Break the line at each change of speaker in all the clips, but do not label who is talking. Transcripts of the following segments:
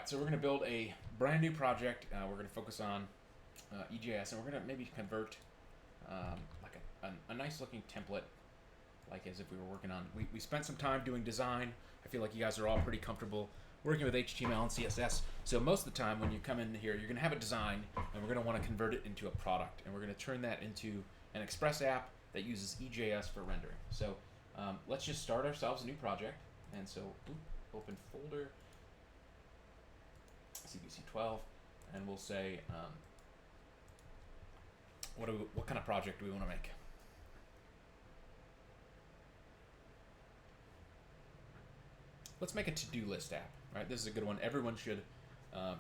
Alright, so we're going to build a brand new project. We're going to focus on EJS, and we're going to maybe convert like a nice looking template, like as if we were working on. We spent some time doing design. I feel like you guys are all pretty comfortable working with HTML and CSS. So most of the time when you come in here, you're going to have a design, and we're going to want to convert it into a product. And we're going to turn that into an Express app that uses EJS for rendering. So let's just start ourselves a new project. And so open folder, CBC 12, and we'll say what kind of project do we want to make? Let's make a to-do list app. Right, this is a good one. Everyone should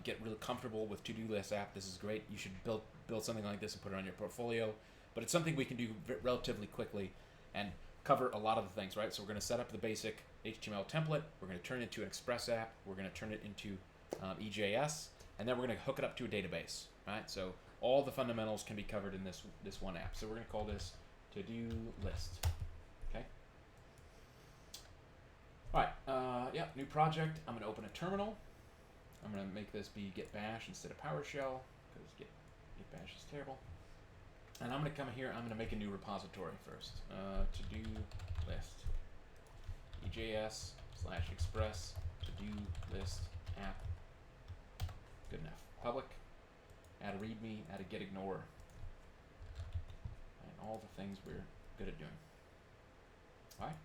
get really comfortable with to-do list app. This is great. You should build something like this and put it on your portfolio. But it's something we can do relatively quickly and cover a lot of the things. Right, so we're going to set up the basic HTML template. We're going to turn it into an Express app. We're going to turn it into EJS, and then we're going to hook it up to a database. Right, so all the fundamentals can be covered in this one app. So we're going to call this to-do list. Okay. All right. Yeah. New project. I'm going to open a terminal. I'm going to make this be get bash instead of PowerShell because get bash is terrible. And I'm going to come here. I'm going to make a new repository first. To-do list. EJS / Express to-do list app. Good enough. Public. Add a README. Add a get ignore. And all the things we're good at doing. All right.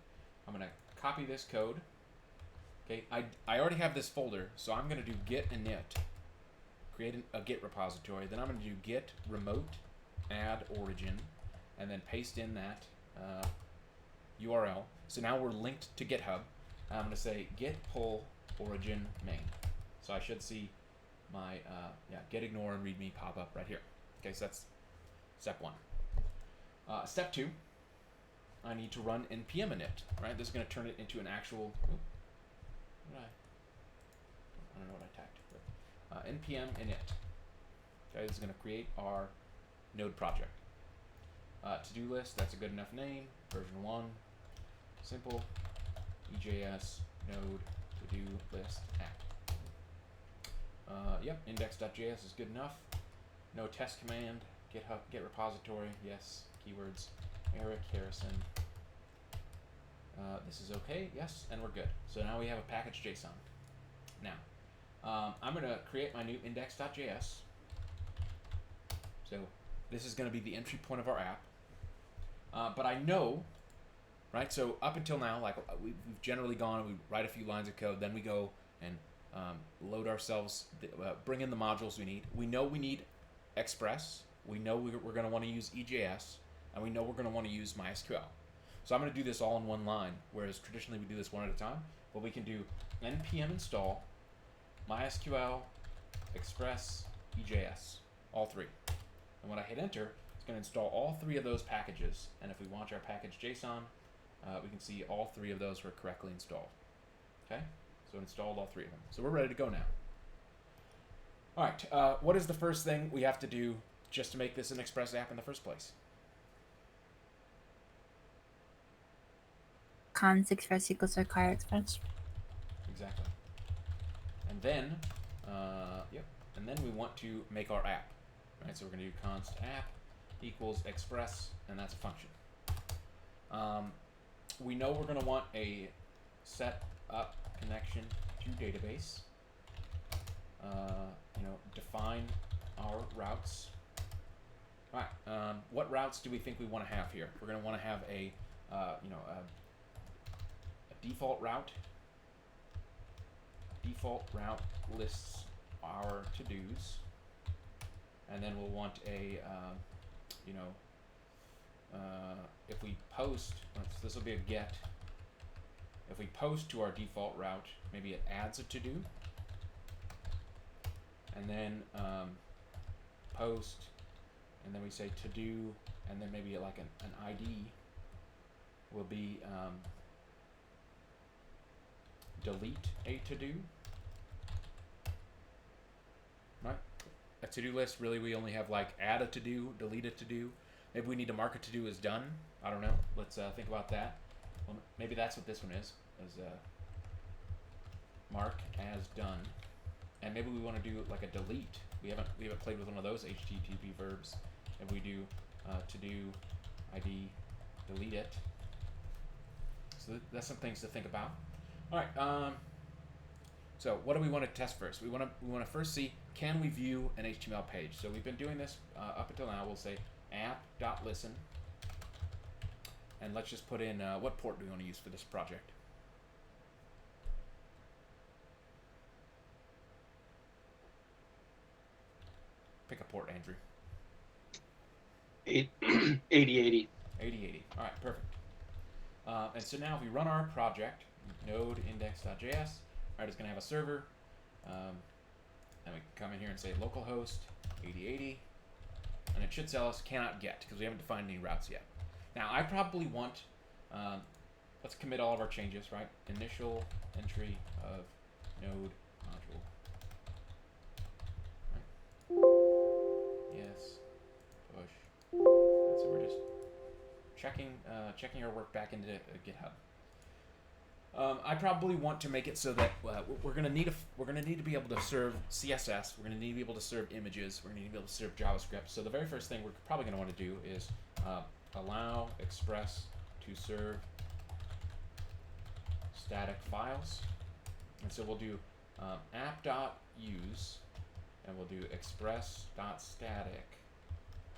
I'm going to copy this code. Okay. I already have this folder, so I'm going to do git init. Create a git repository. Then I'm going to do git remote add origin, and then paste in that URL. So now we're linked to GitHub. I'm going to say git pull origin main. So I should see my get ignore and readme pop up right here. Okay, so that's step one. Step two, I need to run npm init. Right, this is going to turn it into an actual. I don't know what I typed. But, npm init. Okay, this is going to create our node project. To-do list. That's a good enough name. Version 1. Simple. EJS node to-do list app. Yep, index.js is good enough. No test command. GitHub, get repository. Yes. Keywords. Eric Harrison. This is okay. Yes, and we're good. So now we have a package JSON. Now, I'm going to create my new index.js. So this is going to be the entry point of our app. But I know, right? So up until now, like we've generally gone, we write a few lines of code, then we go and load ourselves, bring in the modules we need. We know we need Express. We know we're going to want to use EJS, and we know we're going to want to use MySQL. So I'm going to do this all in one line, whereas traditionally we do this one at a time. But we can do npm install MySQL, Express, EJS, all three. And when I hit enter, it's going to install all three of those packages. And if we launch our package JSON, we can see all three of those were correctly installed. Okay, so it installed all three of them. So we're ready to go now. All right, what is the first thing we have to do just to make this an Express app in the first place?
Const express equals require express.
Exactly. And then, and then we want to make our app. Right, so we're going to do const app equals express, and that's a function. We know we're going to want a set up connection to database. Define our routes. All right. What routes do we think we want to have here? We're going to want to have a default route. Default route lists our to-dos. And then we'll want a, if we post, this will be a get. If we post to our default route, maybe it adds a to-do. And then post, and then we say to-do, and then maybe like an ID will be delete a to-do. Right? A to-do list, really we only have like add a to-do, delete a to-do. Maybe we need to mark a to-do as done. I don't know. Let's think about that. Well, maybe that's what this one is mark as done. and maybe we want to do like a delete. We haven't played with one of those HTTP verbs. If we do to do ID delete it. So that's some things to think about. All right. So what do we want to test first? We want to first see, can we view an HTML page? So we've been doing this up until now. We'll say app.listen, and let's just put in what port do we want to use for this project? Pick a port, Andrew.
8080.
8080. All right, perfect. And so now if we run our project, node index.js, all right, it's going to have a server. And we come in here and say localhost 8080, and it should tell us cannot get because we haven't defined any routes yet. Now I probably want, let's commit all of our changes, right? Initial entry of node module. Right. Yes. Push. And so we're just checking our work back into GitHub. I probably want to make it so that we're gonna need to be able to serve CSS. We're gonna need to be able to serve images. We're gonna need to be able to serve JavaScript. So the very first thing we're probably gonna want to do is allow Express to serve static files. And so we'll do app.use, and we'll do express.static,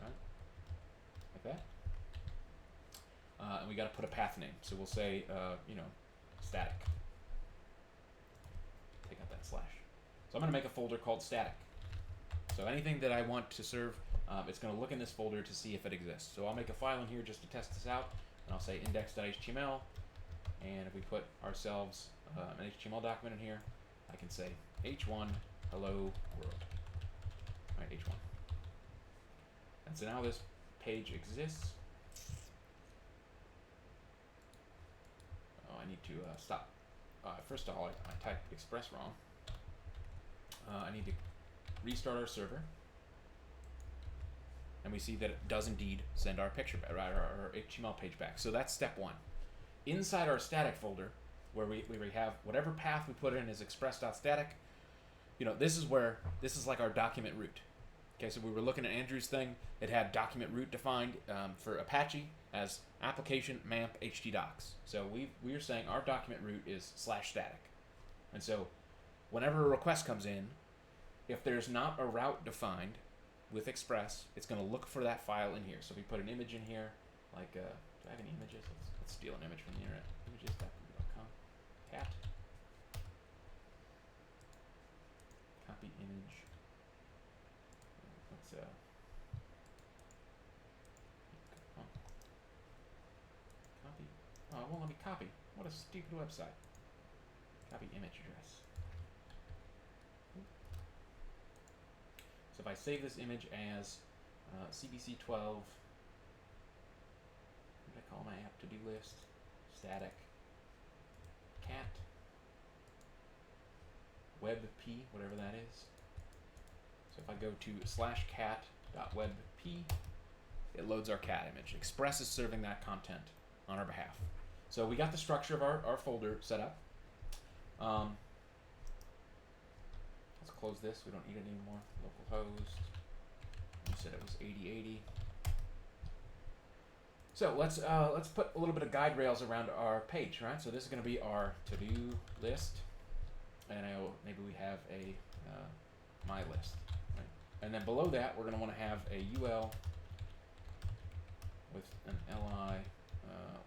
right? Like that. And we got to put a path name. So we'll say, static. Take out that slash. So I'm going to make a folder called static. So anything that I want to serve, it's going to look in this folder to see if it exists. So I'll make a file in here just to test this out, and I'll say index.html. And if we put ourselves an HTML document in here, I can say h1 hello world. All right, h1. And so now this page exists. I need to stop. First of all, I typed express wrong. I need to restart our server. And we see that it does indeed send our picture back, our HTML page back. So that's step one. Inside our static folder, where we have whatever path we put in as express.static, this is like our document root. Okay, so we were looking at Andrew's thing. It had document root defined for Apache as application mamp htdocs. So we are saying our document root is /static. And so whenever a request comes in, if there's not a route defined with Express, it's going to look for that file in here. So if we put an image in here, like, do I have any images? Let's steal an image from the internet. Images.google.com. Cat. Copy image. Let's copy. Oh, it won't let me copy. What a stupid website. Copy image address. So if I save this image as CBC 12, what did I call my app to-do list? Static. Cat. WebP, whatever that is. So if I go to /cat.webp, it loads our cat image. Express is serving that content on our behalf. So we got the structure of our folder set up. Let's close this. We don't need it anymore. Localhost. You said it was 8080. So let's put a little bit of guide rails around our page, right? So this is going to be our to-do list, and maybe we have a my list, right? And then below that, we're going to want to have a UL with an li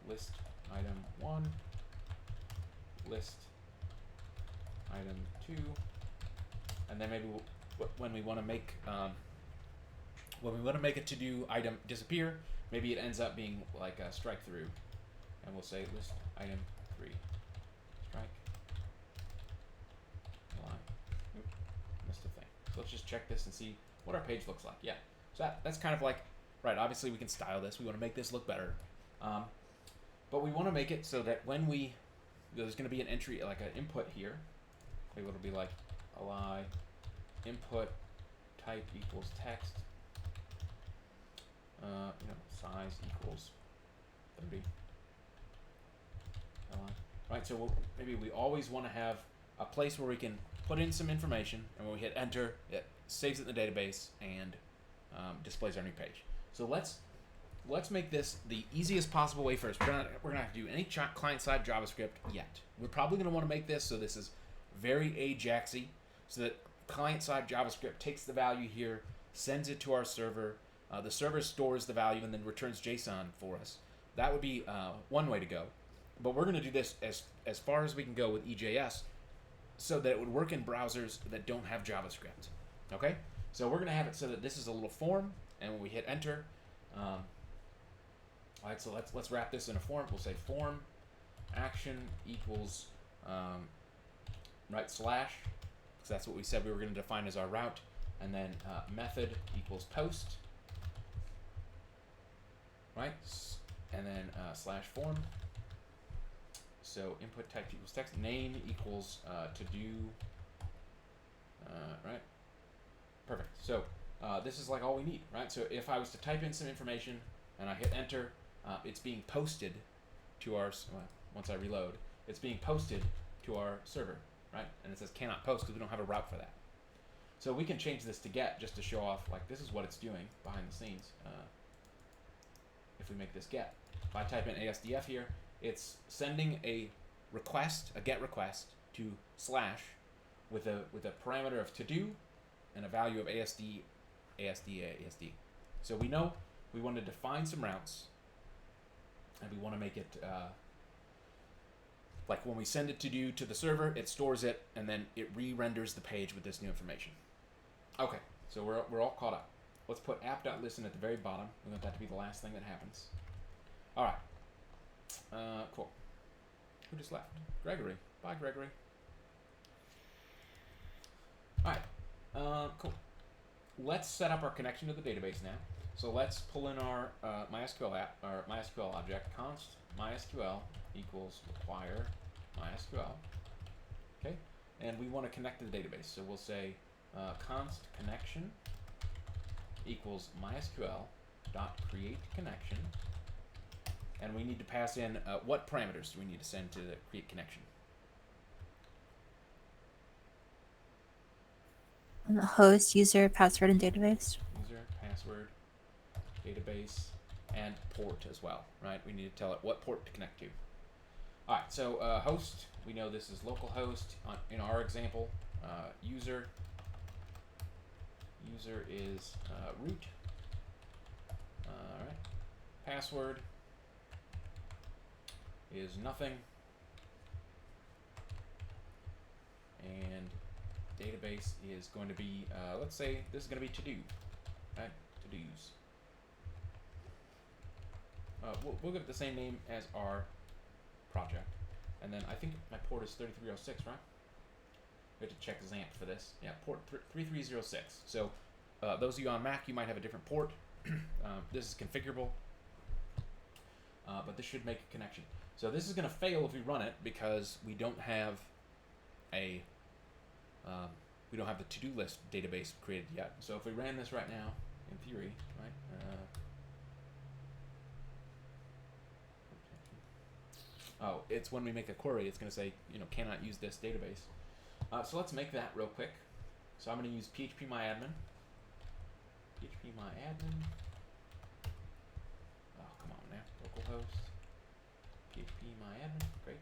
list item 1, list item 2, and then maybe when we want to make a to-do item disappear, maybe it ends up being like a strike through, and we'll say list item 3 strike line. Missed a thing. So let's just check this and see what our page looks like. Yeah, so that's kind of like, right, obviously we can style this. We want to make this look better, but we want to make it so that when there's going to be an entry, like an input here. Maybe it'll be like li input type equals text, size equals 30. Right, so maybe we always want to have a place where we can put in some information, and when we hit enter, it saves it in the database and displays our new page. So let's make this the easiest possible way first. We're gonna have to do any client-side JavaScript yet. We're probably gonna want to make this so this is very Ajaxy, so that client-side JavaScript takes the value here, sends it to our server. The server stores the value and then returns JSON for us. That would be one way to go. But we're going to do this as far as we can go with EJS so that it would work in browsers that don't have JavaScript. Okay? So we're going to have it so that this is a little form, and when we hit enter, all right, so let's wrap this in a form. We'll say form action equals right slash, because that's what we said we were going to define as our route, and then method equals post, right, and then slash form. So input type equals text, name equals to do, right? Perfect. So this is like all we need, right? So if I was to type in some information and I hit enter, it's being posted to our, well, once I reload, it's being posted to our server, right? And it says cannot post because we don't have a route for that. So we can change this to get just to show off, like, this is what it's doing behind the scenes. If we make this get, if I type in ASDF here, it's sending a request, a get request to slash with a parameter of to do and a value of ASD. So we know we want to define some routes, and we want to make it like when we send it to do to the server, it stores it and then it re-renders the page with this new information. Okay, so we're all caught up. Let's put app.listen at the very bottom. We want that to be the last thing that happens. All right. Cool. Who just left? Gregory. Bye, Gregory. All right. Cool. Let's set up our connection to the database now. So let's pull in our MySQL app, our MySQL object, const MySQL equals require MySQL. Okay. And we want to connect to the database. So we'll say const connection equals MySQL dot create connection. And we need to pass in what parameters do we need to send to the create connection?
Host, user, password, and database.
User, password, database, and port as well, right? We need to tell it what port to connect to. All right, so host, we know this is localhost. In our example, user is root. All right, password is nothing, and database is going to be, let's say this is going to be to-do, right? To-dos. We'll give it the same name as our project, and then I think my port is 3306, right? We have to check XAMPP for this. Yeah, port 3306. So those of you on Mac, you might have a different port. This is configurable, but this should make a connection. So this is going to fail if we run it because we don't have a the to-do list database created yet. So if we ran this right now, in theory, right? Oh, it's when we make a query, it's going to say, cannot use this database. So let's make that real quick. So I'm going to use phpMyAdmin. phpMyAdmin. Oh, come on now. Localhost. phpMyAdmin. Great.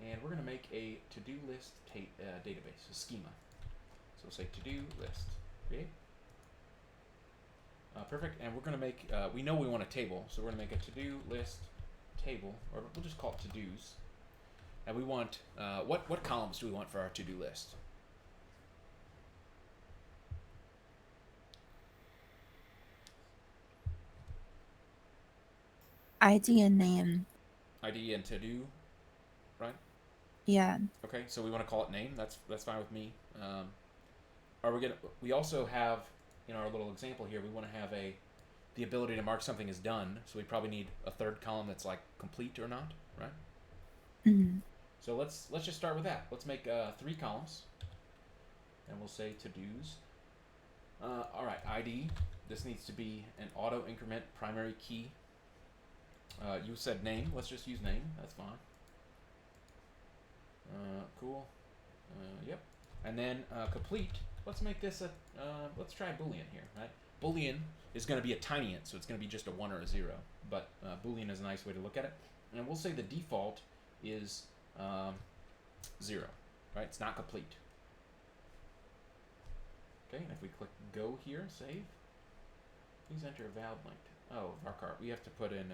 And we're going to make a to-do list database, a schema. So we'll say to-do list. Create. Perfect. And we're going to make, we know we want a table, so we're going to make a to-do list table, or we'll just call it to-dos. And we want, what columns do we want for our to-do list?
ID and name.
ID and to-do, right?
Yeah.
Okay, so we want to call it name. That's fine with me. We also have, in our little example here, we want to have the ability to mark something as done. So we probably need a third column that's like complete or not, right?
Mm-hmm.
So let's just start with that. Let's make 3 columns, and we'll say to-dos. All right, ID. This needs to be an auto increment primary key. You said name. Let's just use name. That's fine. Cool. Yep. And then complete. Let's make this a. Let's try Boolean here, right? Boolean is going to be a tiny int, so it's going to be just a 1 or a 0. But Boolean is a nice way to look at it. And we'll say the default is 0, right? It's not complete. Okay, and if we click go here, save. Please enter a valid length. Oh, varchar. We have to put in,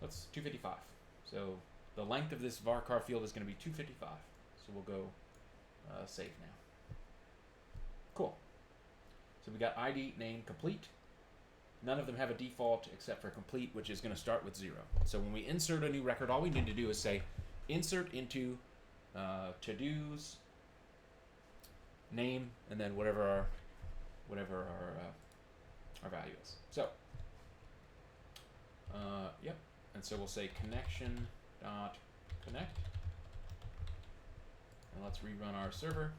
let's 255. So the length of this varchar field is going to be 255. So we'll go save now. Cool. So we got ID, name, complete. None of them have a default except for complete, which is going to start with 0. So when we insert a new record, all we need to do is say insert into to-dos, name, and then whatever our value is. So, yep. And so we'll say connection dot connect, and let's rerun our server.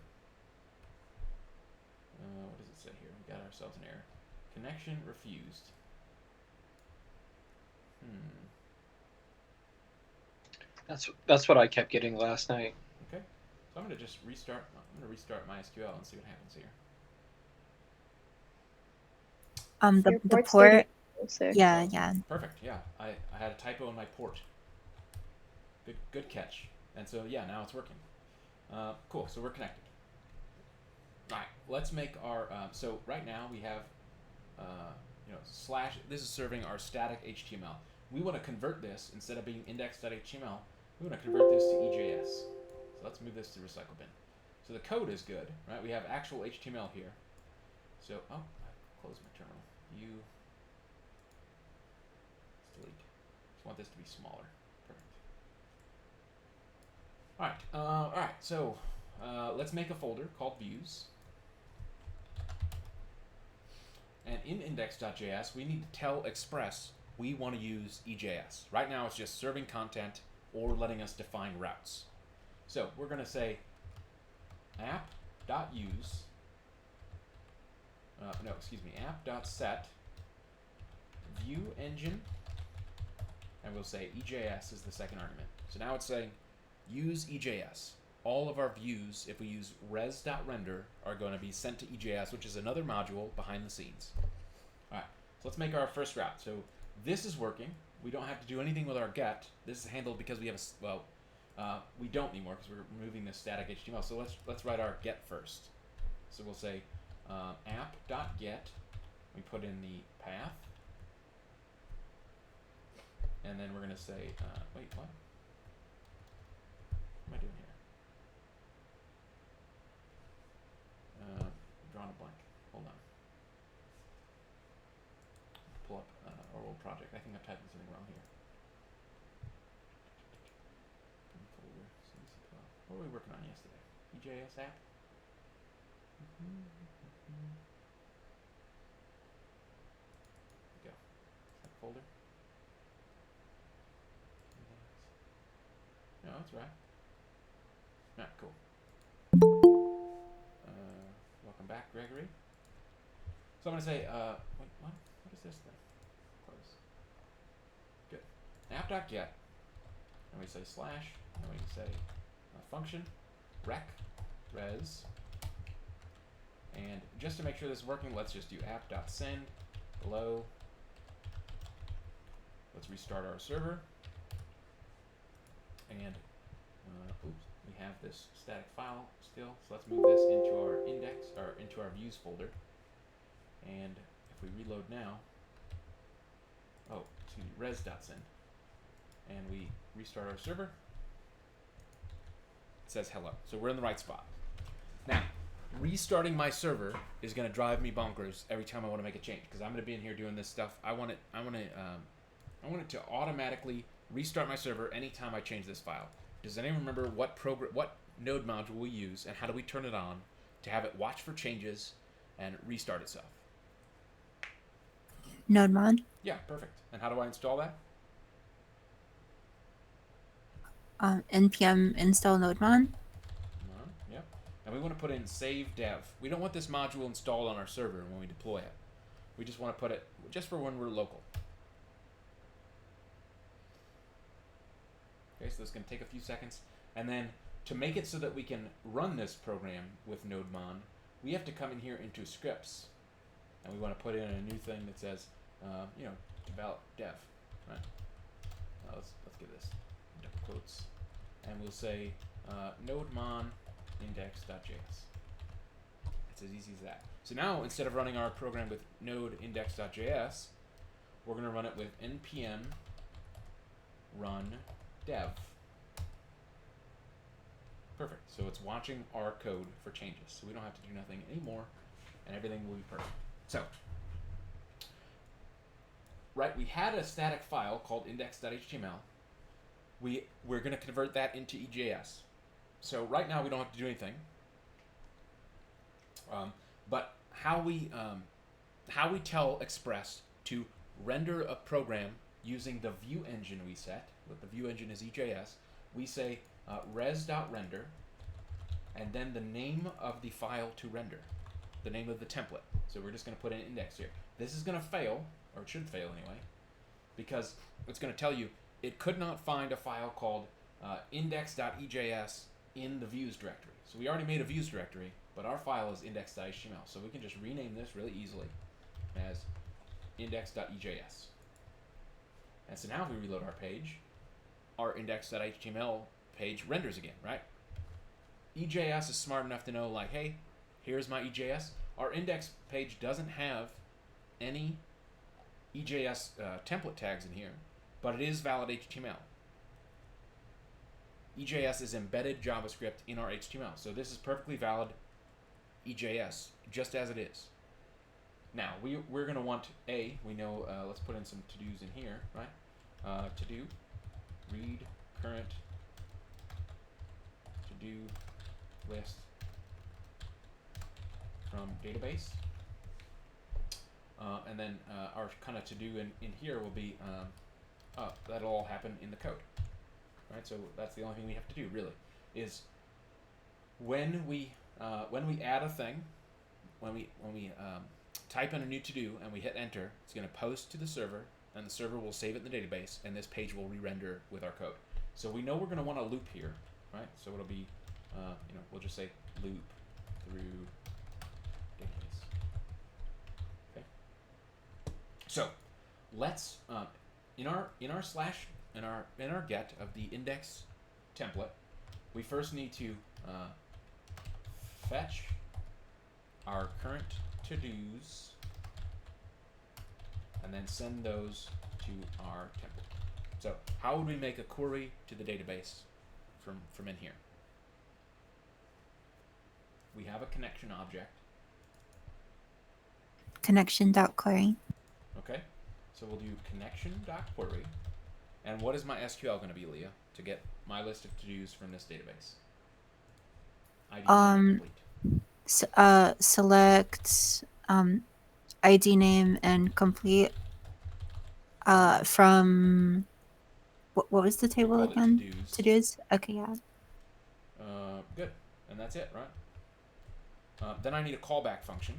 What does it say here? We got ourselves an error. Connection refused.
That's what I kept getting last night.
Okay. So I'm gonna just restart. I'm gonna restart MySQL and see what happens here.
The port. Yeah.
Perfect. Yeah, I had a typo in my port. Good catch. And so yeah, now it's working. Cool. So we're connected. All right. Let's make our. So right now we have, slash. This is serving our static HTML. We want to convert this instead of being index.html. We want to convert this to EJS. So let's move this to recycle bin. So the code is good, right? We have actual HTML here. So I close my terminal. Let's delete. Just want this to be smaller. Perfect. All right. So let's make a folder called views. And in index.js, we need to tell Express we want to use EJS. Right now, it's just serving content or letting us define routes. So we're going to say app.use. App.set view engine, and we'll say EJS is the second argument. So now it's saying use EJS. All of our views, if we use res.render, are going to be sent to EJS, which is another module behind the scenes. All right, so let's make our first route. So this is working. We don't have to do anything with our get. This is handled because we have we don't anymore because we're removing this static HTML. So let's write our get first. So we'll say app.get. We put in the path, and then we're going to say, wait, what? What am I doing here? Drawing a blank. Hold on. Pull up our old project. I think I'm typing something wrong here. Folder, CBC 12. What were we working on yesterday? EJS app? Go. Is that folder? No, that's right. Alright, cool. Welcome back, Gregory. So I'm going to say, wait, what? What is this thing? Close. Good. App.get. And we say slash. And we say function, rec, res. And just to make sure this is working, let's just do app.send below. Let's restart our server. And we have this static file still, so let's move this into our index, or into our views folder. And if we reload now, res.send, and we restart our server, it says hello. So we're in the right spot. Now, restarting my server is going to drive me bonkers every time I want to make a change, because I'm going to be in here doing this stuff. I want it to automatically restart my server anytime I change this file. Does anyone remember what node module we use, and how do we turn it on to have it watch for changes and restart itself?
Node mod.
Yeah, perfect. And how do I install that?
npm install node mod.
Yep. And we want to put in save dev. We don't want this module installed on our server when we deploy it. We just want to put it just for when we're local. Okay, so this is going to take a few seconds. And then to make it so that we can run this program with NodeMon, we have to come in here into scripts, and we want to put in a new thing that says, develop dev, right? Let's get this double quotes, and we'll say NodeMon index.js. It's as easy as that. So now instead of running our program with node index.js, we're going to run it with npm run dev. Perfect. So it's watching our code for changes. So we don't have to do nothing anymore, and everything will be perfect. So, right, we had a static file called index.html. We're going to convert that into EJS. So right now we don't have to do anything. But how we tell Express to render a program using the view engine we set, what the view engine is EJS, we say res.render, and then the name of the file to render, the name of the template. So we're just going to put an index here. This is going to fail, or it should fail anyway, because it's going to tell you it could not find a file called index.ejs in the views directory. So we already made a views directory, but our file is index.html. So we can just rename this really easily as index.ejs. And so now if we reload our page, our index.html page renders again, right? EJS is smart enough to know, like, hey, here's my EJS. Our index page doesn't have any EJS template tags in here, but it is valid HTML. EJS is embedded JavaScript in our HTML, so this is perfectly valid EJS, just as it is. Now, we're going to want we know, let's put in some to-dos in here, right? To-do, read current to-do list from database. And then our kind of to-do in here will be, that'll all happen in the code. Right? So that's the only thing we have to do, really, is when we add a thing, when we type in a new to-do and we hit enter, it's going to post to the server, and the server will save it in the database, and this page will re-render with our code. So we know we're going to want a loop here, right? So it'll be, we'll just say loop through database. Okay. So let's in our get of the index template, we first need to fetch our current to-dos and then send those to our template. So how would we make a query to the database from in here? We have a connection object.
Connection.query.
Okay, so we'll do connection.query. And what is my SQL going to be, Leah, to get my list of to-dos from this database? ID name complete.
Select ID name and complete from what was the table again? To-dos. Okay, yeah.
Good, and that's it, right? Then I need a callback function.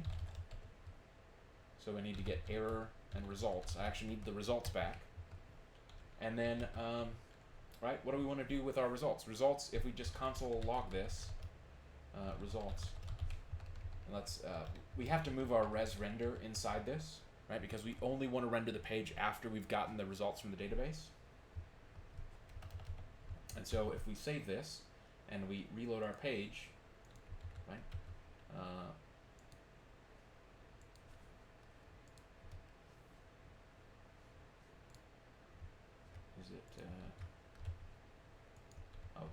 So I need to get error and results. I actually need the results back. And then, right, what do we want to do with our results? Results, if we just console log this, results, let's, we have to move our res render inside this, right, because we only want to render the page after we've gotten the results from the database. And so if we save this and we reload our page, right, is it,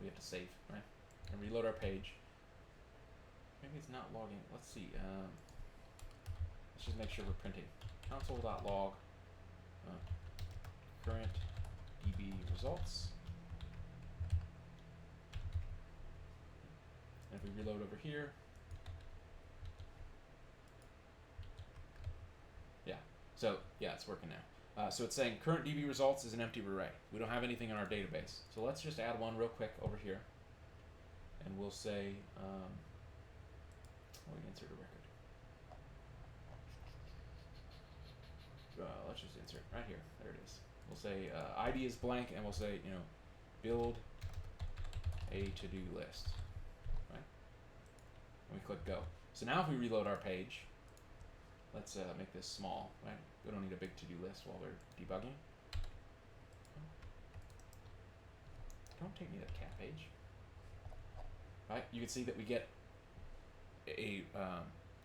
we have to save, right, and reload our page. Maybe it's not logging. Let's see. Let's just make sure we're printing console.log current DB results. And if we reload over here, yeah. So yeah, it's working now. So it's saying current DB results is an empty array. We don't have anything in our database. So let's just add one real quick over here, and we'll say. We insert a record. Let's just insert right here. There it is. We'll say ID is blank, and we'll say build a to-do list, right? And we click go. So now if we reload our page, let's make this small, right? We don't need a big to-do list while we're debugging. Don't take me to the cat page. Right? You can see that we get a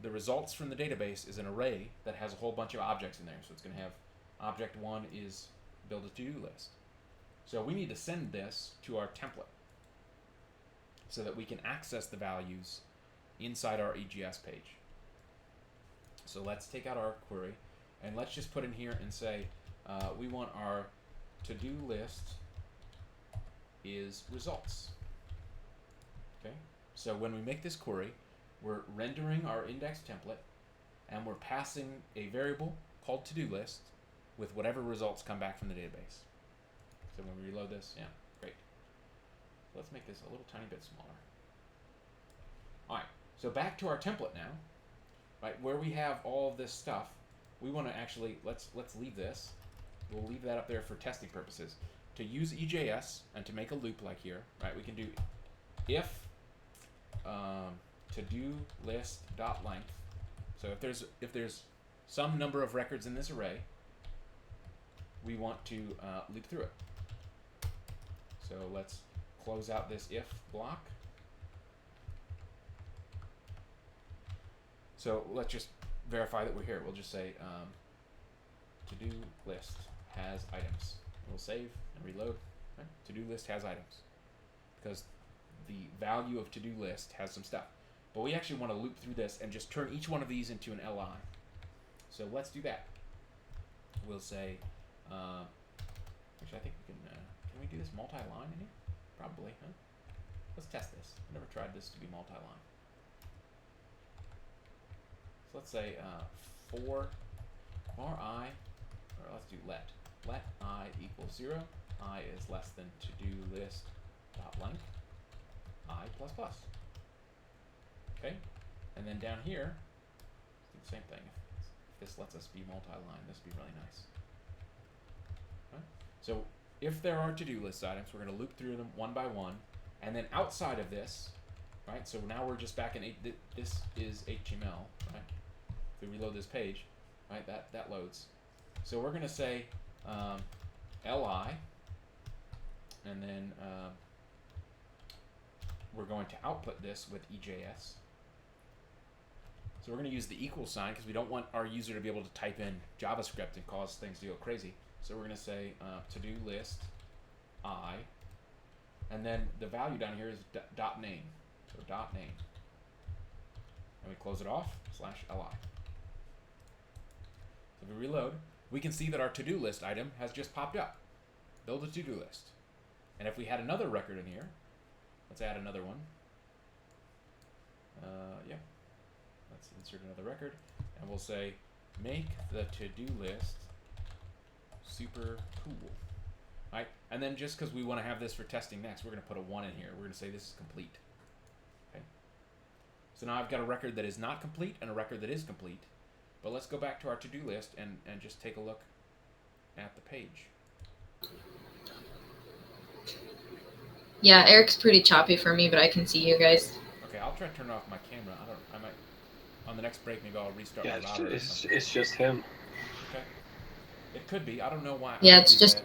the results from the database is an array that has a whole bunch of objects in there. So it's going to have object 1 is build a to-do list. So we need to send this to our template so that we can access the values inside our EJS page. So let's take out our query and let's just put in here and say we want our to-do list is results. Okay, so when we make this query, we're rendering our index template and we're passing a variable called to-do list with whatever results come back from the database. So when we reload this, yeah, great. So let's make this a little tiny bit smaller. All right, so back to our template now, right, where we have all of this stuff. We want to actually, let's leave this. We'll leave that up there for testing purposes. To use EJS and to make a loop like here, right, we can do if to-do list dot length. So if there's some number of records in this array, we want to loop through it. So let's close out this if block. So let's just verify that we're here. We'll just say to-do list has items. We'll save and reload. Right? To-do list has items because the value of to-do list has some stuff. But we actually want to loop through this and just turn each one of these into an LI. So let's do that. We'll say, actually I think we can we do this multi-line in here? Probably, huh? Let's test this. I've never tried this to be multi-line. So let's say for I, or let's do let I equals 0. I is less than to-do list dot length I plus plus. Okay, and then down here, do the same thing. If this lets us be multi-line, this would be really nice. Okay. So if there are to-do list items, we're going to loop through them one by one, and then outside of this, right? So now we're just back in this is HTML, right? If we reload this page, right? That loads. So we're going to say li, and then we're going to output this with EJS. So we're going to use the equal sign because we don't want our user to be able to type in JavaScript and cause things to go crazy. So we're going to say to-do list I, and then the value down here is dot name. So dot name. And we close it off, /li. So if we reload, we can see that our to-do list item has just popped up. Build a to-do list. And if we had another record in here, let's add another one. Yeah. Let's insert another record, and we'll say make the to-do list super cool. Right? And then just because we want to have this for testing next, we're going to put a 1 in here. We're going to say this is complete. Okay. So now I've got a record that is not complete and a record that is complete. But let's go back to our to-do list and just take a look at the page.
Yeah, Eric's pretty choppy for me, but I can see you guys.
Okay, I'll try to turn off my camera. I might, on the next break, maybe I'll restart
Yeah,
my router.
it's just him.
Okay. It could be. I don't know why.
Yeah, it's just.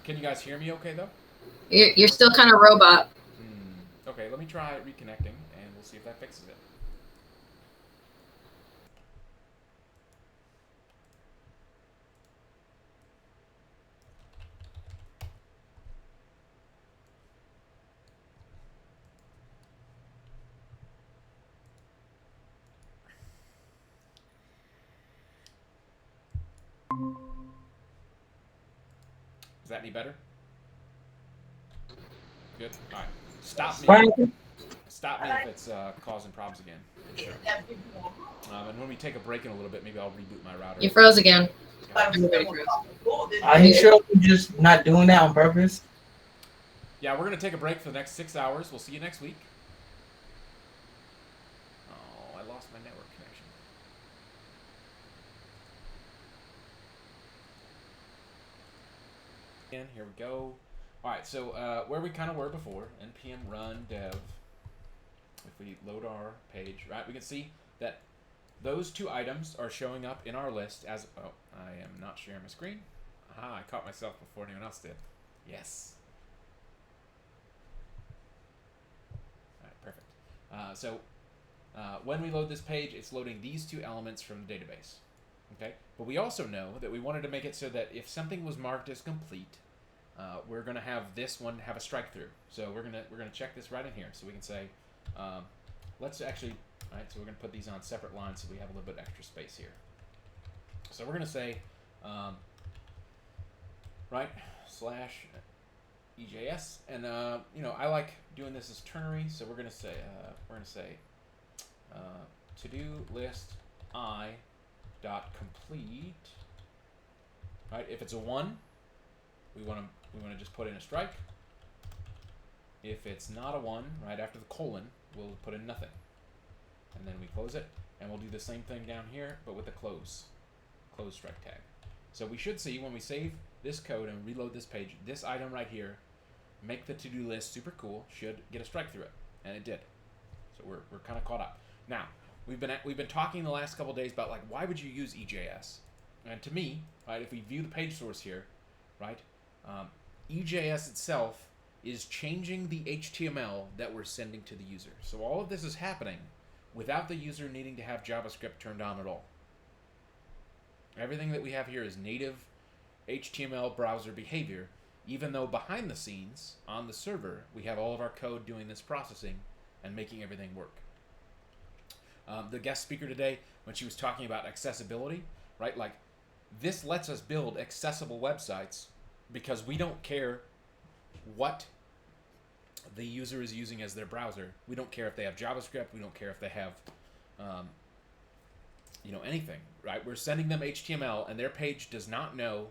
Can you guys hear me okay, though?
You're still kind of robot.
Okay, let me try reconnecting, and we'll see if that fixes it. Is that any better? Good. All right. Stop me. Stop me if it's causing problems again. Sure. And when we take a break in a little bit, maybe I'll reboot my router.
You froze again.
Okay.
Are you sure you're just not doing that on purpose?
Yeah, we're going to take a break for the next 6 hours. We'll see you next week. Oh, I lost my network connection. Here we go. All right, so where we kind of were before, npm run dev. If we load our page, right, we can see that those two items are showing up in our list as. Oh, I am not sharing my screen. Aha, I caught myself before anyone else did. Yes. All right, perfect. So when we load this page, it's loading these two elements from the database. Okay, but we also know that we wanted to make it so that if something was marked as complete, we're going to have this one have a strike through. So we're gonna check this right in here. So we can say, let's actually, all right. So we're gonna put these on separate lines so we have a little bit extra space here. So we're gonna say, right slash EJS, and you know, I like doing this as ternary. So we're gonna say to do list I dot complete. Right, if it's a 1, we want to just put in a strike. If it's not a 1, right after the colon, we'll put in nothing, and then we close it, and we'll do the same thing down here, but with a close strike tag. So we should see when we save this code and reload this page, this item right here, make the to-do list super cool, should get a strike through it, and it did. So we're kind of caught up. Now we've been talking the last couple days about, like, why would you use EJS? And to me, right, if we view the page source here, right, EJS itself is changing the HTML that we're sending to the user. So all of this is happening without the user needing to have JavaScript turned on at all. Everything that we have here is native HTML browser behavior, even though behind the scenes, on the server, we have all of our code doing this processing and making everything work. The guest speaker today, when she was talking about accessibility, right, like, this lets us build accessible websites because we don't care what the user is using as their browser. We don't care if they have JavaScript. We don't care if they have, you know, anything, right? We're sending them HTML, and their page does not know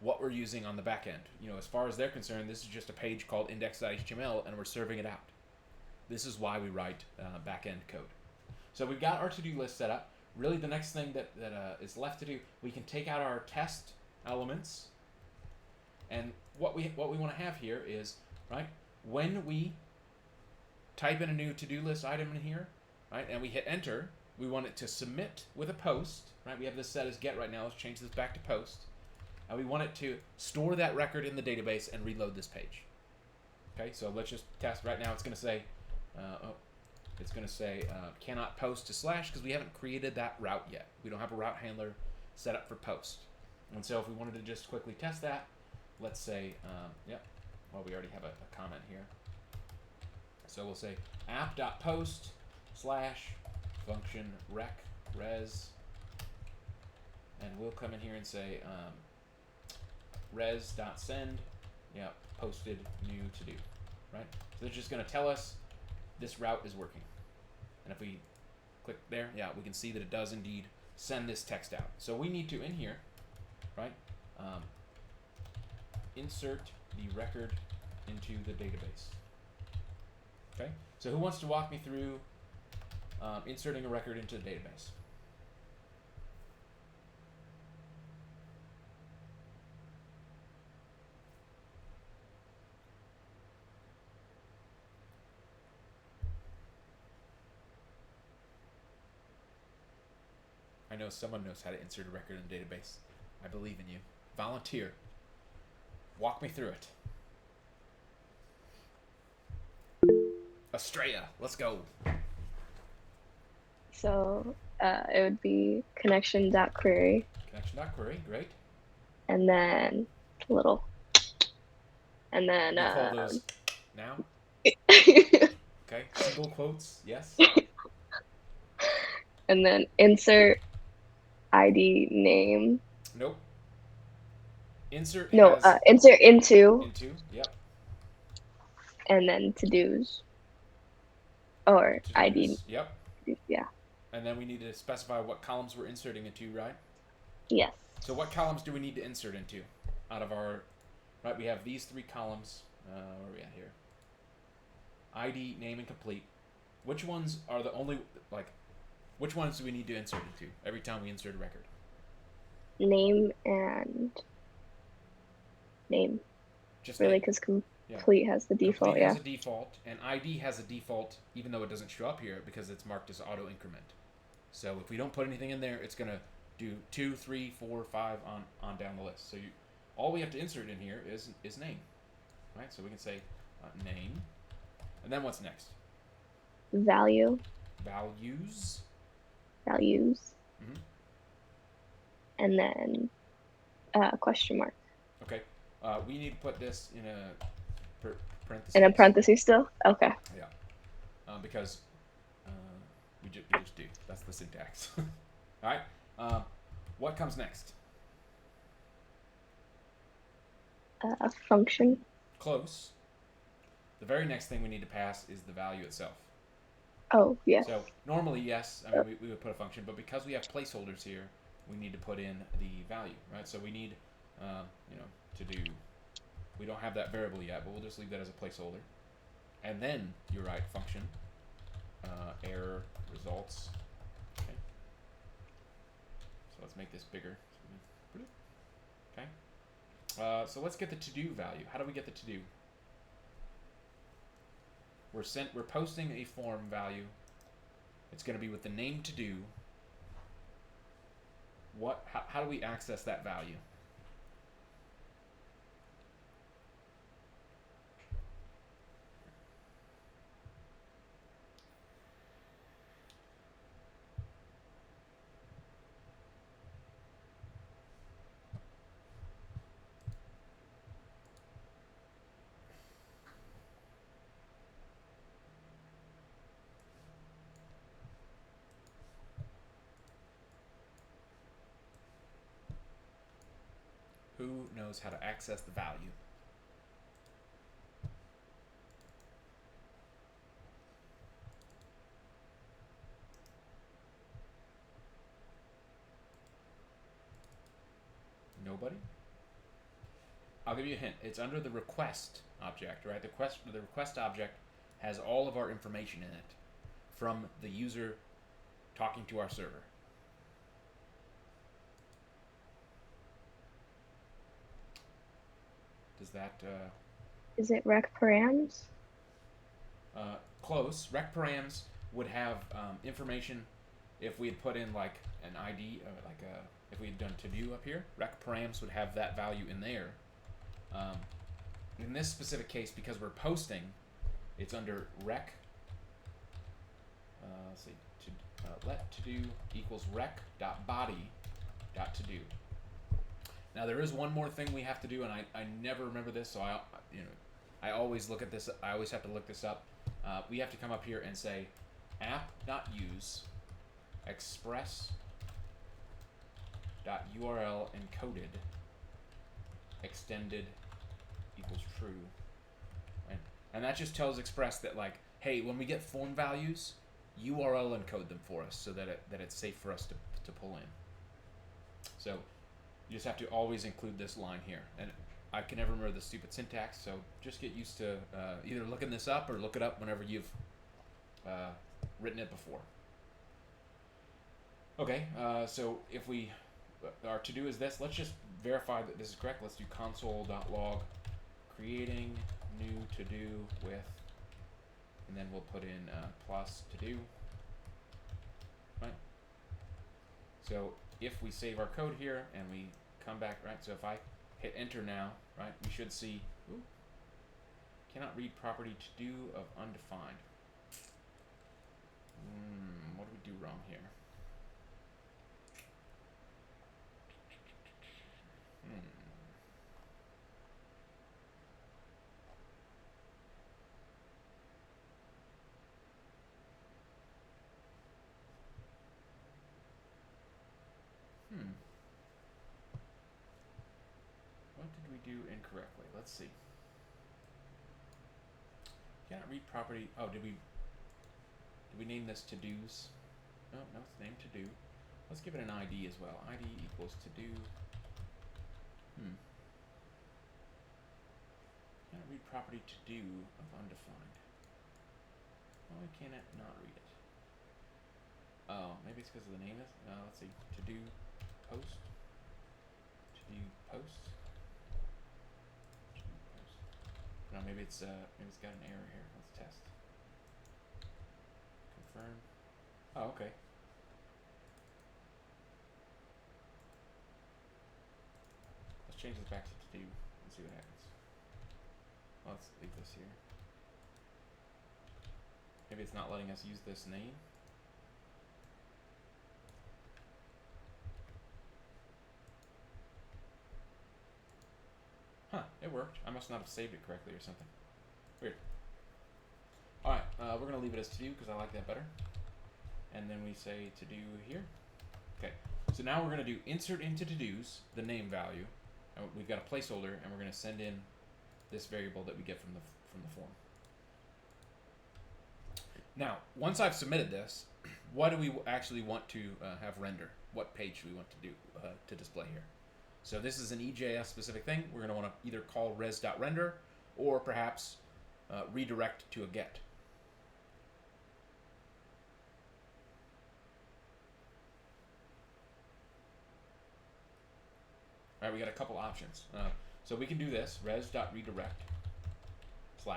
what we're using on the back end. You know, as far as they're concerned, this is just a page called index.html, and we're serving it out. This is why we write back-end code. So we've got our to-do list set up. Really, the next thing that is left to do, we can take out our test elements, and what we want to have here is, right, when we type in a new to-do list item in here, right, and we hit enter, we want it to submit with a post, right? We have this set as get right now. Let's change this back to post, and we want it to store that record in the database and reload this page. Okay, so let's just test right now. It's going to say, cannot post to slash, because we haven't created that route yet. We don't have a route handler set up for post. And so if we wanted to just quickly test that, let's say, well, we already have a comment here. So we'll say app.post slash function rec res, and we'll come in here and say res.send, posted new to do, right? So it's just going to tell us this route is working. And if we click there, we can see that it does indeed send this text out. So we need to, in here, right, insert the record into the database. Okay, so who wants to walk me through inserting a record into the database? I know someone knows how to insert a record in a database. I believe in you. Volunteer. Walk me through it. Estrella, let's go.
So it would be connection.query.
Connection.query, great.
And then little. And then
we call those now? Okay, single quotes, yes.
And then insert ID name.
Nope. Insert
insert into.
Into, yep.
And then to-dos. Or
To-dos,
ID.
Yep.
Yeah.
And then we need to specify what columns we're inserting into, right?
Yes.
So what columns do we need to insert into out of our, right, we have these 3 columns. Where are we at here? ID, name, and complete. Which ones are the only, like, which ones do we need to insert into every time we insert a record?
Name and name.
Just
really,
name.
because
Yeah.
complete has the default.
Complete
Yeah.
has a default, and ID has a default, even though it doesn't show up here because it's marked as auto increment. So if we don't put anything in there, it's gonna do 2, 3, 4, 5 on down the list. So all we have to insert in here is name, right? So we can say name, and then what's next?
Value.
Values.
Values.
Mhm.
And then question mark.
Okay. We need to put this in a parenthesis.
And a parentheses still. Okay.
Yeah. Because we just do. That's the syntax. All right. What comes next?
A function.
Close. The very next thing we need to pass is the value itself.
Oh, yes.
So normally, yes, I mean we would put a function, but because we have placeholders here, we need to put in the value, right? So we need, to do. We don't have that variable yet, but we'll just leave that as a placeholder. And then you write function, error results. Okay. So let's make this bigger. Okay. So let's get the to-do value. How do we get the to-do? We're posting a form value. It's going to be with the name to do. How do we access that value? Who knows how to access the value? Nobody? I'll give you a hint. It's under the request object, right? The request object has all of our information in it from the user talking to our server. Does that
Is it rec params?
close? Rec params would have information if we had put in like an ID, if we had done to do up here. Rec params would have that value in there. In this specific case, because we're posting, it's under rec. Let's see. Let to do equals rec.body.to do. Now there is one more thing we have to do, and I never remember this, so I always look at this. I always have to look this up. We have to come up here and say app.use express.url encoded extended equals true, right? And that just tells Express that, like, hey, when we get form values, URL encode them for us so that it's safe for us to pull in. So you just have to always include this line here. And I can never remember the stupid syntax, so just get used to either looking this up or look it up whenever you've written it before. Okay, so if our to-do is this, let's just verify that this is correct. Let's do console.log creating new to-do with, and then we'll put in plus to-do, right? So if we save our code here and we come back, right, so if I hit enter now, right, we should see, cannot read property to-do of undefined. What do we do wrong here? What did we do incorrectly? Let's see. Cannot read property. Oh, did we name this to-dos? No, it's named to-do. Let's give it an ID as well. ID equals to-do. Cannot read property to-do of undefined. Why can it not read it? Oh, maybe it's because of the name is. Let's see. To-do post. To-do post. To-do post. No, maybe it's got an error here. Let's test. Confirm. Oh, okay. Let's change this back to to do and see what happens. Well, let's leave this here. Maybe it's not letting us use this name. Huh, it worked. I must not have saved it correctly or something. Weird. Alright, we're going to leave it as to do because I like that better. And then we say to do here. Okay, so now we're going to do insert into to do's the name value. And we've got a placeholder, and we're going to send in this variable that we get from the form. Now, once I've submitted this, what do we actually want to have render? What page do we want to do to display here? So this is an EJS specific thing. We're going to want to either call res.render or perhaps redirect to a get. All right, we got a couple options. So we can do this, res.redirect / so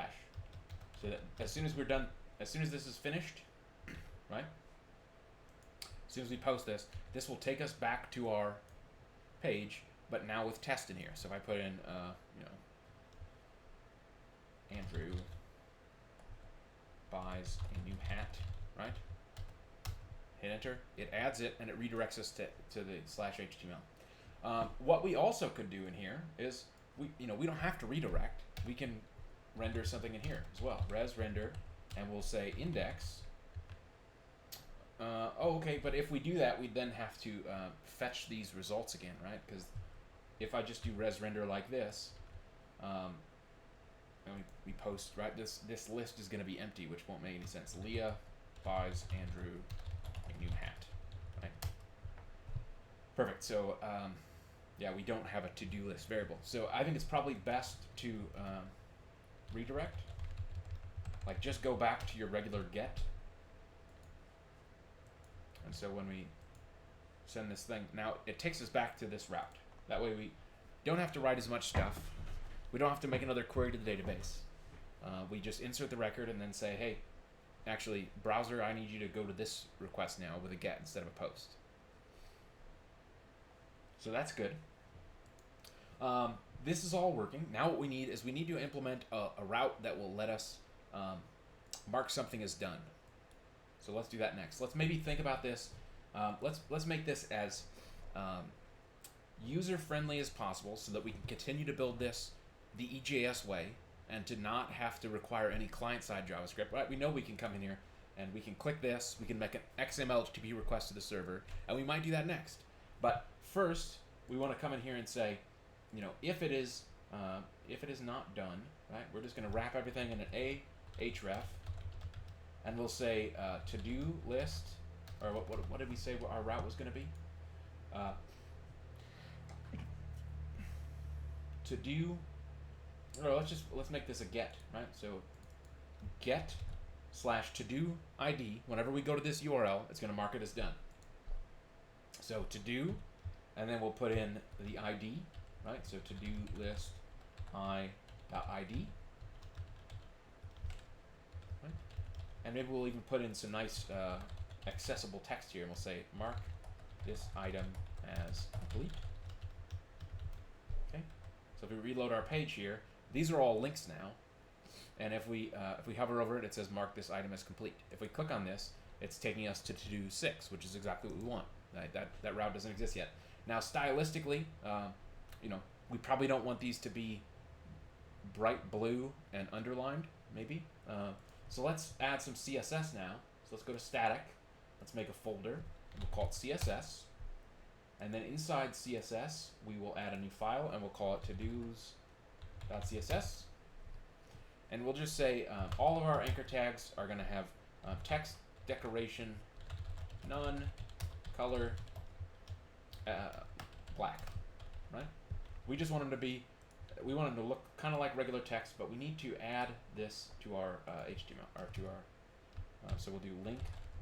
that as soon as we're done, as soon as this is finished, right? As soon as we post this, this will take us back to our page, but now with test in here. So if I put in, Andrew buys a new hat, right? Hit enter. It adds it, and it redirects us to the /HTML. What we also could do in here is we don't have to redirect. We can render something in here as well. Res render, and we'll say index. Okay, but if we do that, we'd then have to fetch these results again, right? Because if I just do res render like this, and we post, right, this list is going to be empty, which won't make any sense. Leah buys Andrew a new hat, right? Perfect. So, yeah, we don't have a to-do list variable. So I think it's probably best to redirect. Like, just go back to your regular get. And so when we send this thing, now it takes us back to this route. That way we don't have to write as much stuff. We don't have to make another query to the database. We just insert the record and then say, hey, actually, browser, I need you to go to this request now with a get instead of a post. So that's good. This is all working. Now what we need is we need to implement a route that will let us mark something as done. So let's do that next. Let's maybe think about this. Let's make this as user-friendly as possible so that we can continue to build this the EJS way and to not have to require any client-side JavaScript. Right? We know we can come in here and we can click this. We can make an XML HTTP request to the server, and we might do that next. But first, we want to come in here and say, if it is not done, right? We're just going to wrap everything in an href, and we'll say to-do list, or what did we say our route was going to be? To-do, or let's make this a get, right? So get /to-do ID. Whenever we go to this URL, it's going to mark it as done. So to-do, and then we'll put in the ID, right? So to-do list i.id. Right? And maybe we'll even put in some nice accessible text here, and we'll say mark this item as complete. Okay. So if we reload our page here, these are all links now. And if we hover over it, it says mark this item as complete. If we click on this, it's taking us to to-do 6, which is exactly what we want. Right? That route doesn't exist yet. Now, stylistically, we probably don't want these to be bright blue and underlined, maybe. So let's add some CSS now. So let's go to static. Let's make a folder. And we'll call it CSS. And then inside CSS, we will add a new file, and we'll call it todos.css. And we'll just say all of our anchor tags are going to have text, decoration, none, color, black, right? We just want them to be, we want them to look kind of like regular text, but we need to add this to our HTML, or to our, so we'll do link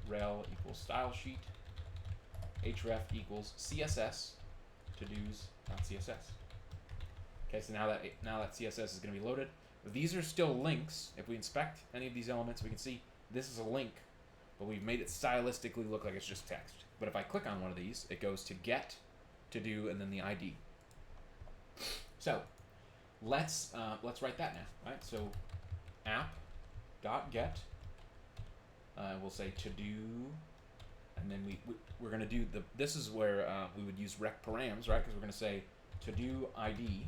rel equals style sheet, href equals css todos.css. Okay, so now that CSS is going to be loaded, These are still links. If we inspect any of these elements, we can see this is a link, but we've made it stylistically look like it's just text. But if I click on one of these, it goes to get, to do, and then the ID. So let's write that now, right? So app.get, we'll say to do, and then we're going to do this is where we would use rec params, right? Because we're going to say to do ID,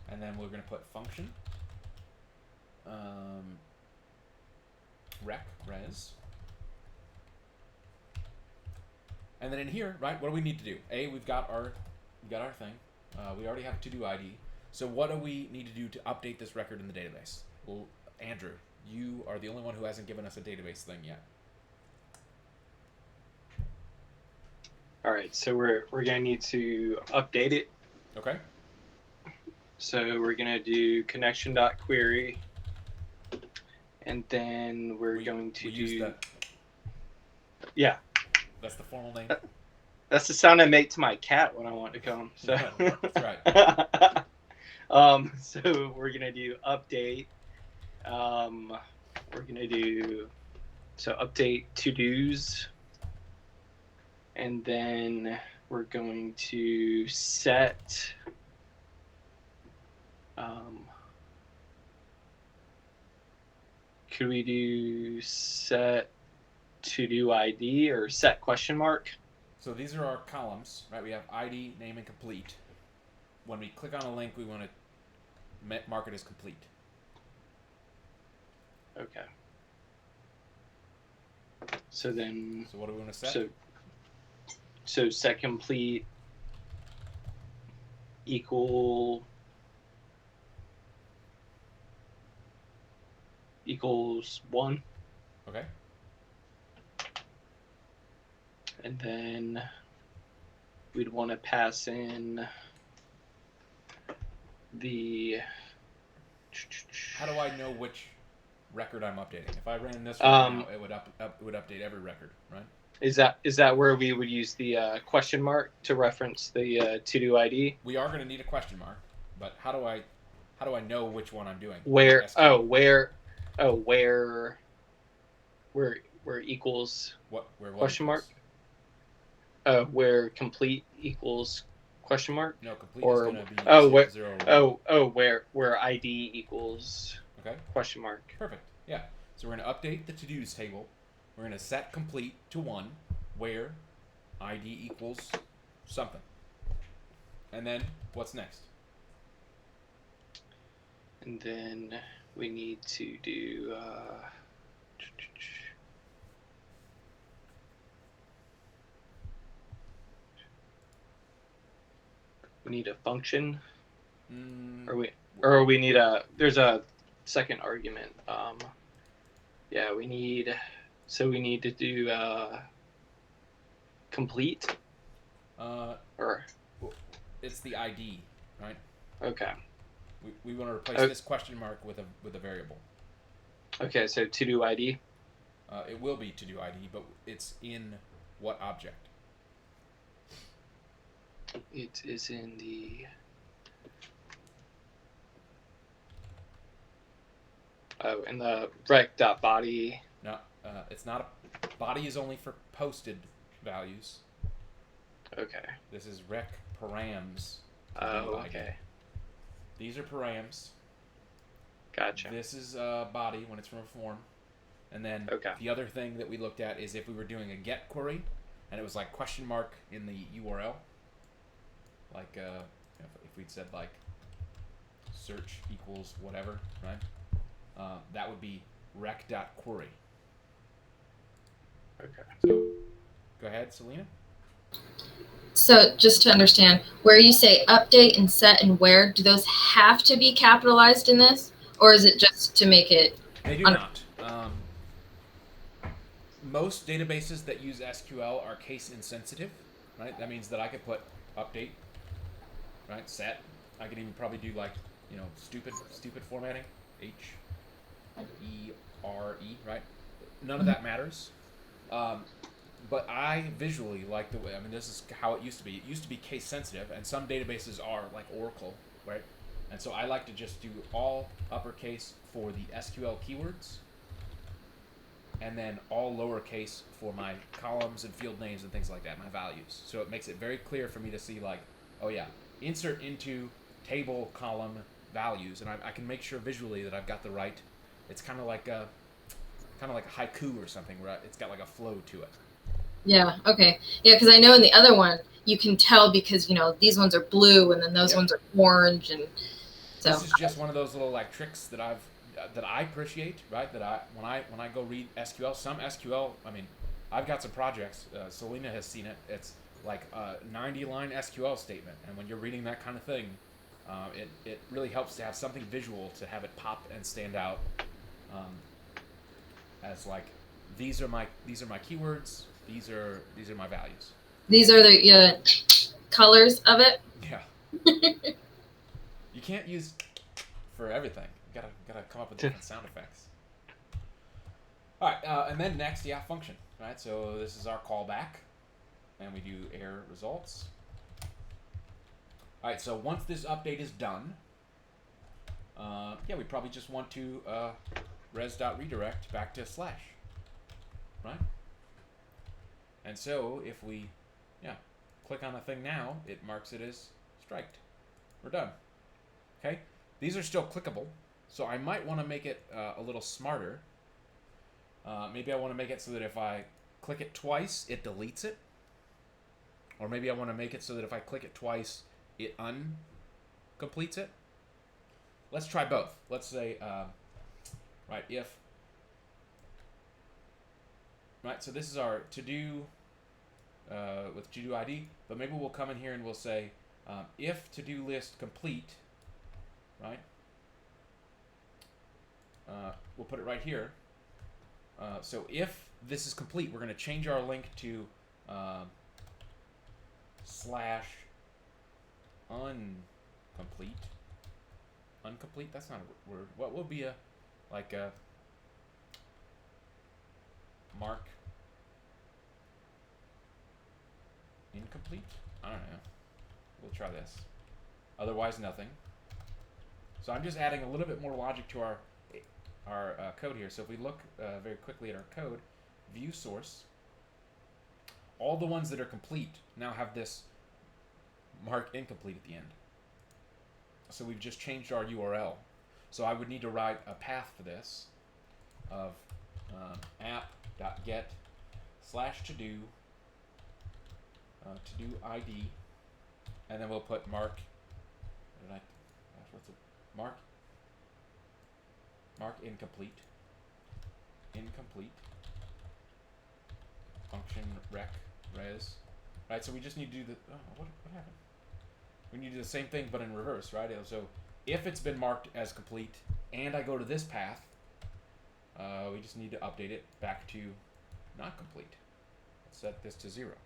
and then we're going to put function, rec res, and then in here, right? What do we need to do? We've got our thing. We already have to do ID. So what do we need to do to update this record in the database? Well, Andrew, you are the only one who hasn't given us a database thing yet.
All right, so we're gonna need to update it.
Okay.
So we're gonna do connection.query, and then we're going to
use the,
yeah.
That's the formal name.
That's the sound I make to my cat when I want to come. So
That's right.
So we're gonna do update. We're gonna do update to-dos, and then we're going to set. Could we do set to do ID or set question mark?
So these are our columns, right? We have ID, name, and complete. When we click on a link, we want to mark it as complete.
Okay. So then.
So what do we want to set?
So set complete equals 1.
Okay.
And then we'd want to pass in the.
How do I know which record I'm updating? If I ran this right now, it would update every record, right?
Is that where we would use the question mark to reference the to-do ID?
We are going to need a question mark, but how do I know which one I'm doing?
Where equals
what
question mark? Where complete equals question mark?
No, complete
or
is going to be 0.
Where ID equals question mark.
Perfect. Yeah. So we're going to update the to-dos table. We're going to set complete to 1 where ID equals something. And then what's next?
And then we need to do we need a function, or we need there's a second argument. Yeah, we need to do complete. Or
it's the ID, right?
Okay.
We want to replace this question mark with a variable.
Okay, so to do ID.
It will be to do ID, but it's in what object?
It is in the. Oh, in the rec.body.
No, it's not body is only for posted values.
Okay.
This is rec params.
Oh, okay.
These are params.
Gotcha.
This is body when it's from a form. And then the other thing that we looked at is if we were doing a get query and it was like question mark in the URL. Like if we'd said like search equals whatever, right? That would be rec.query.
Okay.
So go ahead, Selena.
So just to understand, where you say update and set and where, do those have to be capitalized in this? Or is it just to make it?
They do not. Most databases that use SQL are case insensitive, right? That means that I could put update, right? Set. I could even probably do like, stupid formatting. HERE, right? None of that matters. But I visually like the way, this is how it used to be. It used to be case sensitive, and some databases are, like Oracle, right? And so I like to just do all uppercase for the SQL keywords, and then all lowercase for my columns and field names and things like that, my values. So it makes it very clear for me to see, like, oh yeah, insert into table column values, and I can make sure visually that I've got the right. It's kind of like a haiku or something, where it's got like a flow to it.
Yeah. Okay. Yeah, because I know in the other one you can tell because these ones are blue and then those ones are orange, and so
this is just one of those little like tricks that I appreciate, right? That when I go read SQL, some SQL. I mean, I've got some projects. Selena has seen it. It's like a 90-line SQL statement, and when you're reading that kind of thing, it really helps to have something visual to have it pop and stand out. As like, these are my keywords. These are my values.
these are the colors of it.
Yeah. You can't use for everything. You gotta come up with different sound effects. All right, and then next, function. Right. So this is our callback, and we do error results. All right. So once this update is done, we probably just want to res.redirect back to /, right? And so if we, click on the thing now, it marks it as striked. We're done. Okay? These are still clickable, so I might want to make it a little smarter. Maybe I want to make it so that if I click it twice, it deletes it. Or maybe I want to make it so that if I click it twice, it uncompletes it. Let's try both. Let's say, if. Right, so this is our to-do with to-do ID, but maybe we'll come in here and we'll say, if to-do list complete, right? We'll put it right here. So if this is complete, we're going to change our link to /uncomplete. Uncomplete? That's not a word. What will be a mark incomplete? I don't know. We'll try this. Otherwise, nothing. So I'm just adding a little bit more logic to our code here. So if we look very quickly at our code, view source, all the ones that are complete now have this mark incomplete at the end. So we've just changed our URL. So I would need to write a path for this of app.get /to-do to-do ID, and then we'll put mark incomplete function res, right? So we just need to do the what happened? We need to do the same thing but in reverse, right? So if it's been marked as complete and I go to this path, we just need to update it back to not complete. Let's set this to 0.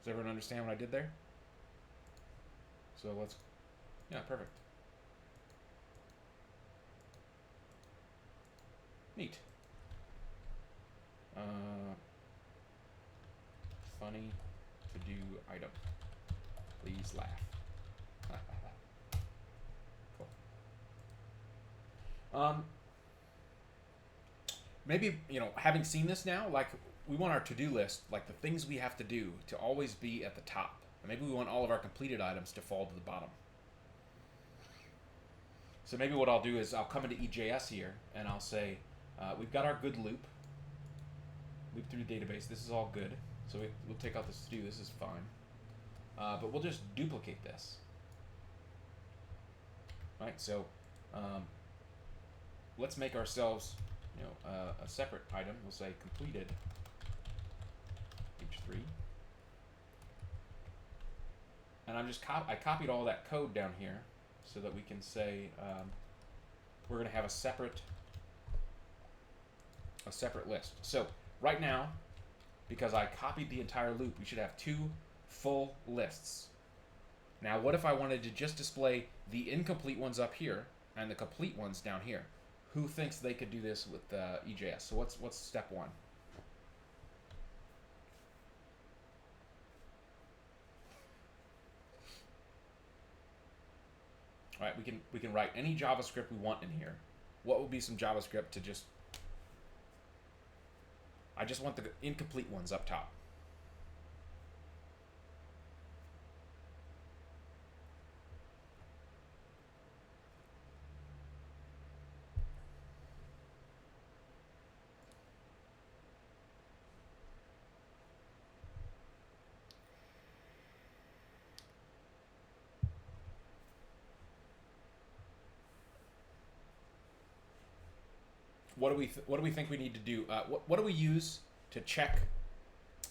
Does everyone understand what I did there? So let's, perfect. Neat. Funny to-do item. Please laugh. Cool. Maybe, having seen this now, like, we want our to-do list, like the things we have to do, to always be at the top. And maybe we want all of our completed items to fall to the bottom. So maybe what I'll do is I'll come into EJS here, and I'll say, we've got our good loop through the database. This is all good. So we'll take out this to-do. This is fine. But we'll just duplicate this. Right? So let's make ourselves, a separate item. We'll say completed H3. And I copied all that code down here so that we can say we're going to have a separate list. So right now, because I copied the entire loop, we should have 2 full lists. Now, what if I wanted to just display the incomplete ones up here and the complete ones down here? Who thinks they could do this with EJS? So what's step 1? All right, we can write any JavaScript we want in here. What would be some JavaScript to just? I just want the incomplete ones up top. What do we think we need to do? What do we use to check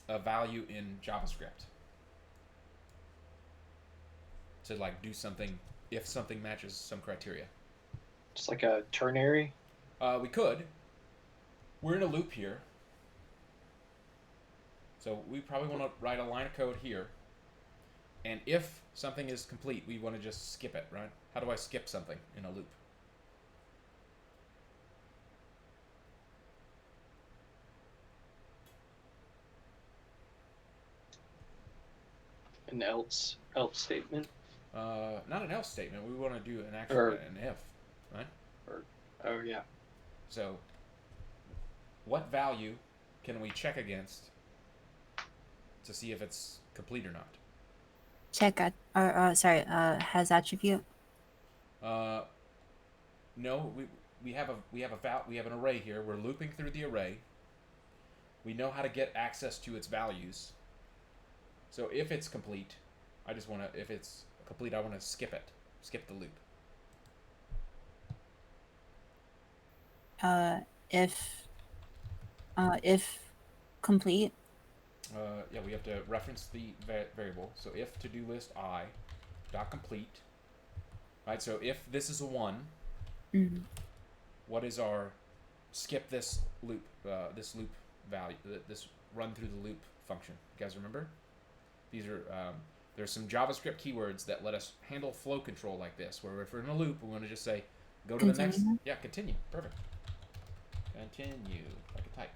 a value in JavaScript? To like do something if something matches some criteria.
Just like a ternary.
We could. We're in a loop here, so we probably want to write a line of code here. And if something is complete, we want to just skip it, right? How do I skip something in a loop?
An else statement.
Not an else statement. We want to do an actual an if, right?
Oh yeah.
So, what value can we check against to see if it's complete or not?
Check at has attribute.
No, we have an array here. We're looping through the array. We know how to get access to its values. So if it's complete, if it's complete, I want to skip it. Skip the loop.
If complete.
Yeah, we have to reference the variable. So if to-do list I dot complete. Right. So if this is a 1, what is our skip this loop? This loop value. This run through the loop function. You guys remember? These are there's some JavaScript keywords that let us handle flow control like this, where if we're in a loop, we want to just say go to the next. Yeah, continue. Perfect. Continue. Like a type.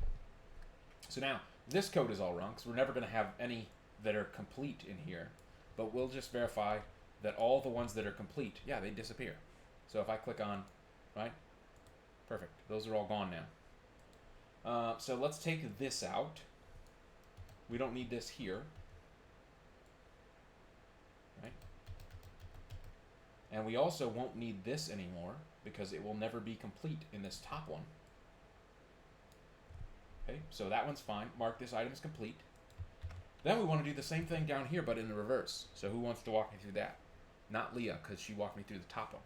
So now this code is all wrong because we're never going to have any that are complete in here, but we'll just verify that all the ones that are complete, yeah, they disappear. So if I click on, right, perfect. Those are all gone now. So let's take this out. We don't need this here. Right? And we also won't need this anymore because it will never be complete in this top one. Okay, so that one's fine. Mark this item as complete. Then we want to do the same thing down here, but in the reverse. So who wants to walk me through that? Not Leah, because she walked me through the top one.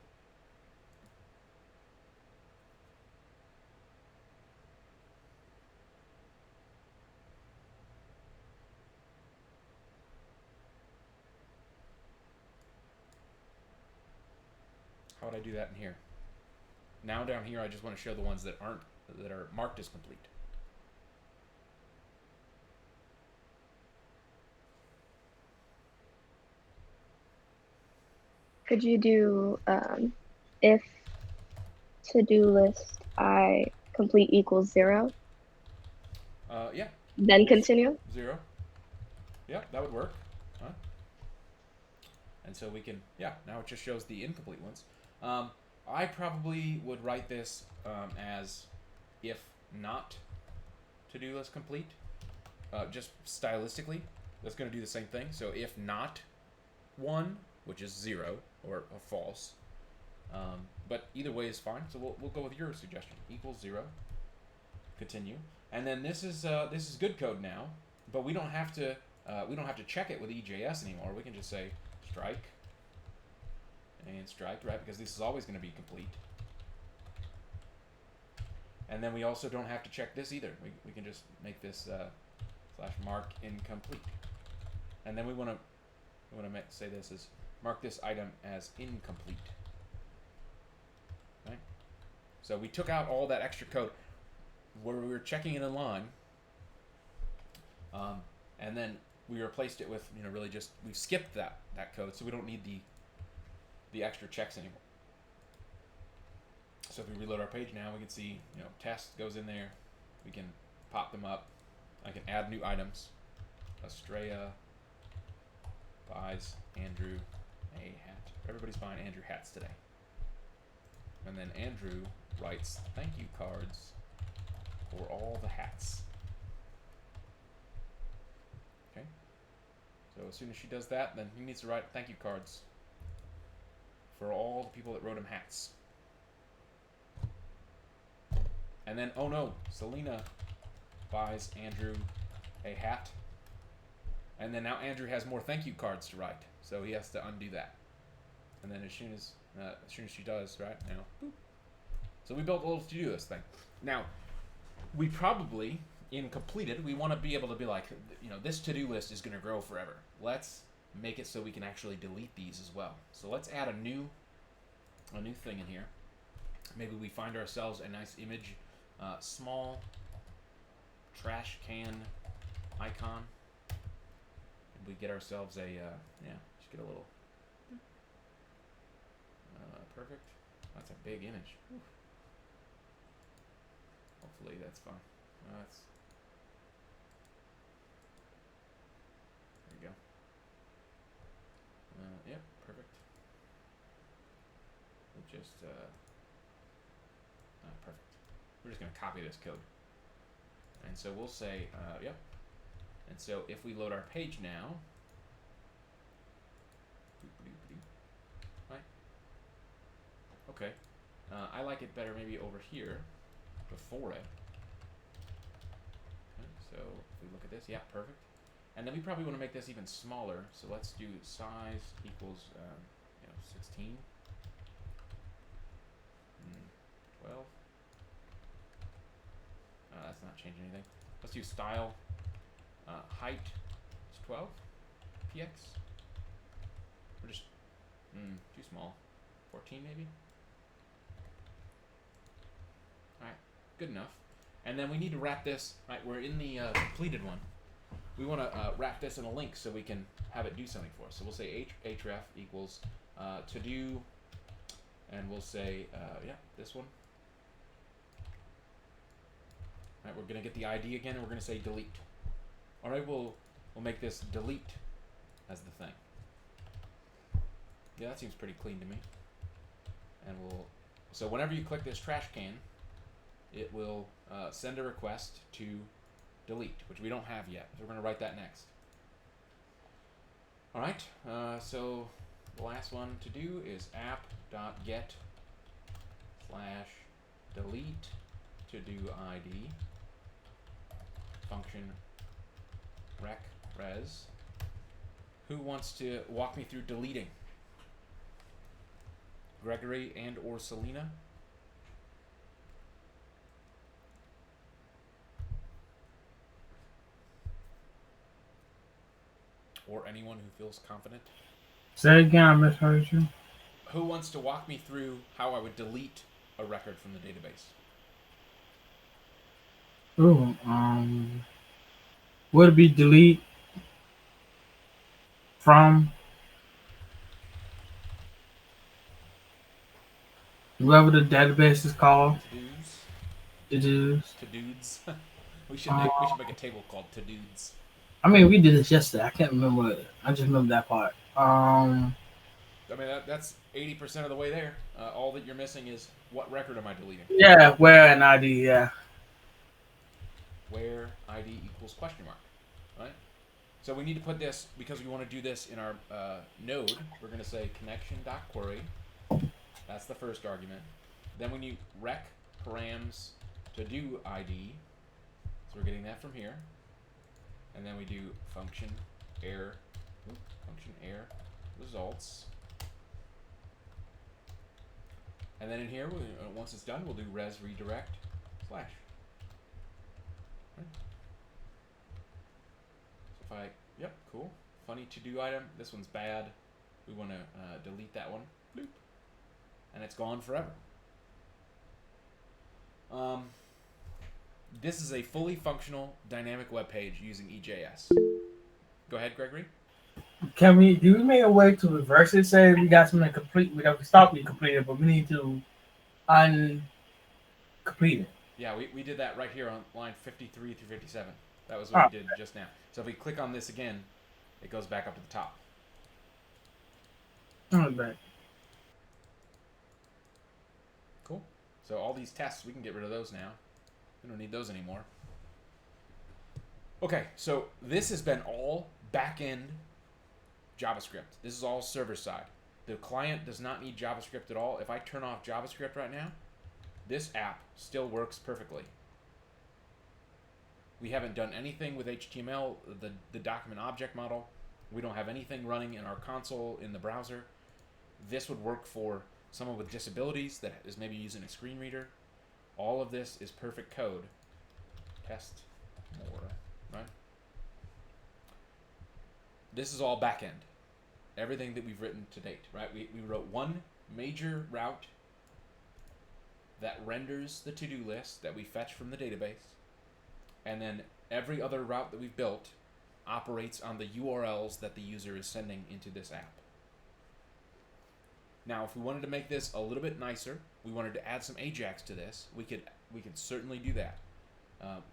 How would I do that in here? Now down here, I just want to show the ones that are marked as complete.
Could you do if to-do list I complete equals 0?
Yeah.
Then continue?
0. Yeah, that would work. Huh? And so we can, yeah, now it just shows the incomplete ones. I probably would write this as if not to-do list complete. Just stylistically, that's going to do the same thing. So if not 1, which is 0 or false, but either way is fine. So we'll go with your suggestion. Equals 0. Continue. And then this is good code now, but we don't have to check it with EJS anymore. We can just say strike and strike, right? Because this is always going to be complete. And then we also don't have to check this either. We can just make this slash mark incomplete. And then we want to say this is mark this item as incomplete. Right? So we took out all that extra code where we were checking it in line, and then we replaced it with really just we've skipped that code, so we don't need the extra checks anymore. So if we reload our page now, we can see test goes in there. We can pop them up. I can add new items. Estrella buys Andrew a hat. Everybody's buying Andrew hats today. And then Andrew writes thank you cards for all the hats. Okay. So as soon as she does that, then he needs to write thank you cards for all the people that wrote him hats. And then, oh no, Selena buys Andrew a hat. And then now Andrew has more thank you cards to write. So he has to undo that. And then as soon as she does, right, now, boop. So we built a little to-do list thing. Now, we probably, in completed, we want to be able to be like, you know, this to-do list is going to grow forever. Let's make it so we can actually delete these as well. So let's add a new thing in here. Maybe we find ourselves a nice image, small trash can icon. And we get ourselves a, just get a little, perfect. That's a big image. Whew. Hopefully that's fine. That's, there we go. Yep, perfect. We'll just, perfect. We're just going to copy this code. And so we'll say, yep. And so if we load our page now, right? Okay. I like it better maybe over here, before it. Okay, so if we look at this, yeah, perfect. And then we probably want to make this even smaller. So let's do size equals, 16. 12. That's not changing anything. Let's do style. Height is 12 px. We're just too small. 14 maybe. All right, good enough. And then we need to wrap this. Right, we're in the completed one. We want to wrap this in a link so we can have it do something for us. So we'll say href equals to do, and we'll say this one. All right, we're gonna get the ID again, and we're gonna say delete. All right, we'll make this delete as the thing. Yeah, that seems pretty clean to me. And so whenever you click this trash can, it will send a request to delete, which we don't have yet. So we're gonna write that next. All right, so the last one to do is app.get/delete to do ID function rec res. Who wants to walk me through deleting? Gregory and or Selena? Or anyone who feels confident?
Say again, I misheard you.
Who wants to walk me through how I would delete a record from the database?
Ooh, would it be delete from whoever the database is called?
To-dos.
To
To-dudes. we should make a table called to-dudes.
I mean, we did this yesterday. I can't remember it. I just remember that part.
I mean, that's 80% of the way there. All that you're missing is what record am I deleting?
Yeah, where an ID, yeah.
Where ID equals question mark, right? So we need to put this, because we want to do this in our node, we're going to say connection.query. That's the first argument. Then we need rec params to do ID. So we're getting that from here. And then we do function air results. And then in here, once it's done, we'll do res redirect / Right. So if yep, cool. Funny to-do item. This one's bad. We want to delete that one. Bloop. And it's gone forever. This is a fully functional dynamic web page using EJS. Go ahead, Gregory.
Do we make a way to reverse it? Say we got something complete, we have to stop being completed, but we need to uncomplete it.
Yeah, we did that right here on line 53 through 57. That was what we did just now. So if we click on this again, it goes back up to the top.
Oh, bet.
Cool. So all these tests, we can get rid of those now. We don't need those anymore. Okay, so this has been all back-end JavaScript. This is all server side. The client does not need JavaScript at all. If I turn off JavaScript right now, this app still works perfectly. We haven't done anything with HTML, the document object model. We don't have anything running in our console in the browser. This would work for someone with disabilities that is maybe using a screen reader. All of this is perfect code. Test more, right? This is all back end. Everything that we've written to date, right? We wrote one major route that renders the to-do list that we fetch from the database. And then every other route that we've built operates on the URLs that the user is sending into this app. Now, if we wanted to make this a little bit nicer, we wanted to add some AJAX to this, we could certainly do that.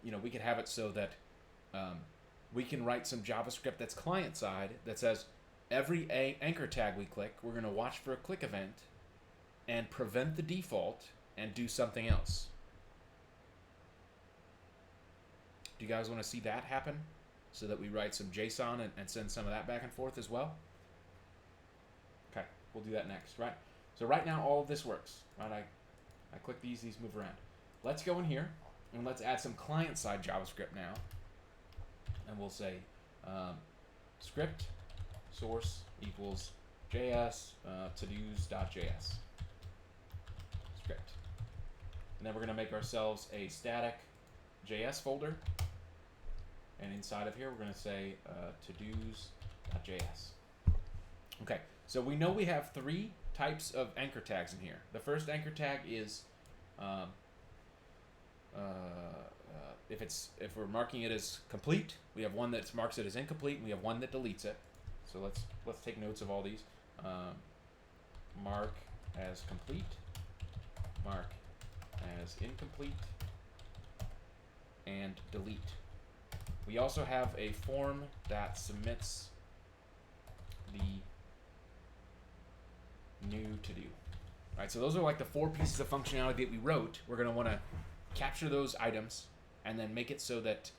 We could have it so that we can write some JavaScript that's client side that says every anchor tag we click, we're going to watch for a click event and prevent the default and do something else. Do you guys want to see that happen? So that we write some JSON and send some of that back and forth as well? Okay, we'll do that next, right? So right now all of this works, right? I click these move around. Let's go in here and let's add some client-side JavaScript now. And we'll say script source equals JS todos.js script. And then we're going to make ourselves a static JS folder. And inside of here, we're going to say todos.js. Okay, so we know we have 3 types of anchor tags in here. The first anchor tag is if we're marking it as complete. We have one that marks it as incomplete, and we have one that deletes it. So let's take notes of all these. Mark as complete, mark as incomplete, and delete. We also have a form that submits the new to-do. Right, so those are like the 4 pieces of functionality that we wrote. We're going to want to capture those items and then make it so that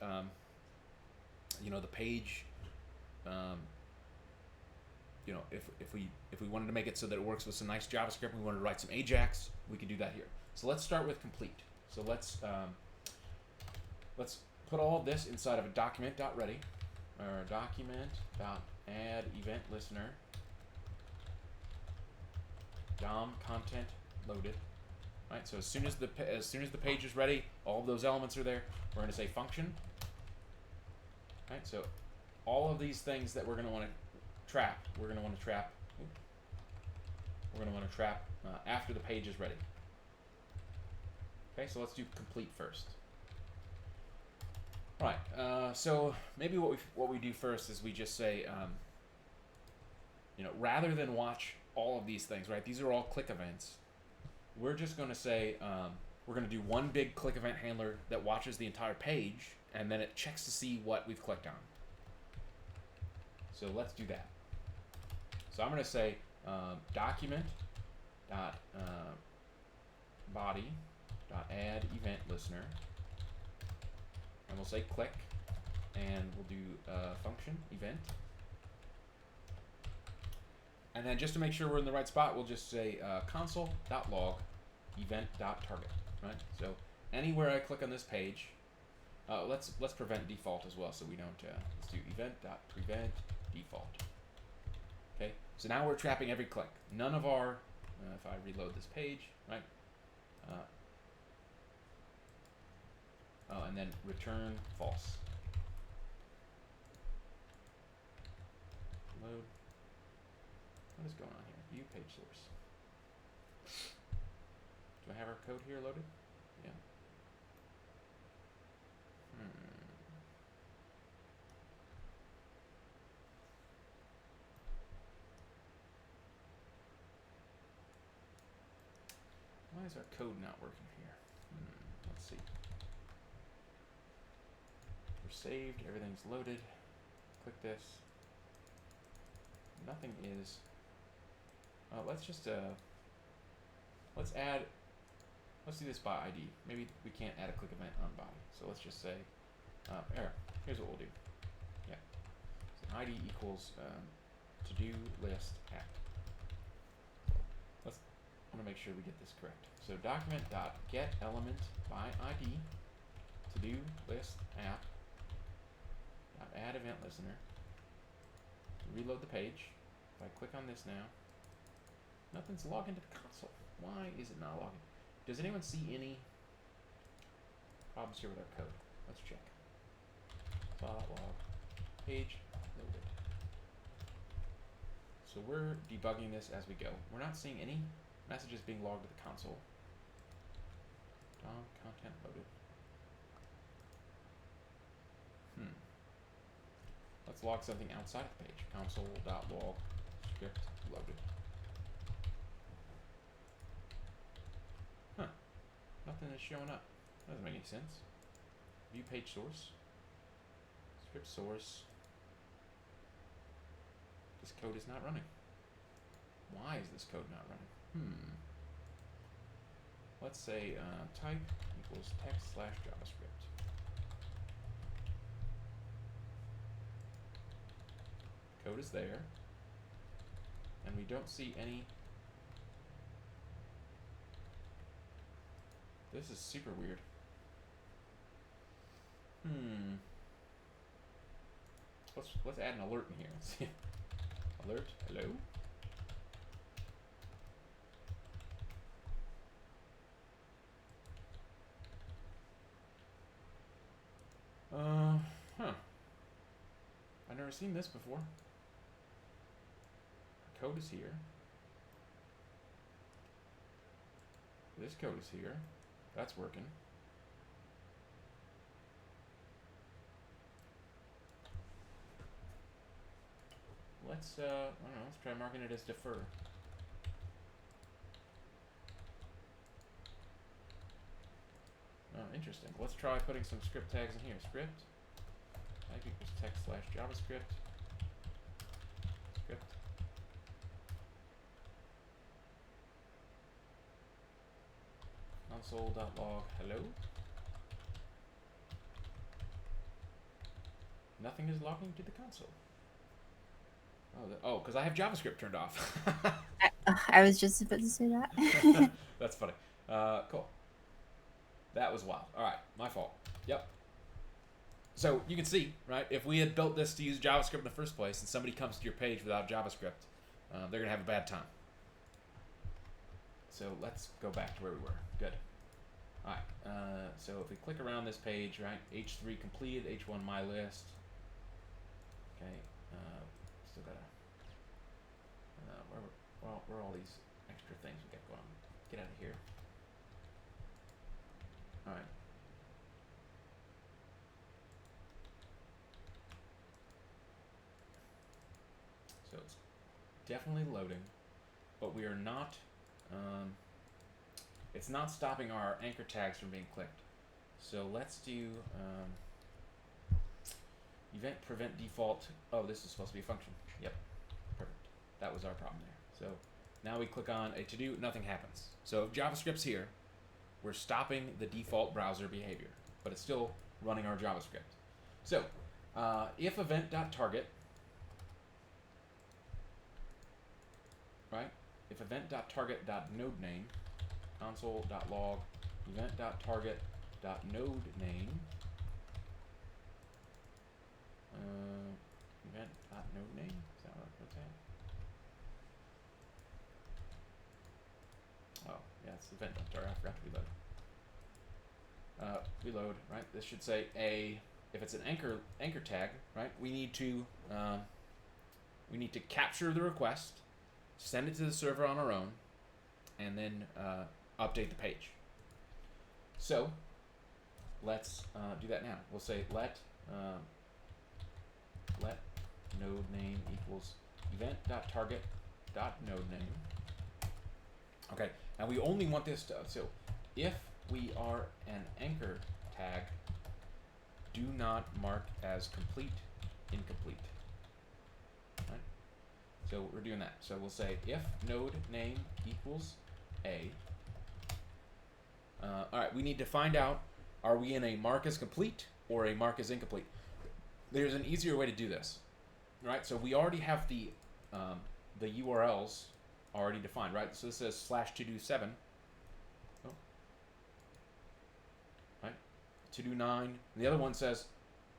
the page, if we wanted to make it so that it works with some nice JavaScript, we wanted to write some AJAX, we could do that here. So let's start with complete. So let's put all of this inside of a document.ready, or document.add event listener, DOM content loaded. Right. So as soon as the page is ready, all of those elements are there. We're going to say function. Right. So all of these things that we're going to want to trap, we're going to want to trap. After the page is ready. Okay. So let's do complete first. All right. So maybe what we do first is we just say, rather than watch all of these things, right? These are all click events. We're just going to say we're going to do one big click event handler that watches the entire page, and then it checks to see what we've clicked on. So let's do that. So I'm going to say document dot body dot add event listener, and we'll say click, and we'll do function event. And then just to make sure we're in the right spot, we'll just say console.log event.target, right? So anywhere I click on this page, let's prevent default as well, so we don't, let's do event.prevent default. Okay, so now we're trapping every click. None of our, if I reload this page, right? And then return false. Load. What is going on here? View page source. Do I have our code here loaded? Yeah. Why is our code not working here? Let's see. We're saved. Everything's loaded. Click this. Nothing is let's just let's do this by ID. Maybe we can't add a click event on body. So let's just say, here's what we'll do. Yeah. So ID equals to-do list app. I want to make sure we get this correct. So document dot get element by ID to-do list app dot add event listener. Reload the page. If I click on this now, nothing's logged into the console. Why is it not logging? Does anyone see any problems here with our code? Let's check. Log page loaded. So we're debugging this as we go. We're not seeing any messages being logged to the console. DOM content loaded. Let's log something outside of the page. Console.log script loaded. Huh. Nothing is showing up. Doesn't make any sense. View page source. Script source. This code is not running. Why is this code not running? Let's say type equals text / JavaScript. Code is there, and we don't see any. This is super weird. Let's add an alert in here. Let's see. Alert, hello. I've never seen this before. Code is here. This code is here. That's working. Let's I don't know, let's try marking it as defer. Oh, interesting. Let's try putting some script tags in here. Script type equals text / JavaScript. Script. Console.log hello. Nothing is logging to the console. Oh, because I have JavaScript turned off.
I was just about to say that.
That's funny. Cool. That was wild. All right, my fault. Yep. So you can see, right, if we had built this to use JavaScript in the first place and somebody comes to your page without JavaScript, they're going to have a bad time. So let's go back to where we were. Good. All right. So if we click around this page, right, H3 completed, H1 my list. Okay. Still got to... where are all these extra things we got going on? Get out of here. All right. So it's definitely loading, but we are not, it's not stopping our anchor tags from being clicked. So let's do event prevent default. Oh, this is supposed to be a function. Yep, perfect. That was our problem there. So now we click on a to-do, nothing happens. So if JavaScript's here, we're stopping the default browser behavior, but it's still running our JavaScript. So if event.target, right? If event.target.nodename, console.log event.target.nodename, event.nodename, is that what it's saying? Oh, yeah, it's event.target, I forgot to reload. Reload, right? This should say if it's an anchor tag, right? We need to capture the request, send it to the server on our own, and then update the page. So let's do that now. We'll say let node name equals event.target.nodename. Okay, and we only want this to, so if we are an anchor tag, do not mark as complete incomplete. Right? So we're doing that. So we'll say if node name equals A. All right, we need to find out, are we in a mark as complete or a mark as incomplete? There's an easier way to do this, right? So we already have the URLs already defined, right? So this says /to-do7. Oh. Right? To-do 9. And the other one says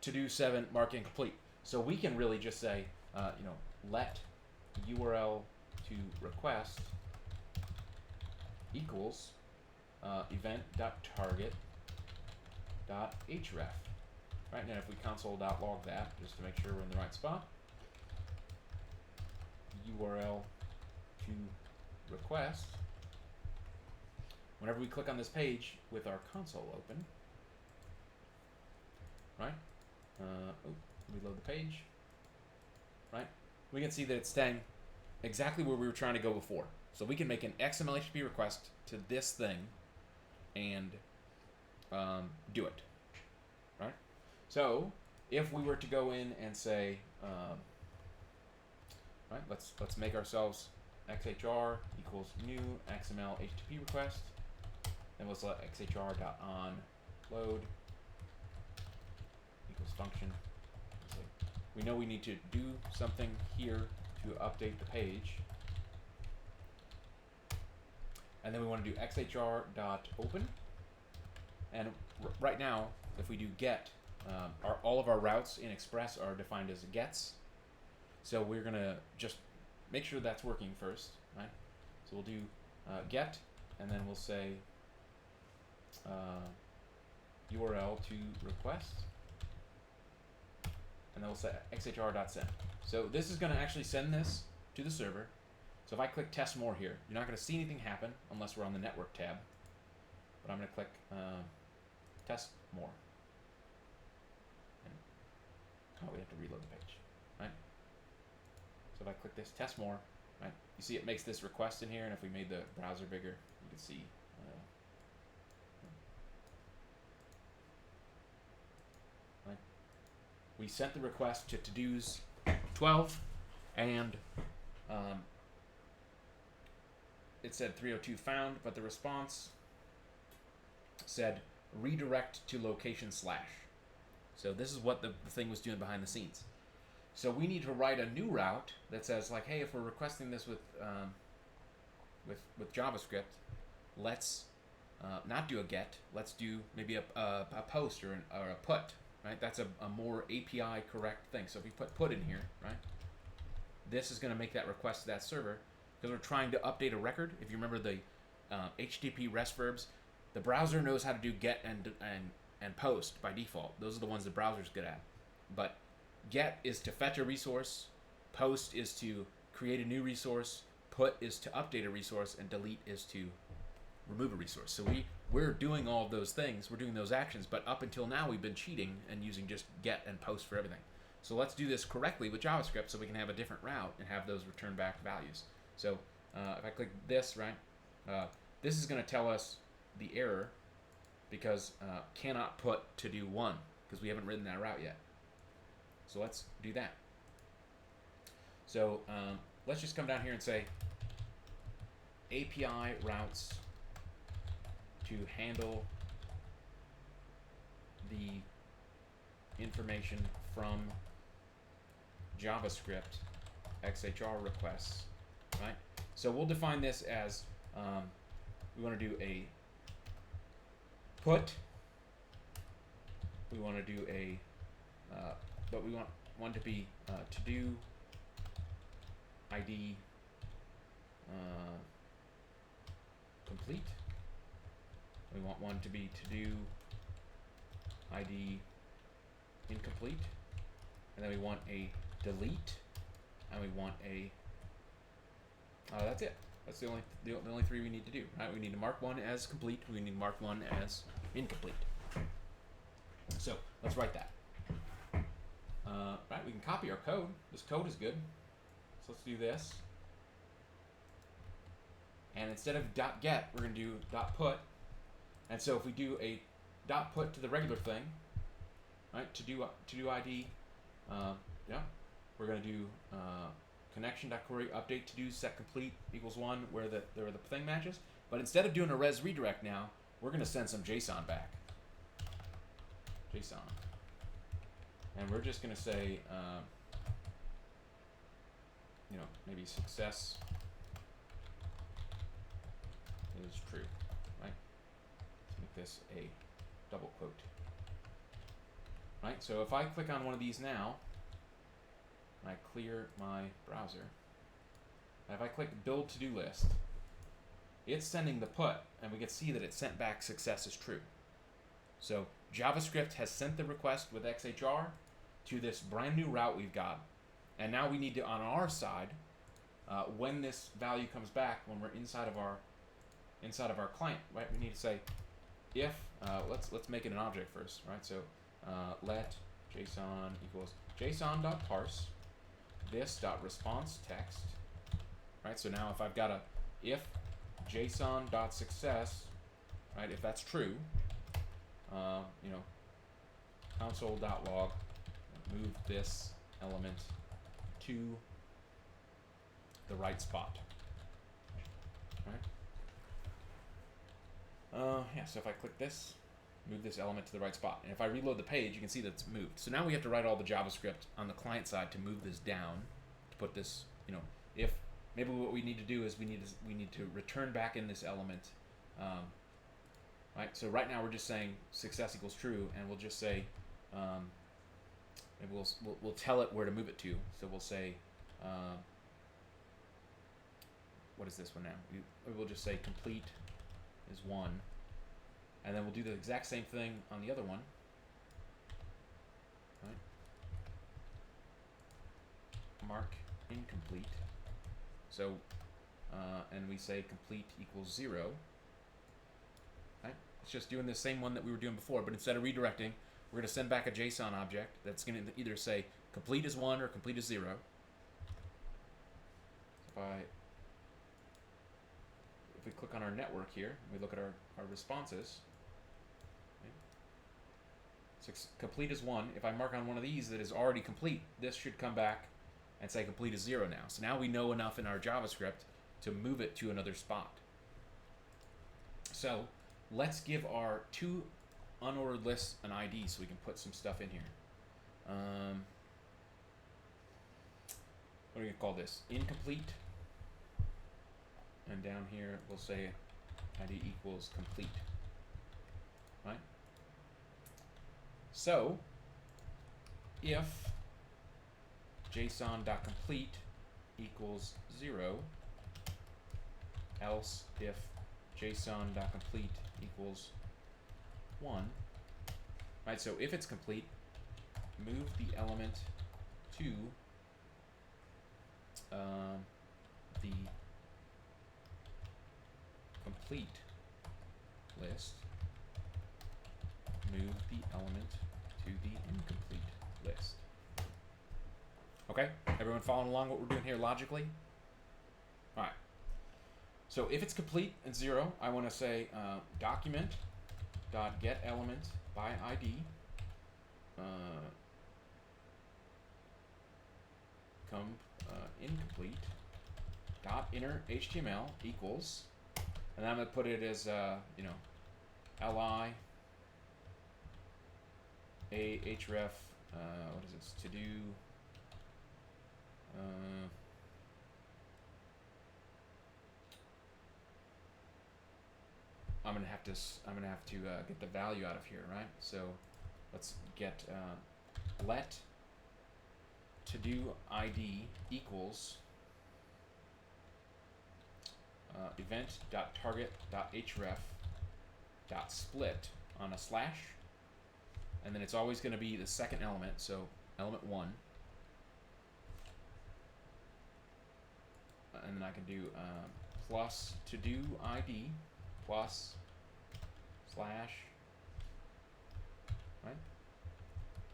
to-do 7 mark incomplete. So we can really just say, let URL to request equals event.target.href. Right, now if we console.log that, just to make sure we're in the right spot, URL to request, whenever we click on this page with our console open, right, reload the page, right, we can see that it's staying exactly where we were trying to go before. So we can make an XML HTTP request to this thing and do it, right? So if we were to go in and say, right, let's make ourselves xhr equals new XML HTTP request, then we'll select xhr.onLoad equals function. So we know we need to do something here to update the page. And then we want to do xhr.open. And right now, if we do get, all of our routes in Express are defined as gets. So we're going to just make sure that's working first, right? So we'll do get, and then we'll say URL to request. And then we'll say xhr.send. So this is going to actually send this to the server. So if I click test more here, you're not going to see anything happen unless we're on the network tab. But I'm going to click test more. And, we have to reload the page, right? So if I click this test more, right, you see it makes this request in here, and if we made the browser bigger, you can see. Right. We sent the request to to-dos 12, and it said 302 found, but the response said redirect to location /. So this is what the thing was doing behind the scenes. So we need to write a new route that says, like, hey, if we're requesting this with JavaScript, let's not do a get. Let's do maybe a post or a put. Right? That's a more API correct thing. So if we put in here, right, this is going to make that request to that server because we're trying to update a record. If you remember the HTTP REST verbs, the browser knows how to do get and post by default. Those are the ones the browser's good at. But get is to fetch a resource, post is to create a new resource, put is to update a resource, and delete is to remove a resource. So we're doing all of those things, we're doing those actions, but up until now we've been cheating and using just get and post for everything. So let's do this correctly with JavaScript so we can have a different route and have those return back values. So if I click this, right, this is going to tell us the error because cannot put to do 1 because we haven't written that route yet. So let's do that. So let's just come down here and say API routes to handle the information from JavaScript XHR requests, right? So we'll define this as we want to do a put. We want to do a but we want one to be to do ID complete. We want one to be to do ID incomplete, and then we want a delete, and we want a that's it. That's the only three we need to do, right? We need to mark one as complete. We need to mark one as incomplete. So let's write that. Right, we can copy our code. This code is good. So let's do this. And instead of .get, we're going to do .put. And so if we do a .put to the regular thing, right, to do ID, yeah, we're going to do connection.query update to do set complete equals 1 where the thing matches. But instead of doing a res redirect now, we're going to send some JSON back. JSON. And we're just going to say, maybe success is true, right? Let's make this a double quote. Right, so if I click on one of these now, and I clear my browser, and if I click build to-do list, it's sending the put, and we can see that it sent back success is true. So JavaScript has sent the request with XHR to this brand new route we've got, and now we need to, on our side, when this value comes back, when we're inside of our client, right? We need to say if let's make it an object first, right? So let JSON equals JSON.parse this.response text, right? So now if I've got a if JSON.success, right? If that's true, console.log move this element to the right spot, right? So if I click this, move this element to the right spot. And if I reload the page, you can see that it's moved. So now we have to write all the JavaScript on the client side to move this down, to put this, if maybe what we need to do is we need to return back in this element, right? So right now we're just saying success equals true, and we'll just say, maybe we'll tell it where to move it to. So we'll say, what is this one now? We'll just say complete is 1. And then we'll do the exact same thing on the other one. Right? Mark incomplete. So, and we say complete equals 0. Right? It's just doing the same one that we were doing before, but instead of redirecting, we're going to send back a JSON object that's going to either say complete is 1 or complete is 0. If we click on our network here, we look at our responses. Complete is 1. If I mark on one of these that is already complete, this should come back and say complete is 0 now. So now we know enough in our JavaScript to move it to another spot. So let's give our 2 unordered lists an ID so we can put some stuff in here. What are we going to call this? Incomplete. And down here we'll say ID equals complete. Right? So if JSON.complete equals 0, else if JSON.complete equals 1, right? So if it's complete, move the element to the complete list, move the element to the incomplete list. Okay, everyone following along what we're doing here logically? All right. So if it's complete and 0, I want to say document.getElement by ID incomplete .inner HTML equals, and then I'm going to put it as li a href what is this to do I'm gonna have to get the value out of here, right? So let's get let to do ID equals event.target.href.split on a slash, and then it's always going to be the second element, so element 1, and then I can do plus to do ID plus slash, right,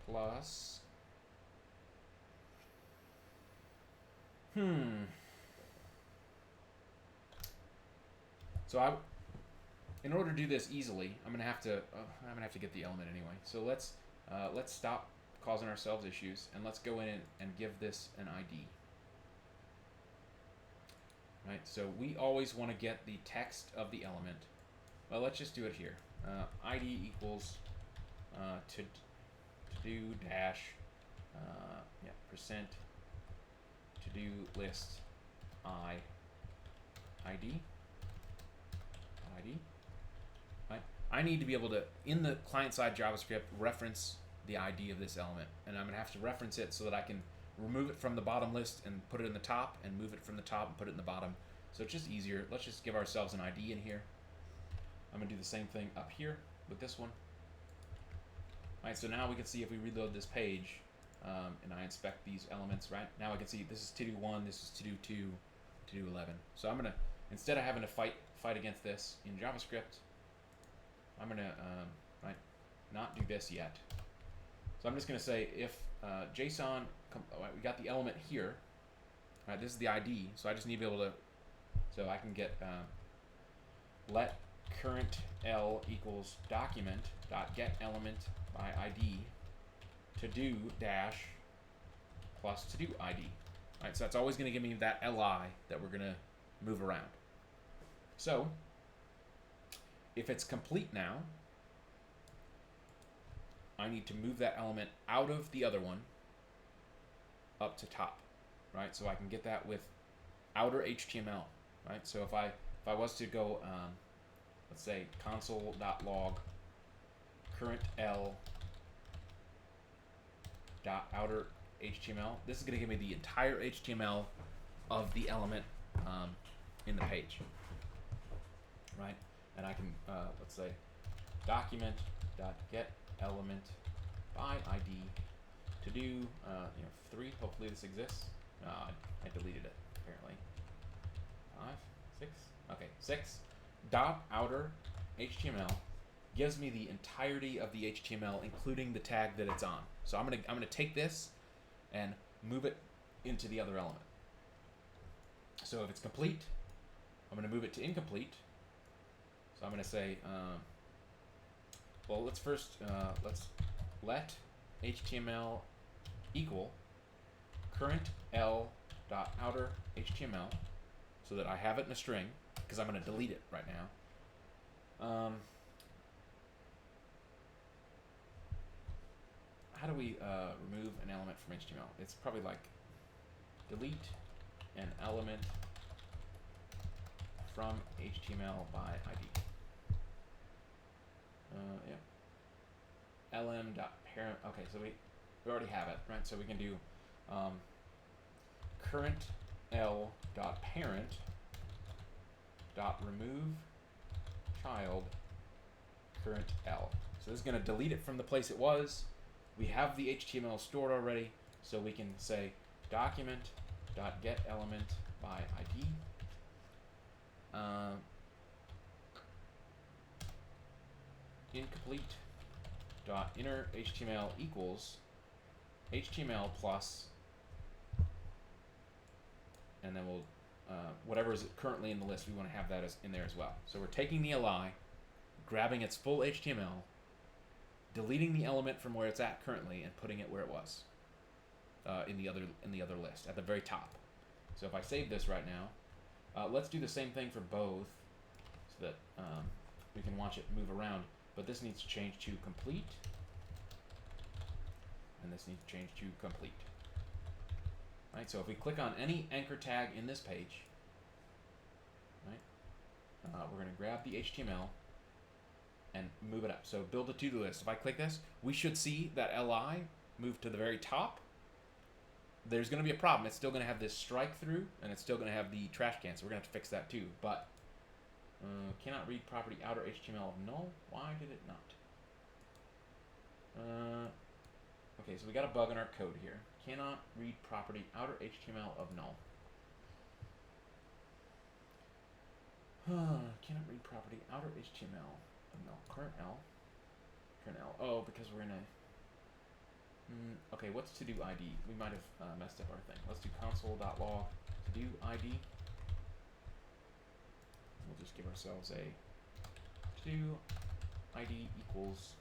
plus so in order to do this easily, I'm gonna have to get the element anyway. So let's stop causing ourselves issues, and let's go in and give this an ID. right? So we always want to get the text of the element. Well, let's just do it here. ID equals to do dash percent to do list ID. Right? I need to be able to, in the client-side JavaScript, reference the ID of this element, and I'm gonna have to reference it so that I can remove it from the bottom list and put it in the top, and move it from the top and put it in the bottom. So it's just easier. Let's just give ourselves an ID in here. I'm gonna do the same thing up here with this one. All right, so now we can see if we reload this page, and I inspect these elements, right? Now I can see this is to do 1, this is to do 2, to do 11. So I'm gonna, instead of having to fight against this in JavaScript, I'm gonna not do this yet. So I'm just gonna say if JSON, we got the element here, right? This is the ID, so I just need to be able to, so I can get let current L equals document dot get element by ID to do dash plus to do ID. Right, so that's always going to give me that LI that we're going to move around. So if it's complete now, I need to move that element out of the other one up to top, right? So I can get that with outer HTML, right? So if I was to go, let's say console.log current L dot outer HTML, this is going to give me the entire HTML of the element in the page, right? And I can let's say document dot get element by ID to do 3. Hopefully this exists. I deleted it apparently. 5, 6. Okay, 6 dot outer HTML gives me the entirety of the HTML, including the tag that it's on. So I'm gonna take this and move it into the other element. So if it's complete, I'm gonna move it to incomplete. So I'm gonna say, well, let's first let's let HTML equal current L dot outer HTML, so that I have it in a string, because I'm gonna delete it right now. How do we remove an element from HTML? It's probably like delete an element from HTML by ID. Yeah. lm.parent. Okay, so we already have it, right? So we can do current L.parent remove child current L. So this is going to delete it from the place it was. We have the HTML stored already, so we can say document.get element by ID. Incomplete dot inner HTML equals HTML plus, and then we'll whatever is currently in the list, we want to have that in there as well. So we're taking the LI, grabbing its full HTML, deleting the element from where it's at currently, and putting it where it was in the other list at the very top. So if I save this right now, let's do the same thing for both, so that we can watch it move around. But this needs to change to complete, and this needs to change to complete. Right. So if we click on any anchor tag in this page, right, we're going to grab the HTML and move it up. So build a to-do list. If I click this, we should see that LI move to the very top. There's going to be a problem. It's still going to have this strike through, and it's still going to have the trash can. So we're going to have to fix that too. But cannot read property outer HTML of null. Why did it not? Okay, so we got a bug in our code here. Cannot read property outer HTML of null. Cannot read property outer HTML of null. Current L. Oh, because we're in a. Okay, what's to do ID? We might have messed up our thing. Let's do console.log to do ID. We'll just give ourselves a to do ID equals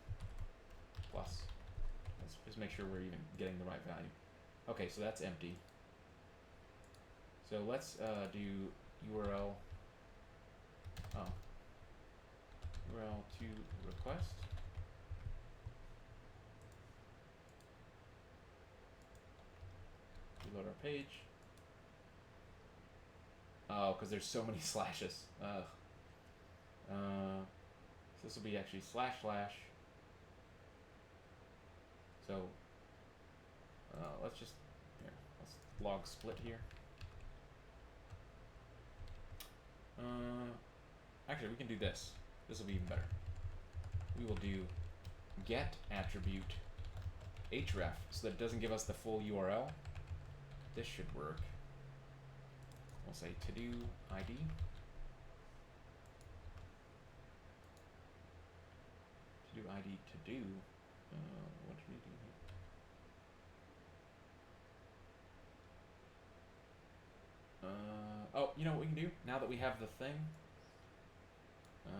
plus. Let's just make sure we're even getting the right value. Okay, so that's empty. So let's do URL. Oh. URL to request. Reload our page. Oh, because there's so many slashes. So this will be actually // So let's just let's log split here. Actually, we can do this. This will be even better. We will do get attribute href so that it doesn't give us the full URL. This should work. We'll say to do ID. To do ID to do. What do we do here? Oh, you know what we can do now that we have the thing? What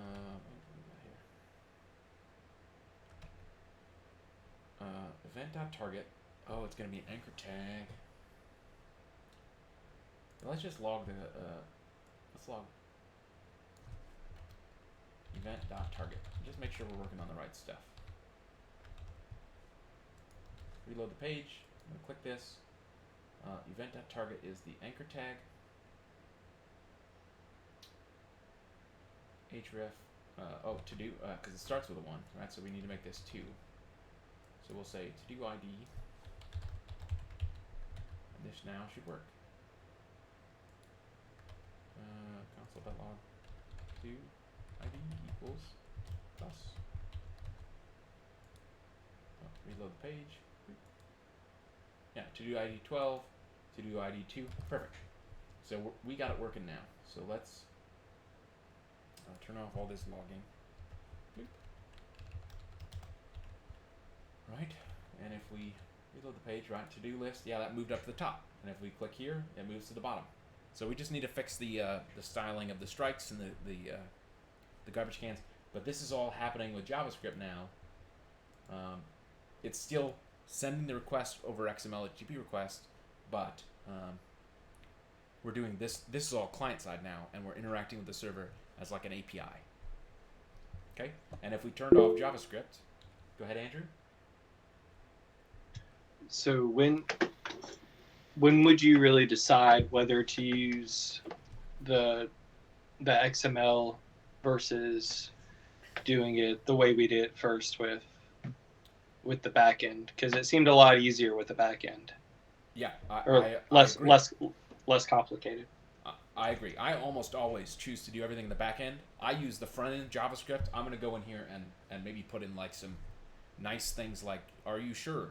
do we got here? Event.target. Oh, it's going to be an anchor tag. Let's just log the, let's log event.target. Just make sure we're working on the right stuff. Reload the page. I'm going to click this. Event.target is the anchor tag. Href, to do, because it starts with a 1, right? So we need to make this 2. So we'll say to do ID. And this now should work. Console.log to ID equals plus. Reload the page. Yeah, to do ID 12, to do ID 2. Perfect. So we got it working now. So let's turn off all this logging. Boop. Right, and if we reload the page, right, to-do list, yeah, that moved up to the top. And if we click here, it moves to the bottom. So we just need to fix the styling of the strikes and the garbage cans. But this is all happening with JavaScript now. It's still sending the request over XML HTTP request, but we're doing this. This is all client side now, and we're interacting with the server as like an API. Okay, and if we turned off JavaScript, go ahead, Andrew.
So when would you really decide whether to use the XML versus doing it the way we did it first with the back end? Because it seemed a lot easier with the back end.
Yeah,
less
agree.
less complicated.
I agree. I almost always choose to do everything in the back end. I use the front end JavaScript. I'm going to go in here and maybe put in like some nice things like, are you sure?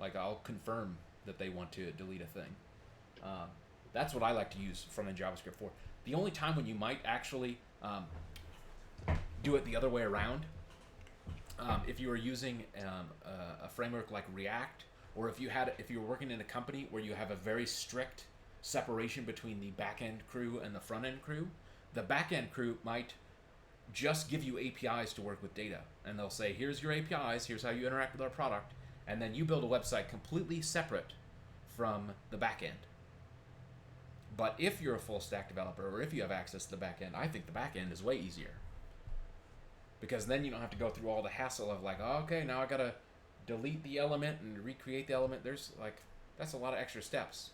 Like I'll confirm that they want to delete a thing. That's what I like to use front end JavaScript for. The only time when you might actually do it the other way around, if you were using a framework like React, or if you were working in a company where you have a very strict separation between the back-end crew and the front-end crew, the back-end crew might just give you APIs to work with data. And they'll say, here's your APIs, here's how you interact with our product, and then you build a website completely separate from the back-end. But if you're a full-stack developer, or if you have access to the back-end, I think the back-end is way easier. Because then you don't have to go through all the hassle of like, oh, okay, now I gotta delete the element and recreate the element. There's like, that's a lot of extra steps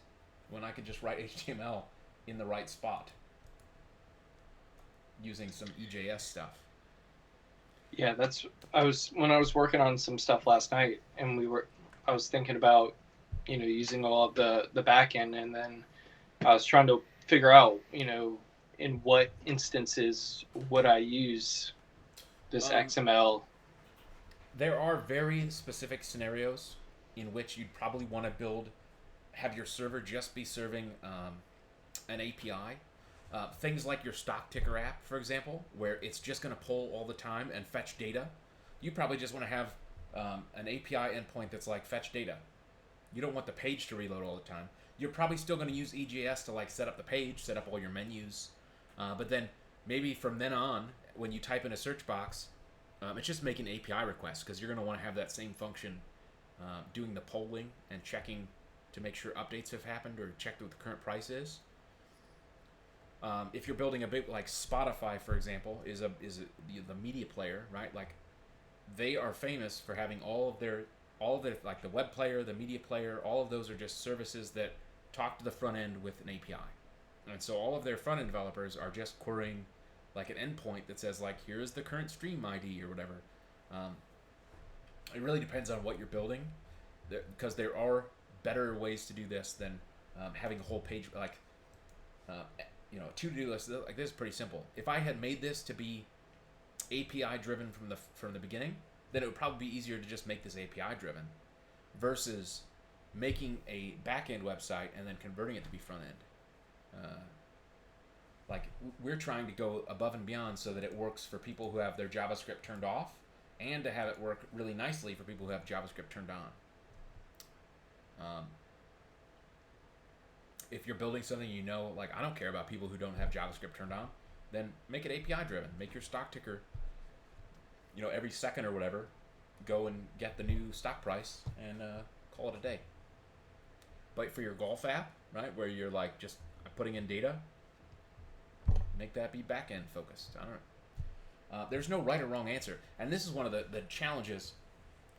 when I could just write HTML in the right spot using some EJS stuff.
Yeah, when I was working on some stuff last night, and I was thinking about, using all of the back end, and then I was trying to figure out, in what instances would I use this XML.
There are very specific scenarios in which you'd probably want to have your server just be serving an API. Things like your stock ticker app, for example, where it's just going to pull all the time and fetch data. You probably just want to have an API endpoint that's like fetch data. You don't want the page to reload all the time. You're probably still going to use EJS to like set up the page, set up all your menus. But then maybe from then on, when you type in a search box, it's just making API requests, because you're going to want to have that same function doing the polling and checking to make sure updates have happened or check what the current price is. If you're building a big, like Spotify, for example, is the media player, right? Like, they are famous for having all of their like the web player, the media player, all of those are just services that talk to the front end with an API. And so all of their front end developers are just querying like an endpoint that says like, here's the current stream ID or whatever. It really depends on what you're building, because there are better ways to do this than having a whole page like a to-do list like this is pretty simple. If I had made this to be API driven from the beginning, then it would probably be easier to just make this API driven versus making a back-end website and then converting it to be front end. Like, we're trying to go above and beyond so that it works for people who have their JavaScript turned off, and to have it work really nicely for people who have JavaScript turned on. If you're building something, like, I don't care about people who don't have JavaScript turned on, then make it API driven. Make your stock ticker, every second or whatever, go and get the new stock price and call it a day. But for your golf app, right, where you're like just putting in data, make that be back-end focused. I don't know. There's no right or wrong answer. And this is one of the challenges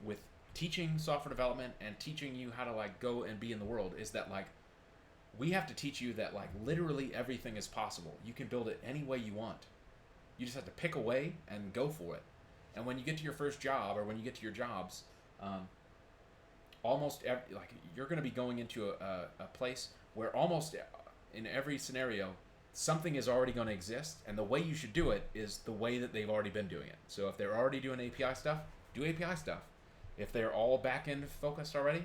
with teaching software development and teaching you how to like go and be in the world, is that like we have to teach you that like literally everything is possible. You can build it any way you want. You just have to pick a way and go for it. And when you get to your first job, or when you get to your jobs, you're going to be going into a place where almost in every scenario something is already going to exist, and the way you should do it is the way that they've already been doing it. So if they're already doing API stuff, do API stuff. If they're all back-end focused already,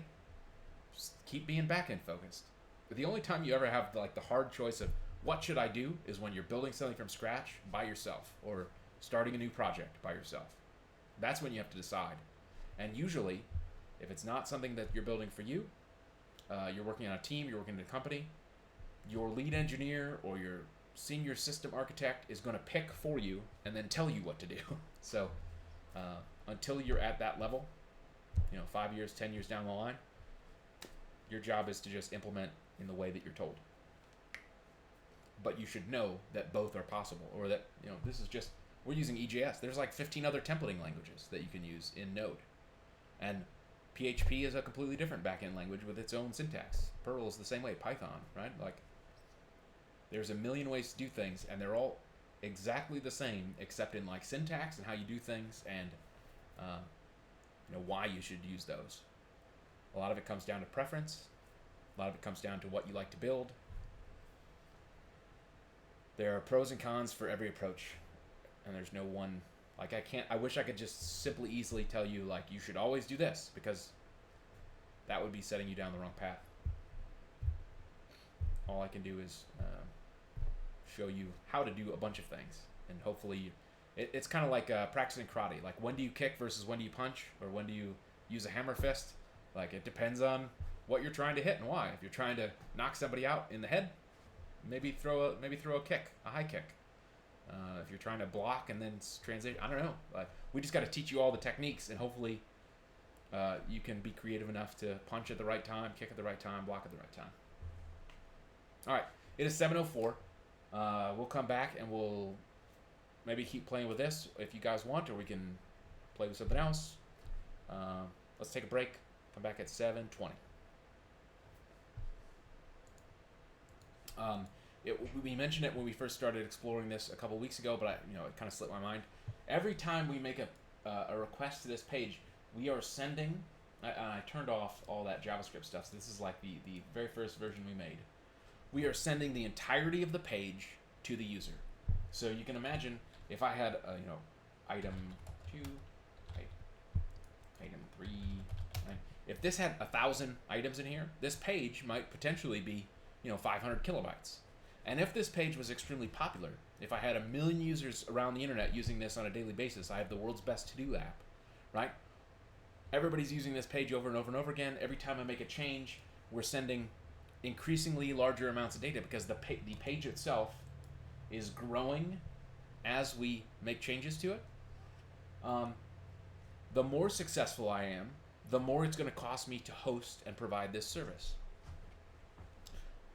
just keep being back-end focused. But the only time you ever have like the hard choice of what should I do is when you're building something from scratch by yourself, or starting a new project by yourself. That's when you have to decide. And usually, if it's not something that you're building for you, you're working on a team, you're working in a company, your lead engineer or your senior system architect is going to pick for you and then tell you what to do. So until you're at that level, 5 years, 10 years down the line, your job is to just implement in the way that you're told. But you should know that both are possible, or that, this is just, we're using EJS. There's like 15 other templating languages that you can use in Node. And PHP is a completely different backend language with its own syntax. Perl is the same way, Python, right? Like, there's a million ways to do things, and they're all exactly the same, except in like syntax and how you do things, and why you should use those. A lot of it comes down to preference. A lot of it comes down to what you like to build. There are pros and cons for every approach, and there's no one. Like, I wish I could just simply, easily tell you, like, you should always do this, because that would be setting you down the wrong path. All I can do is show you how to do a bunch of things, and hopefully it's kind of like practicing karate. Like, when do you kick versus when do you punch, or when do you use a hammer fist? Like, it depends on what you're trying to hit and why. If you're trying to knock somebody out in the head, maybe throw a kick, a high kick. If you're trying to block and then transition, I don't know. We just got to teach you all the techniques, and hopefully you can be creative enough to punch at the right time, kick at the right time, block at the right time. All right, it is 7:04. We'll come back and we'll maybe keep playing with this if you guys want, or we can play with something else. Let's take a break. Come back at 7:20. We mentioned it when we first started exploring this a couple weeks ago, but it kind of slipped my mind. Every time we make a request to this page, we are sending. I turned off all that JavaScript stuff, so this is like the very first version we made. We are sending the entirety of the page to the user. So you can imagine if I had item 2, item 3. If this had 1,000 items in here, this page might potentially be 500 kilobytes. And if this page was extremely popular, if I had 1 million users around the internet using this on a daily basis, I have the world's best to-do app, right? Everybody's using this page over and over and over again. Every time I make a change, we're sending increasingly larger amounts of data, because the page itself is growing as we make changes to it. The more successful I am, the more it's going to cost me to host and provide this service.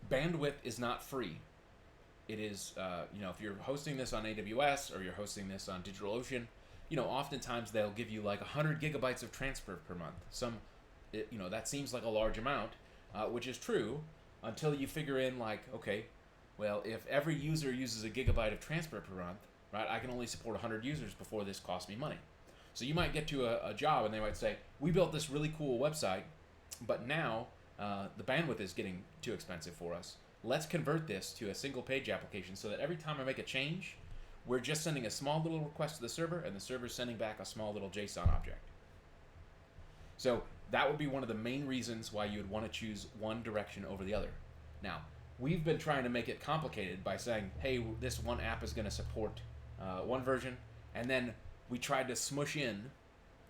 Bandwidth is not free. it is, if you're hosting this on AWS or you're hosting this on DigitalOcean, oftentimes they'll give you like 100 gigabytes of transfer per month. That seems like a large amount, which is true until you figure in like, okay, well, if every user uses a gigabyte of transfer per month, right, I can only support 100 users before this costs me money. So you might get to a job and they might say, we built this really cool website, but now the bandwidth is getting too expensive for us. Let's convert this to a single page application so that every time I make a change, we're just sending a small little request to the server and the server's sending back a small little JSON object. So that would be one of the main reasons why you would want to choose one direction over the other. Now, we've been trying to make it complicated by saying, hey, this one app is going to support one version, and then we tried to smush in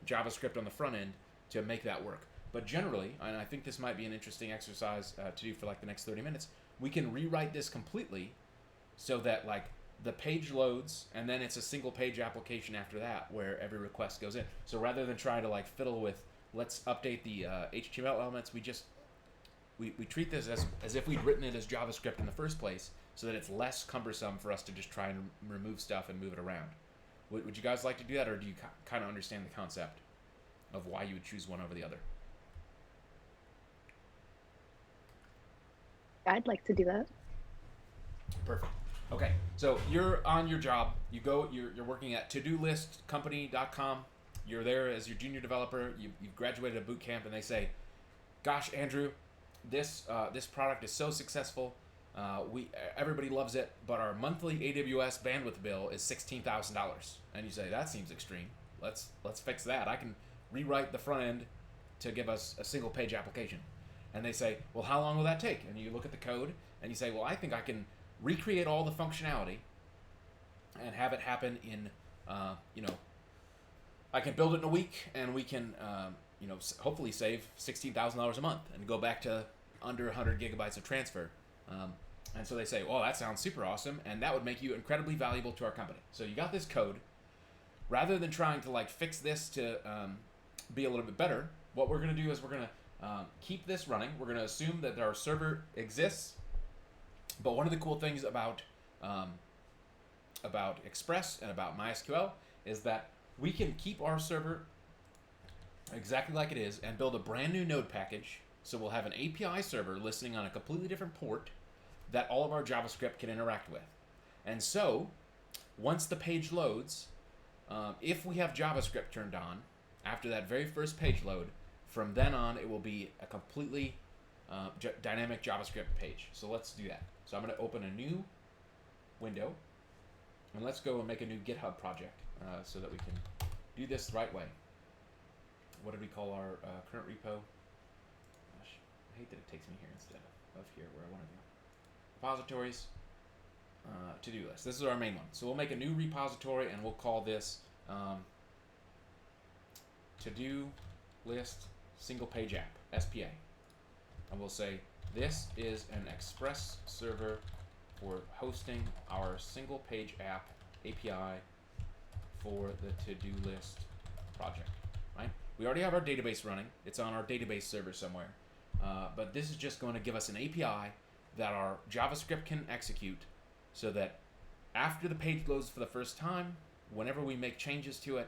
JavaScript on the front end to make that work. But generally, and I think this might be an interesting exercise to do for like the next 30 minutes, we can rewrite this completely so that like the page loads and then it's a single page application after that where every request goes in. So rather than trying to like fiddle with, let's update the HTML elements, we treat this as if we'd written it as JavaScript in the first place so that it's less cumbersome for us to just try and remove stuff and move it around. Would you guys like to do that, or do you kind of understand the concept of why you would choose one over the other?
I'd like to do that.
Perfect. Okay, so you're on your job. You're working at todolistcompany.com. You're there as your junior developer. You've graduated a boot camp, and they say, "Gosh, Andrew, this product is so successful. Everybody loves it, but our monthly AWS bandwidth bill is $16,000." And you say, "That seems extreme. Let's fix that. I can rewrite the front end to give us a single page application." And they say, "Well, how long will that take?" And you look at the code and you say, "Well, I think I can recreate all the functionality and have it happen in, I can build it in a week, and we can, hopefully save $16,000 a month and go back to under 100 gigabytes of transfer." And so they say, "Well, that sounds super awesome, and that would make you incredibly valuable to our company." So you got this code. Rather than trying to like fix this to be a little bit better, what we're going to do is we're going to keep this running. We're going to assume that our server exists. But one of the cool things about Express and about MySQL is that we can keep our server exactly like it is and build a brand new node package. So we'll have an API server listening on a completely different port that all of our JavaScript can interact with. And so once the page loads, if we have JavaScript turned on after that very first page load, from then on it will be a completely dynamic JavaScript page. So let's do that. So I'm going to open a new window, and let's go and make a new GitHub project so that we can do this the right way. What did we call our current repo? Gosh, I hate that it takes me here instead of here where I want to go. Repositories, to-do list. This is our main one. So we'll make a new repository, and we'll call this to-do list single page app, SPA. And we'll say, this is an Express server for hosting our single page app API for the to-do list project, right? We already have our database running. It's on our database server somewhere. But this is just going to give us an API that our JavaScript can execute so that after the page loads for the first time, whenever we make changes to it,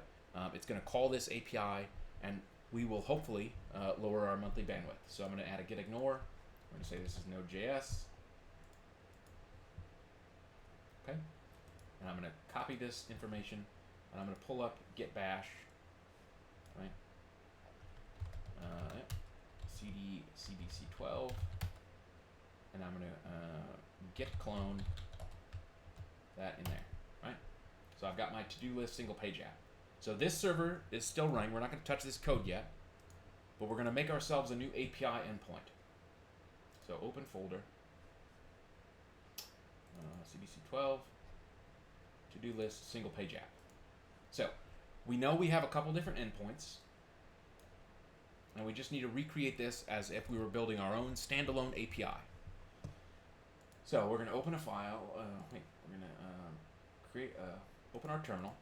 it's going to call this API, and we will hopefully lower our monthly bandwidth. So I'm going to add a get ignore. I'm going to say this is Node.js. Okay. And I'm going to copy this information, and I'm going to pull up get bash, right? CD CBC 12, and I'm going to git clone that in there, right? So I've got my to-do list single page app. So this server is still running. We're not going to touch this code yet, but we're going to make ourselves a new API endpoint. So open folder, CBC 12, to-do list, single page app. So we know we have a couple different endpoints, and we just need to recreate this as if we were building our own standalone API. So we're going to open a file. We're going to open our terminal.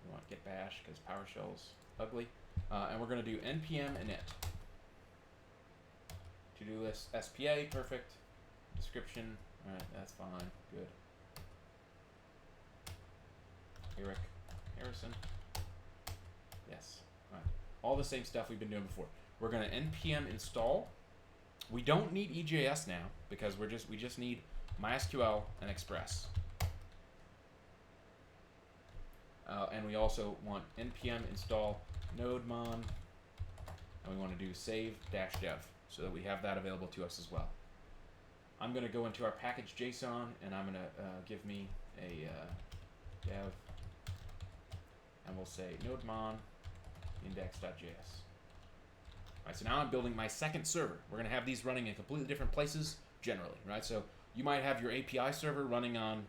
We want get bash because PowerShell's ugly. And we're going to do npm init. To-do list SPA, perfect. description. All right, that's fine. Good. Eric Harrison. Yes. All right. All the same stuff we've been doing before. We're going to npm install. We don't need EJS now because we just need MySQL and Express. And we also want npm install nodemon, and we want to do save-dev so that we have that available to us as well. I'm going to go into our package JSON, and I'm going to give me a dev, and we'll say nodemon index.js. Right, so now I'm building my second server. We're going to have these running in completely different places generally, right? So you might have your API server running on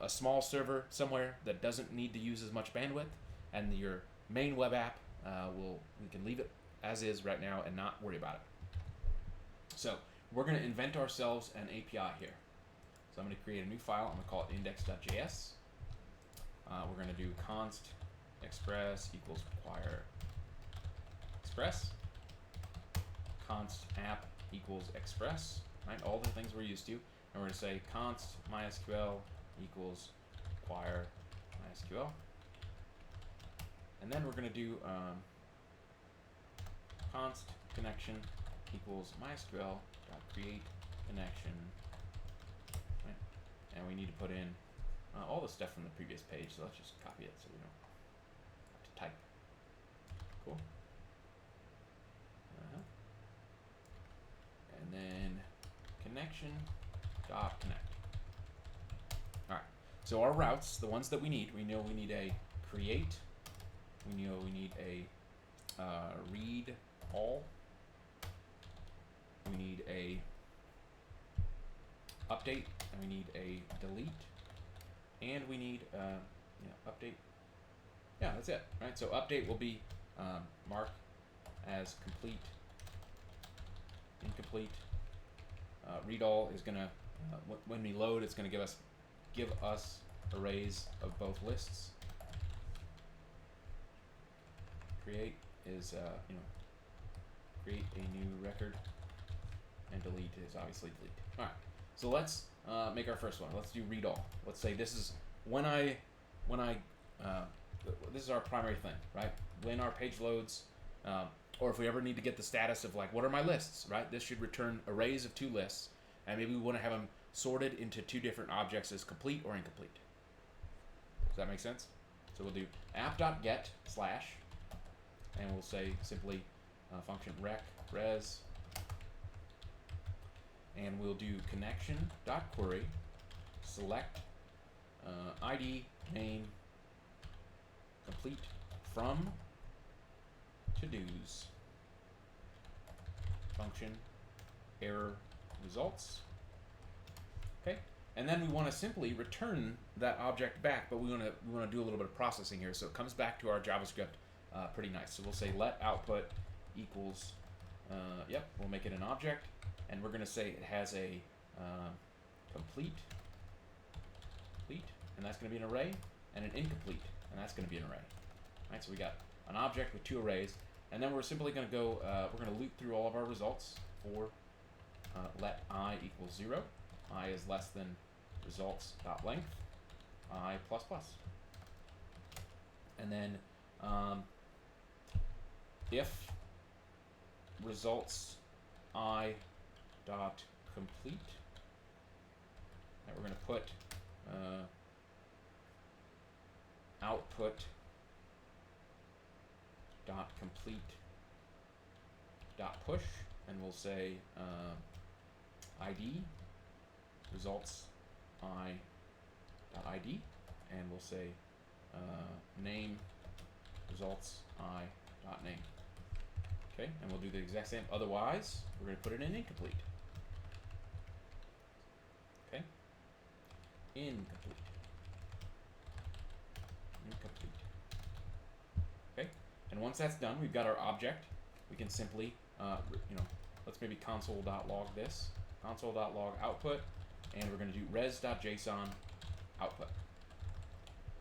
a small server somewhere that doesn't need to use as much bandwidth, and your main web app we can leave it as is right now and not worry about it. So we're going to invent ourselves an API here. So I'm going to create a new file. I'm going to call it index.js. We're going to do const express equals require express. Const app equals express. Right, all the things we're used to. And we're going to say const MySQL equals require MySQL. And then we're going to do const connection equals MySQL dot create connection. Right? And we need to put in all the stuff from the previous page, so let's just copy it so we don't have to type. Cool. And then connection dot connect. All right. So our routes, the ones that we need we need a create. We know we need a read all. We need a update, and we need a delete, and we need update. Yeah, that's it. Right. So update will be mark as complete, incomplete. Read all is gonna when we load, it's gonna give us arrays of both lists. Create is create a new record, and delete is obviously delete. All right, so let's make our first one. Let's do read all. Let's say this is this is our primary thing, right? When our page loads, or if we ever need to get the status of like, what are my lists, right? This should return arrays of two lists, and maybe we want to have them sorted into two different objects as complete or incomplete. Does that make sense? So we'll do app.get / and we'll say simply function rec res, and we'll do connection.query select id name complete from to-dos function error results. Okay, and then we want to simply return that object back, but we want to do a little bit of processing here, so it comes back to our JavaScript pretty nice. So we'll say let output equals we'll make it an object, and we're going to say it has a complete, and that's going to be an array, and an incomplete, and that's going to be an array. Right, so we got an object with two arrays, and then we're simply going to go, we're going to loop through all of our results for let I equals 0. I is less than results.length, I plus plus. And then if results I dot complete, and we're going to put output dot complete dot push, and we'll say id results I dot id, and we'll say name results I dot name. Okay, and we'll do the exact same. Otherwise, we're going to put it in incomplete. Okay, incomplete. Okay, and once that's done, we've got our object. We can simply, let's maybe console.log this, console.log output, and we're going to do res.json output.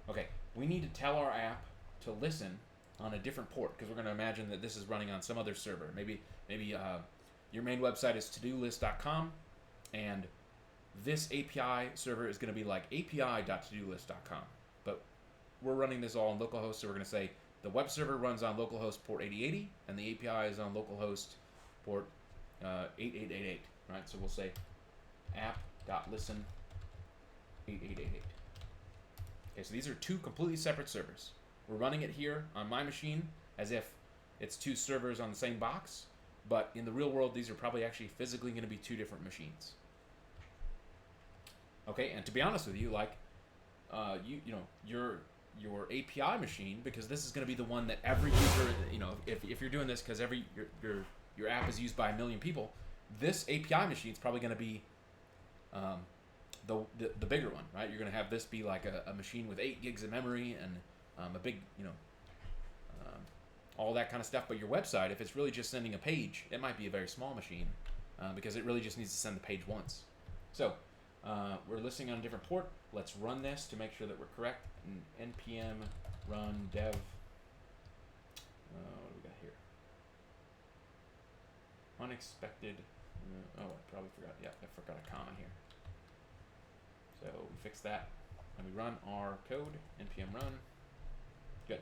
Okay, we need to tell our app to listen on a different port, because we're going to imagine that this is running on some other server. Maybe your main website is todolist.com, and this API server is going to be like api.todolist.com, but we're running this all on localhost, so we're going to say the web server runs on localhost port 8080, and the API is on localhost port 8888, right? So we'll say app.listen 8888. Okay, so these are two completely separate servers. We're running it here on my machine as if it's two servers on the same box, but in the real world, these are probably actually physically going to be two different machines. Okay, and to be honest with you, like, your API machine, because this is going to be the one that every user, if you're doing this because your app is used by 1 million people, this API machine is probably going to be the bigger one, right? You're going to have this be like a machine with 8 gigs of memory and a big, all that kind of stuff. But your website, if it's really just sending a page, it might be a very small machine because it really just needs to send the page once. So we're listing on a different port. Let's run this to make sure that we're correct. npm run dev. What do we got here? Unexpected. I probably forgot. Yeah, I forgot a comma here. So we fix that, and we run our code. npm run. Good.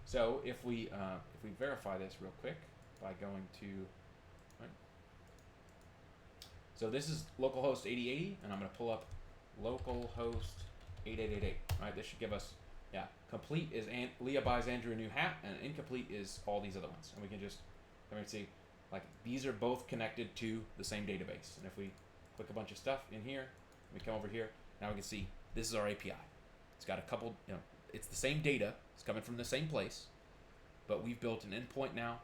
So if we verify this real quick by going to, right. So this is localhost 8080, and I'm going to pull up localhost 8888. Right, this should give us, yeah, complete is Leah buys Andrew a new hat, and incomplete is all these other ones. And we can just, see, like, these are both connected to the same database. And if we click a bunch of stuff in here, we come over here, now we can see this is our API. It's got a couple, it's the same data, it's coming from the same place, but we've built an endpoint now.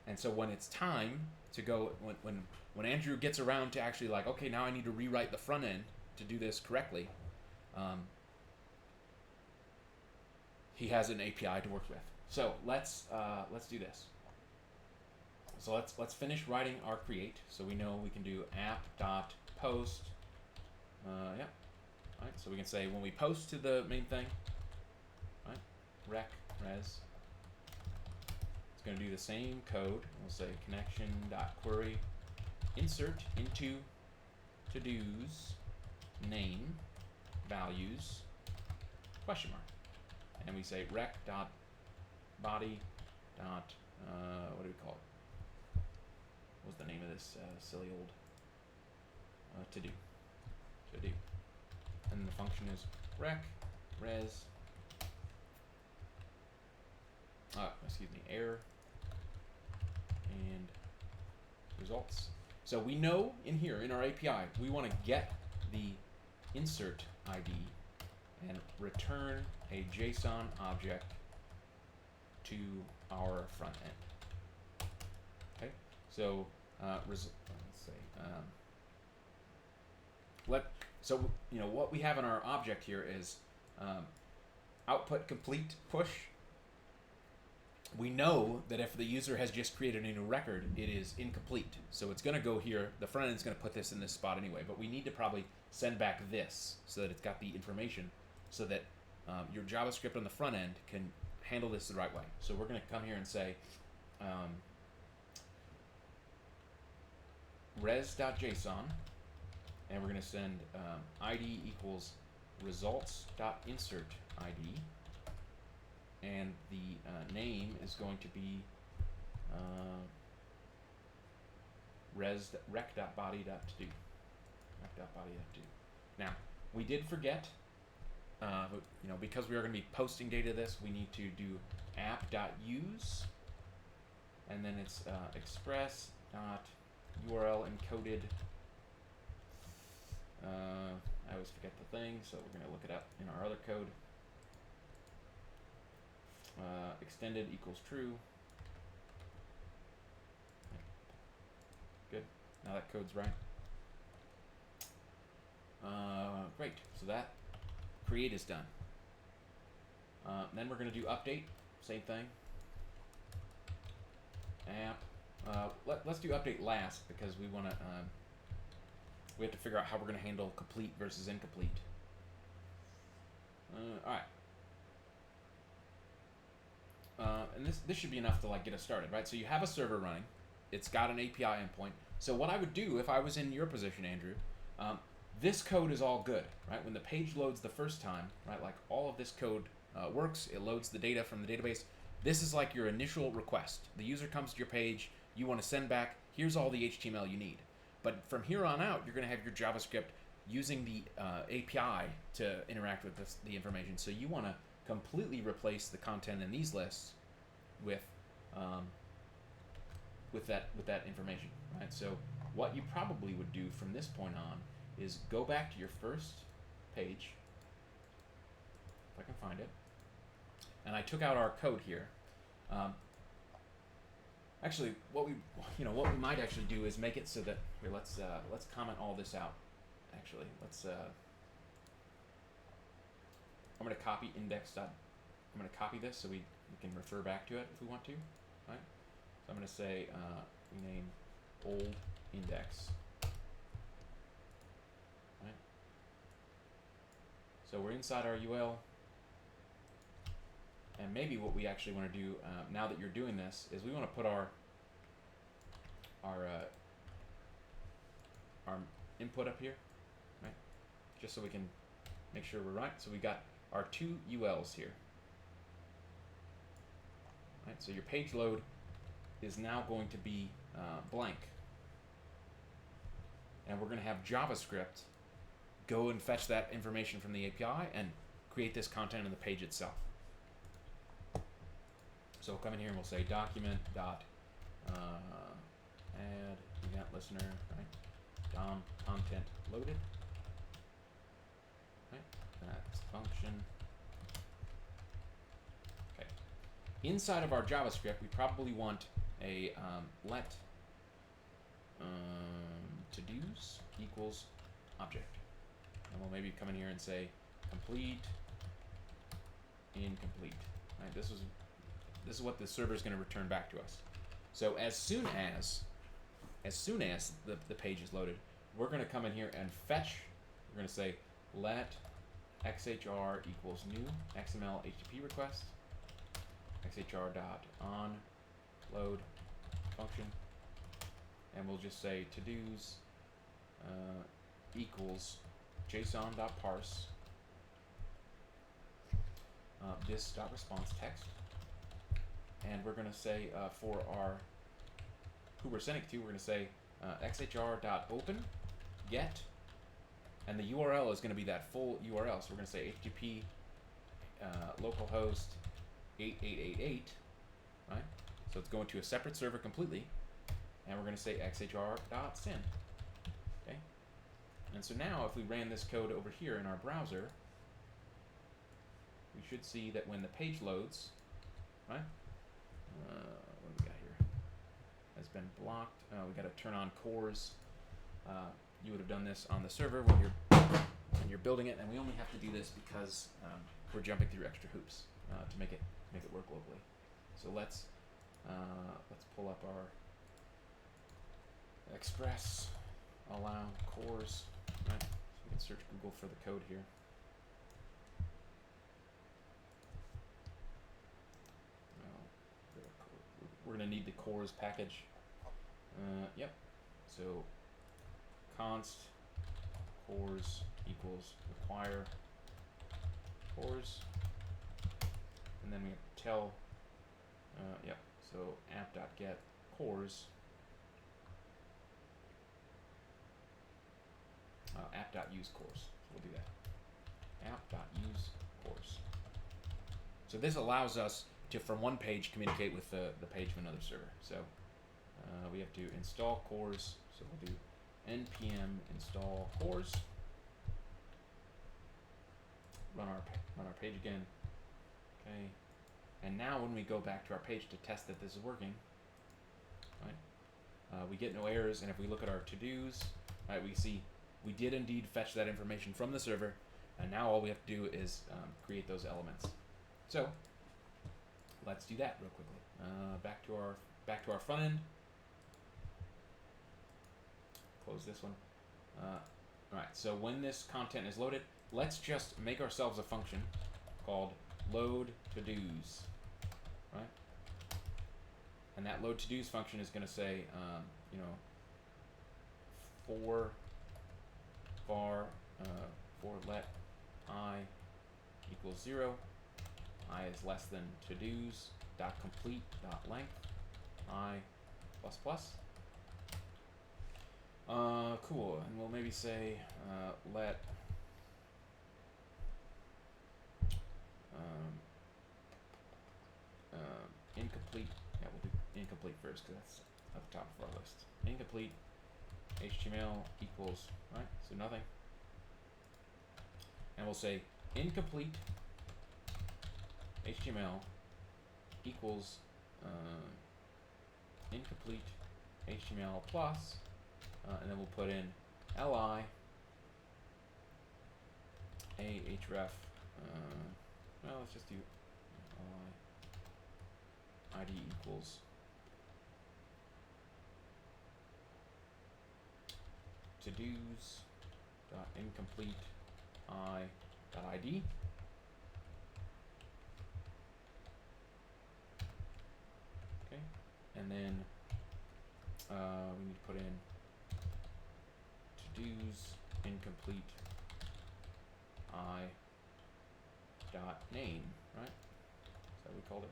And so when it's time to go, when Andrew gets around to actually like, okay, now I need to rewrite the front end to do this correctly, he has an API to work with. So let's do this. So let's finish writing our create. So we know we can do app.post. Yeah. All right. So we can say when we post to the main thing, right? Rec res. It's going to do the same code. We'll say connection.query insert into to-dos name values question mark, and we say rec.body. What do we call it? What's the name of this silly old to do, and the function is rec res error and results. So we know in here in our API we want to get the insert ID and return a JSON object to our front end. Okay, so let's say what we have in our object here is output complete push. We know that if the user has just created a new record, it is incomplete. So it's going to go here. The front end is going to put this in this spot anyway, but we need to probably send back this so that it's got the information so that your JavaScript on the front end can handle this the right way. So we're going to come here and say res.json, and we're going to send ID equals results.insert ID. And the name is going to be rec.body.to-do. Now, we did forget, because we are going to be posting data to this, we need to do app.use, and then it's express.url encoded. I always forget the thing, so we're going to look it up in our other code. Extended equals true. Good. Now that code's right. Great. So that create is done. Then we're going to do update. Same thing. App. Let's do update last because we want to. We have to figure out how we're going to handle complete versus incomplete. All right. And this should be enough to like get us started, right? So you have a server running. It's got an API endpoint. So what I would do if I was in your position, Andrew, This code is all good, right? When the page loads the first time, right, like all of this code works, it loads the data from the database. This is like your initial request. The user comes to your page, you want to send back, here's all the HTML you need. But from here on out, you're going to have your JavaScript using the API to interact with the information. So you want to completely replace the content in these lists with that information, right? So what you probably would do from this point on is go back to your first page, if I can find it, and I took out our code here. Actually, what we might actually do is make it so that here. Let's comment all this out. Actually, I'm going to copy index. I'm going to copy this so we can refer back to it if we want to, right? So I'm going to say rename old index. Right. So we're inside our UL. And maybe what we actually want to do now that you're doing this is we want to put our input up here, right? Just so we can make sure we're right. So we got our two ULs here, right? So your page load is now going to be blank, and we're going to have JavaScript go and fetch that information from the API and create this content in the page itself. So we'll come in here and we'll say document dot add event listener, right? DOM content loaded, right? That's function. Okay. Inside of our JavaScript, we probably want a let todos equals object, and we'll maybe come in here and say complete incomplete. Right? This is what the server is going to return back to us. So as soon as the page is loaded, we're going to come in here and fetch. We're going to say let xhr equals new XML HTTP request, xhr dot on load function, and we'll just say todos equals json dot parse this dot response text. And we're going to say for our who we're sending it to, we're going to say xhr.open get, and the URL is going to be that full URL. So we're going to say http localhost 8888, right? So it's going to a separate server completely, and we're going to say xhr.send. Okay. And so now, if we ran this code over here in our browser, we should see that when the page loads, right? What do we got here? Has been blocked. We got to turn on cores. You would have done this on the server when you're building it, and we only have to do this because we're jumping through extra hoops to make it work locally. So let's pull up our Express allow cores. Right? So we can search Google for the code here. We're going to need the cores package. Yep. So const cores equals require cores, and then we have to tell. Yep. So app.get cores. App.use cores. So we'll do that. App.use cores. So this allows us to, from one page, communicate with the page of another server. So we have to install cores. So we'll do npm install cores. Run our page again. Okay. And now when we go back to our page to test that this is working, right? We get no errors, and if we look at our to-dos, right, we see we did indeed fetch that information from the server, and now all we have to do is create those elements. So let's do that real quickly. Back to our front end. Close this one. All right. So when this content is loaded, let's just make ourselves a function called load to-dos, right? And that load to-dos function is going to say, for var for let I equals 0, I is less than to-dos dot complete dot length I plus plus. Cool, and we'll maybe say let incomplete. Yeah, we'll do incomplete first because that's at the top of our list. Incomplete HTML equals, right? So nothing. And we'll say incomplete HTML equals incomplete HTML plus, and then we'll put in li ahref. Well, let's just do li id equals to-dos dot incomplete I dot id. Okay, and then we need to put in to-dos incomplete I dot name, right? Is that what we called it?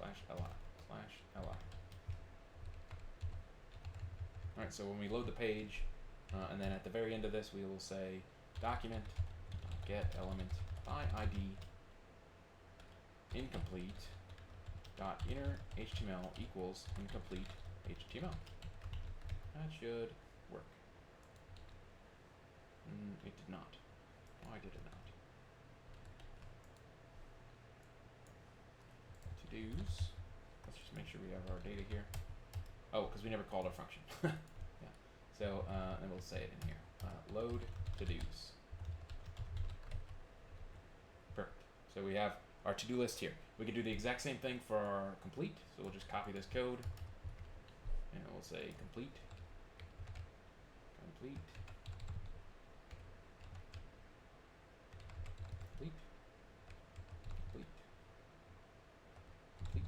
/li. Alright, so when we load the page, and then at the very end of this, we will say document get element by ID incomplete dot inner HTML equals incomplete HTML. That should work. It did not. Why did it not? To-dos. Let's just make sure we have our data here. Oh, because we never called our function. Yeah. So, and we'll say it in here. Load to-dos. Perfect. So we have our to-do list here. We can do the exact same thing for our complete. So we'll just copy this code, and we'll say complete. Complete. Complete. Complete. Complete.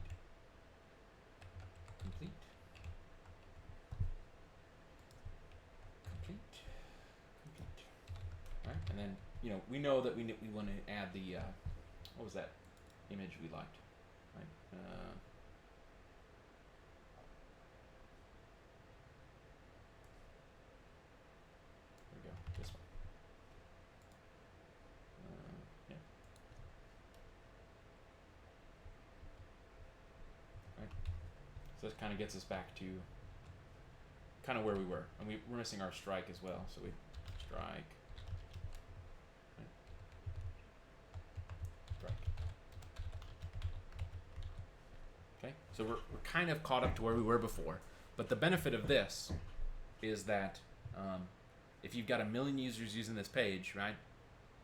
Complete. Complete. Complete. All right, and then we know that we want to add the what was that image we liked, right? There we go. This one. Yeah. Right. So this kind of gets us back to kind of where we were, and we're missing our strike as well. So we strike. Okay, so we're kind of caught up to where we were before, but the benefit of this is that if you've got 1 million users using this page, right,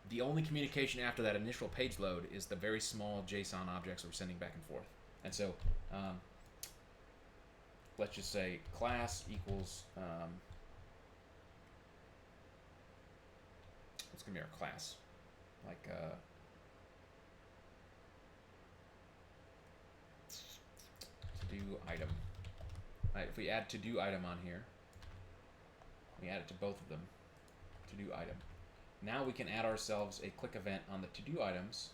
the only communication after that initial page load is the very small JSON objects we're sending back and forth. And so let's just say class equals what's going to be our class? Like to-do item. Right, if we add to-do item on here, we add it to both of them. To-do item. Now we can add ourselves a click event on the to-do items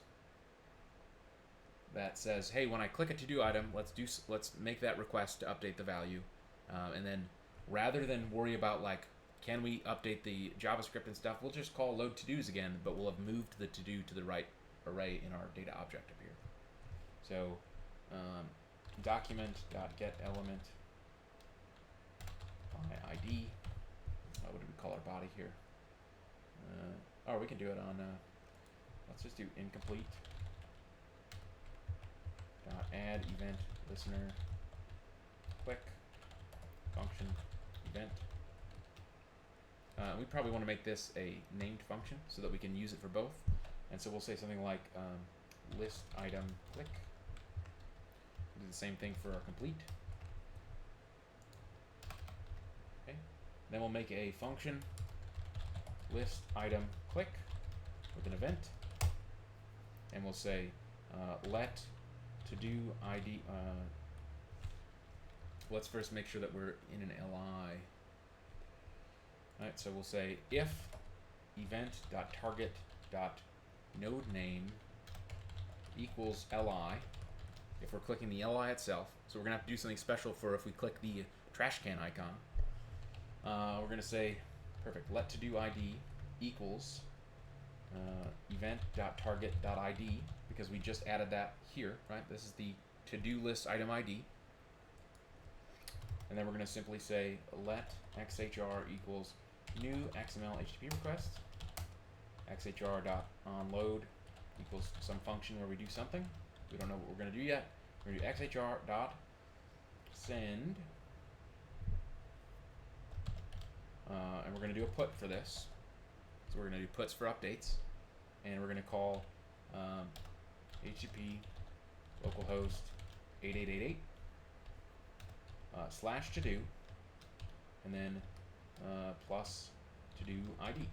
that says, hey, when I click a to-do item, let's make that request to update the value, and then rather than worry about like, can we update the JavaScript and stuff, we'll just call load to-dos again, but we'll have moved the to-do to the right array in our data object up here. So document.getElement by ID. What do we call our body here? Oh, we can do it on, let's just do incomplete. Add event listener click function event. We probably want to make this a named function so that we can use it for both. And so we'll say something like list item click. We'll do the same thing for our complete. Okay. Then we'll make a function list item click with an event, and we'll say let to do ID. Let's first make sure that we're in an LI. Right, so we'll say if event.target.nodename equals li, if we're clicking the li itself. So we're gonna have to do something special for if we click the trash can icon. We're gonna say, perfect, let to do ID equals event.target.id, because we just added that here, right? This is the to-do list item ID. And then we're gonna simply say let xhr equals new XML HTTP request, xhr.onload equals some function where we do something. We don't know what we're going to do yet. We're going to do xhr.send, and we're going to do a put for this. So we're going to do puts for updates, and we're going to call HTTP localhost 8888 slash to do, and then plus to do ID.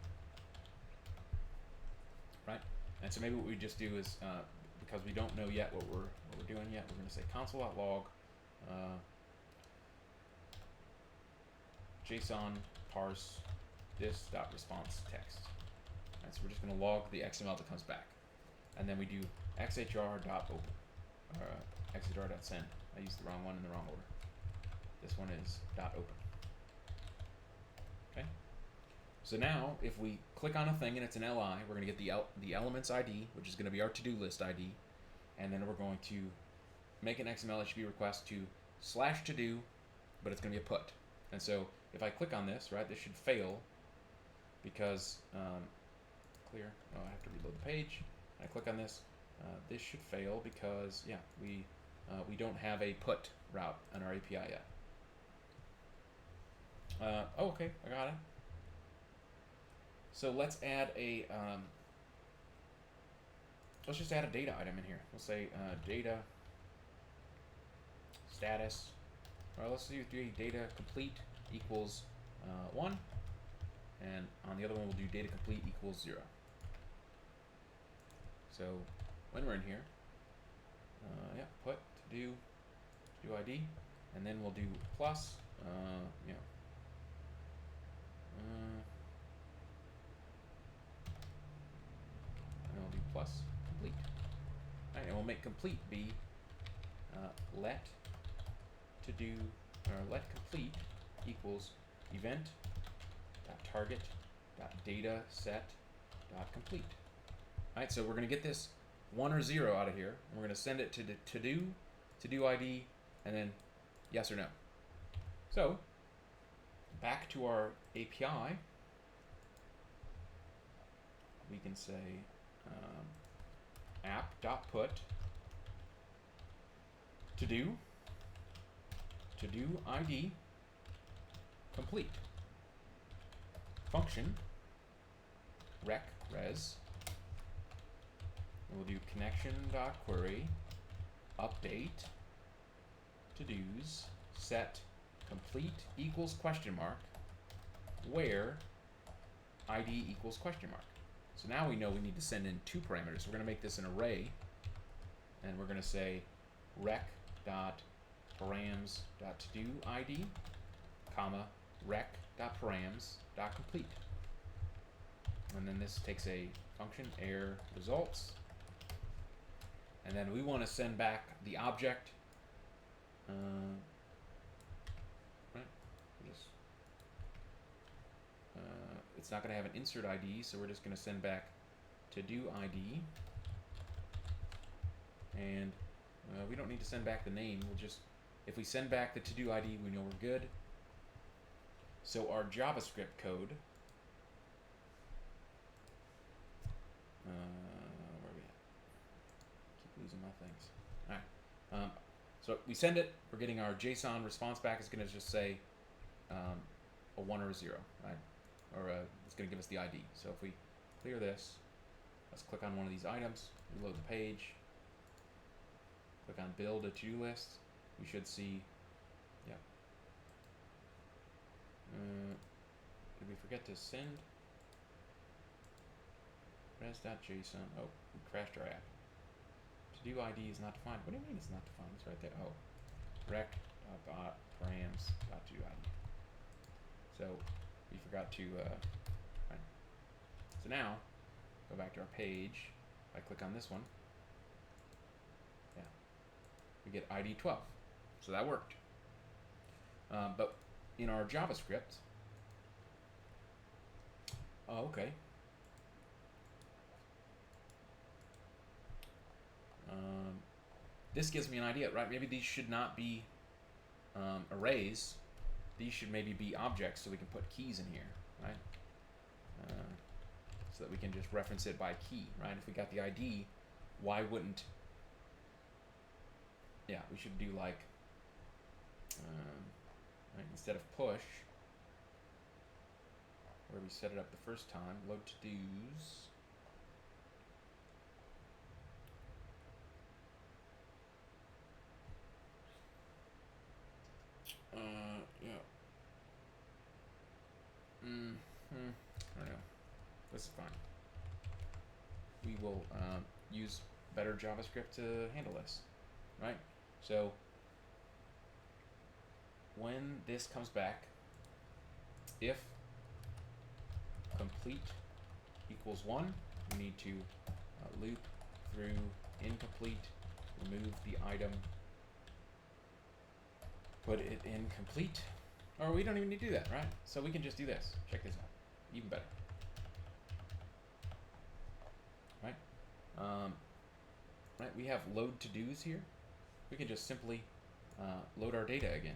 Right? And so maybe what we just do is, because we don't know yet what we're doing yet, we're going to say console.log JSON parse this.response text. Right, so we're just going to log the XML that comes back, and then we do xhr.open or xhr.send. I used the wrong one in the wrong order. This one is .open. Okay. So now, if we click on a thing and it's an LI, we're going to get the elements ID, which is going to be our to-do list ID, and then we're going to make an XML HTTP request to /to-do, but it's going to be a put. And so if I click on this, right, this should fail because clear. Oh, I have to reload the page. I click on this. This should fail because we don't have a put route on our API yet. Oh, okay, I got it. So let's add a let's just add a data item in here. We'll say data status. All right, let's do data complete equals 1, and on the other one we'll do data complete equals 0. So when we're in here, put to do ID, and then we'll do plus, and we'll do plus complete. All right, and we'll make complete be let to do let complete equals event target data set complete. All right, so we're going to get this 1 or 0 out of here, and we're going to send it to do ID, and then yes or no. So back to our API, we can say app.put to do ID complete function res, and we'll do connection.query update to-dos set complete equals question mark where ID equals question mark. So now we know we need to send in 2 parameters. We're going to make this an array, and we're going to say rec.params.todoID, comma rec.params.complete. And then this takes a function error results, and then we want to send back the object. Right? It's not going to have an insert ID, so we're just going to send back to do ID, and we don't need to send back the name. We'll just, if we send back the to do ID, we know we're good. So our JavaScript code, where are we at? Keep losing my things. All right. So we send it. We're getting our JSON response back. It's going to just say a 1 or a 0, right? Or it's going to give us the ID. So if we clear this, let's click on one of these items, reload the page, click on build a to-do list. We should see, did we forget to send res.json? Oh, we crashed our app. To-do ID is not defined. What do you mean it's not defined? It's right there. Oh, rec.params.todoID. So we forgot to, right. So now, go back to our page. I click on this one. Yeah, we get ID 12. So that worked. But in our JavaScript, oh, okay. This gives me an idea, right? Maybe these should not be arrays. These should maybe be objects, so we can put keys in here, right? So that we can just reference it by key, right? If we got the ID, why wouldn't? Yeah, we should do like, right, instead of push, where we set it up the first time, load to-dos. Yeah. I don't know. This is fine. We will use better JavaScript to handle this, right? So when this comes back, if complete equals 1, we need to loop through incomplete, remove the item, put it in complete, or we don't even need to do that, right? So we can just do this. Check this out, even better, right? Right, we have load to-dos here. We can just simply load our data again.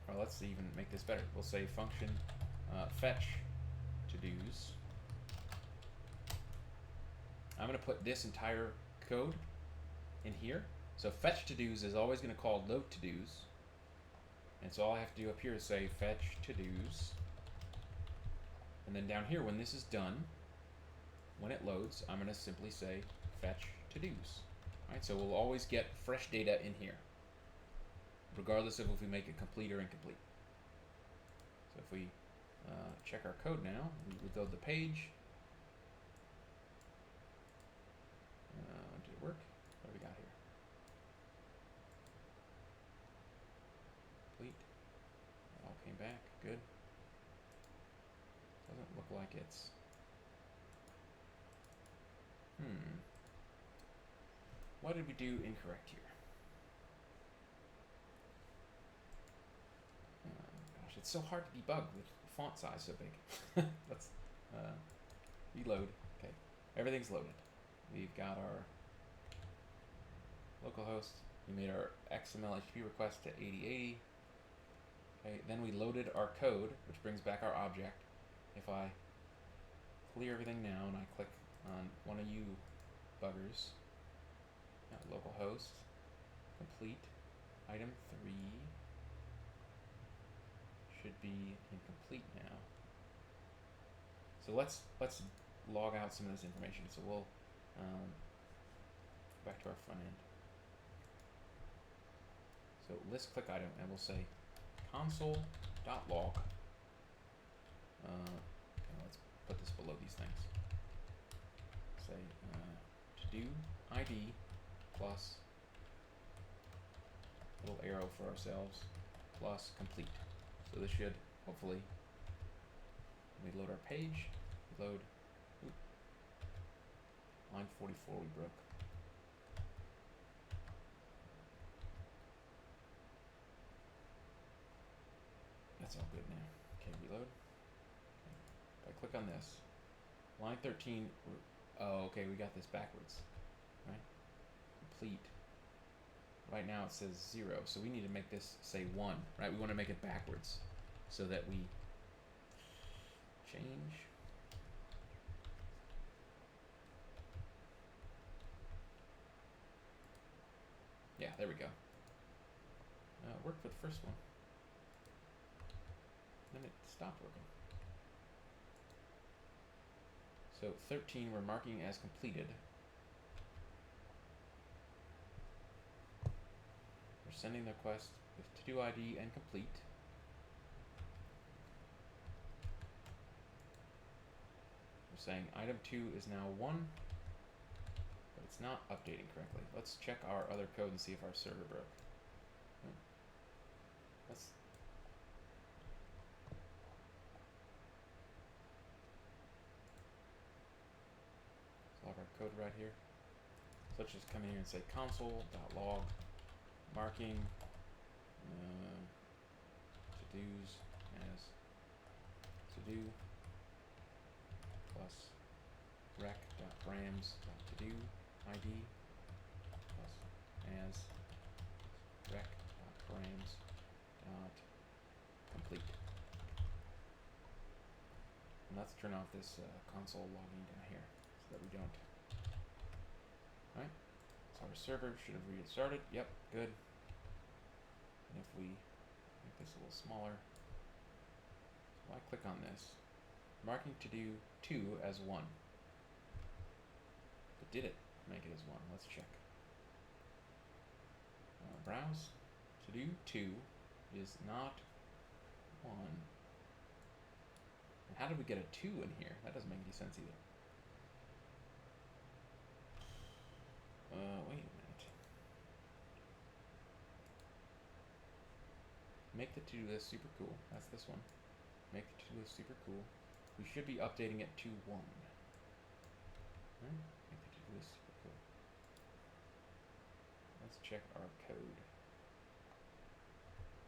Or let's even make this better. We'll say function fetch to-dos. I'm going to put this entire code in here. So fetch to-dos is always going to call load to-dos. And so all I have to do up here is say fetch to-dos. And then down here, when this is done, when it loads, I'm going to simply say fetch to-dos. Right? So we'll always get fresh data in here, regardless of if we make it complete or incomplete. So if we check our code now, we would load the page. Did it work? What do we got here? Complete. It all came back. Good. Doesn't look like it's... What did we do incorrect here? Gosh, it's so hard to debug with font size so big. Let's reload. Okay, everything's loaded. We've got our localhost. We made our XML HTTP request to 8080. Okay, then we loaded our code, which brings back our object. If I clear everything now and I click on one of you buggers, localhost, complete, item 3 should be incomplete now. So let's log out some of this information. So we'll go back to our front end. So list click item, and we'll say console.log. Let's put this below these things. Say to do ID plus little arrow for ourselves plus complete. So this should hopefully, when we load our page, load, line 44 we broke. That's all good now. Okay, reload. If I click on this, line 13, oh, okay, we got this backwards, right? Complete. Right now it says 0, so we need to make this say 1, right? We want to make it backwards so that we change. Yeah, there we go. It worked for the first one. Then it stopped working. So 13 we're marking as completed. We're sending the request with to-do ID and complete. We're saying item 2 is now 1, but it's not updating correctly. Let's check our other code and see if our server broke. Let's code right here. So let's just come in here and say console.log marking to-dos as to-do plus rec.params.to-do ID plus as rec.params.complete. And let's turn off this console logging down here so that we don't. Alright, so our server should have restarted. Yep, good. And if we make this a little smaller, so I click on this, marking to do 2 as 1. But did it make it as 1? Let's check. Browse. To do 2 is not 1. And how did we get a 2 in here? That doesn't make any sense either. Wait a minute. Make the to-do list super cool. That's this one. Make the to-do list super cool. We should be updating it to 1. Right? Make the to-do list super cool. Let's check our code.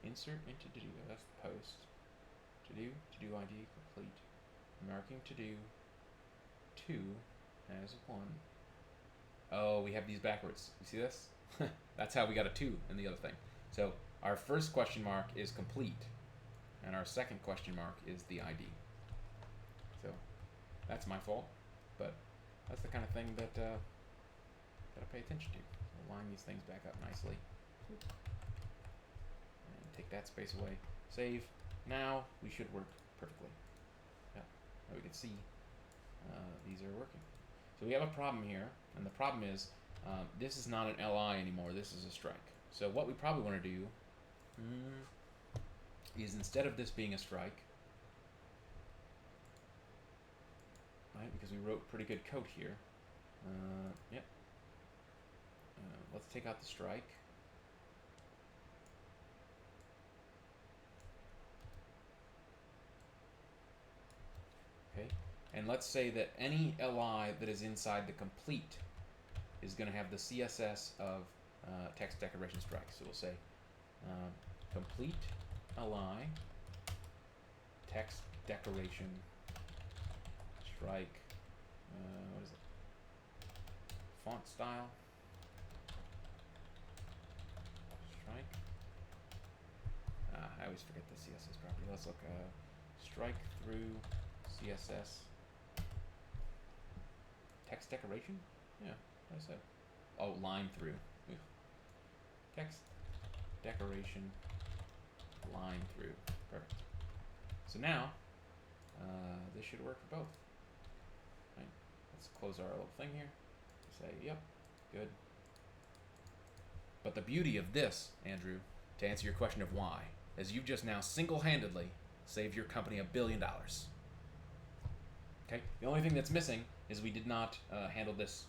Insert into to-do. That's the post. To-do ID complete. Marking to-do 2 as 1. Oh, we have these backwards. You see this? That's how we got a 2 in the other thing. So our first question mark is complete, and our second question mark is the ID. So that's my fault, but that's the kind of thing that gotta pay attention to. So line these things back up nicely. And take that space away. Save. Now we should work perfectly. Yeah, now we can see these are working. So we have a problem here, and the problem is this is not an LI anymore. This is a strike. So what we probably want to do is, instead of this being a strike, right? Because we wrote pretty good code here. Yep. Let's take out the strike. Okay, and let's say that any LI that is inside the complete is going to have the CSS of text decoration strike. So we'll say complete LI text decoration strike. What is it? Font style strike. I always forget the CSS property. Let's look. Strike through CSS text decoration? Yeah, what I said. Oh, line through. Ooh. Text decoration line through. Perfect. So now this should work for both. Right. Let's close our little thing here. Say, yep, good. But the beauty of this, Andrew, to answer your question of why, is you've just now single-handedly saved your company $1 billion. Okay. The only thing that's missing is we did not handle this.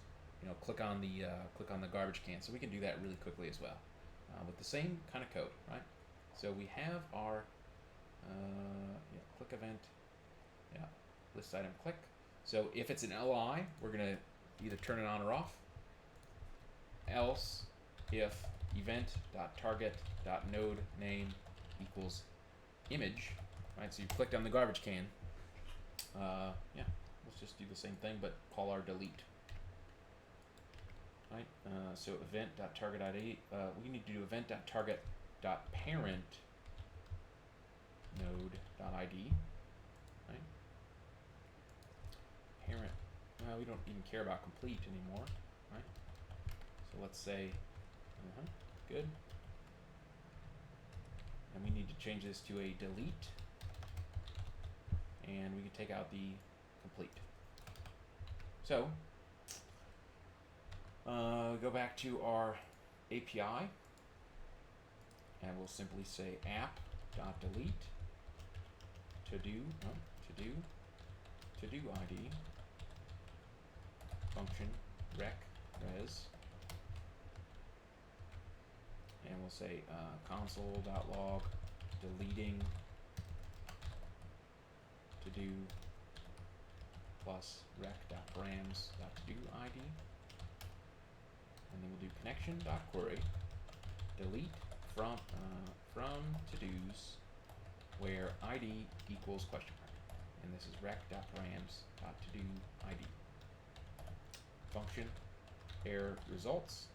Click on the garbage can. So we can do that really quickly as well, with the same kind of code, right? So we have our click event, list item click. So if it's an LI, we're gonna either turn it on or off. Else, if event.target.node name equals image, right? So you clicked on the garbage can. Let's just do the same thing, but call our delete. Right. So event.target.id. We need to do event.target.parent node.id. Right. Parent. We don't even care about complete anymore. Right. So let's say good. And we need to change this to a delete. And we can take out the complete. So go back to our API, and we'll simply say app.delete to-do ID function rec.res, and we'll say console.log deleting to-do plus rec.params.to ID. And then we'll do connection.query. Delete from to-dos where ID equals question mark. And this is rec.params.to-do ID. Function error results.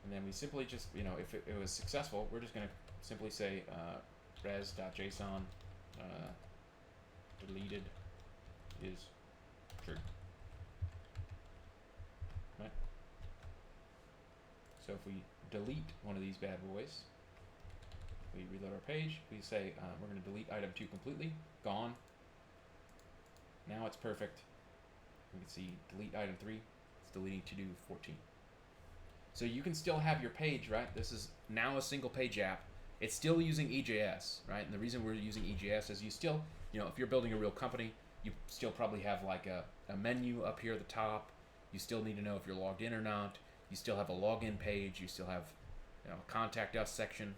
And then we simply just, if it was successful, we're just going to simply say res.json deleted is true. Right? So if we delete one of these bad boys, we reload our page, we say we're going to delete item 2 completely, gone. Now it's perfect. We can see delete item 3, it's deleting to do 14. So you can still have your page, right? This is now a single page app. It's still using EJS, right? And the reason we're using EJS is you still, if you're building a real company, you still probably have like a menu up here at the top. You still need to know if you're logged in or not. You still have a login page. You still have a contact us section.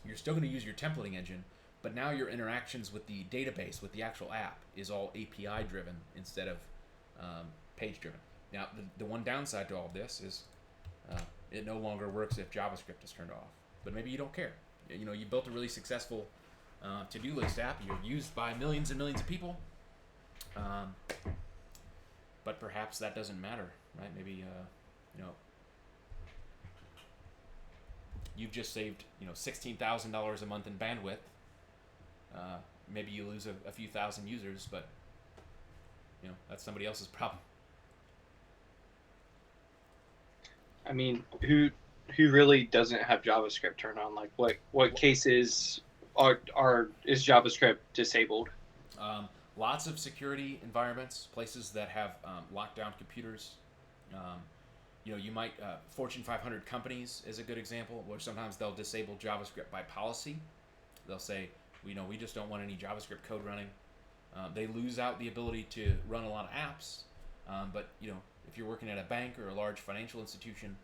You're still going to use your templating engine, but now your interactions with the database, with the actual app, is all API driven instead of page driven. Now, the one downside to all of this is it no longer works if JavaScript is turned off. But maybe you don't care. You built a really successful to-do list app. You're used by millions and millions of people. But perhaps that doesn't matter, right? Maybe you've just saved $16,000 a month in bandwidth. Maybe you lose a few thousand users, but that's somebody else's problem.
I mean, who really doesn't have JavaScript turned on? Like, what cases is JavaScript disabled?
Lots of security environments, places that have lockdown computers. You might Fortune 500 companies is a good example where sometimes they'll disable JavaScript by policy. They'll say, we just don't want any JavaScript code running. They lose out the ability to run a lot of apps, but if you're working at a bank or a large financial institution,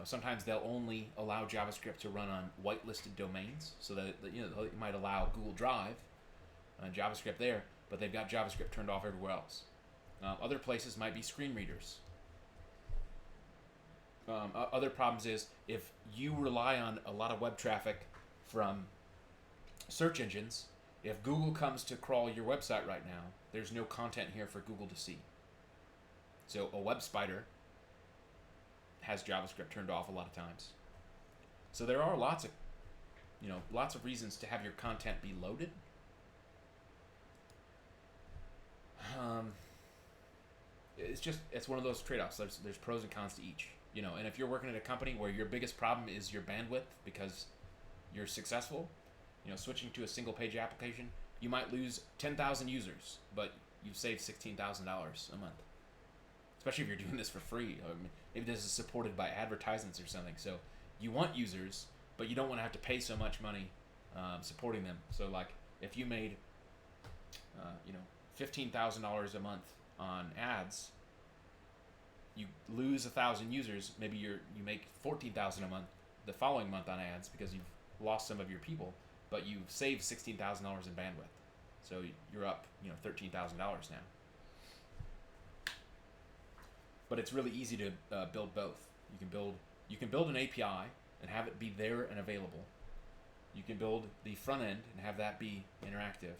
sometimes they'll only allow JavaScript to run on whitelisted domains, so that they might allow Google Drive JavaScript there, but they've got JavaScript turned off everywhere else. Other places might be screen readers. Other problems is if you rely on a lot of web traffic from search engines, if Google comes to crawl your website right now, there's no content here for Google to see. So a web spider has JavaScript turned off a lot of times. So there are lots of reasons to have your content be loaded. It's one of those trade-offs. There's pros and cons to each. And if you're working at a company where your biggest problem is your bandwidth because you're successful, switching to a single page application, you might lose 10,000 users, but you've saved $16,000 a month. Especially if you're doing this for free. Maybe this is supported by advertisements or something. So you want users, but you don't want to have to pay so much money supporting them. So like if you made $15,000 a month on ads, you lose 1,000 users. Maybe you make $14,000 a month the following month on ads because you've lost some of your people, but you've saved $16,000 in bandwidth. So you're up $13,000 now. But it's really easy to build both. You can build an API and have it be there and available. You can build the front end and have that be interactive.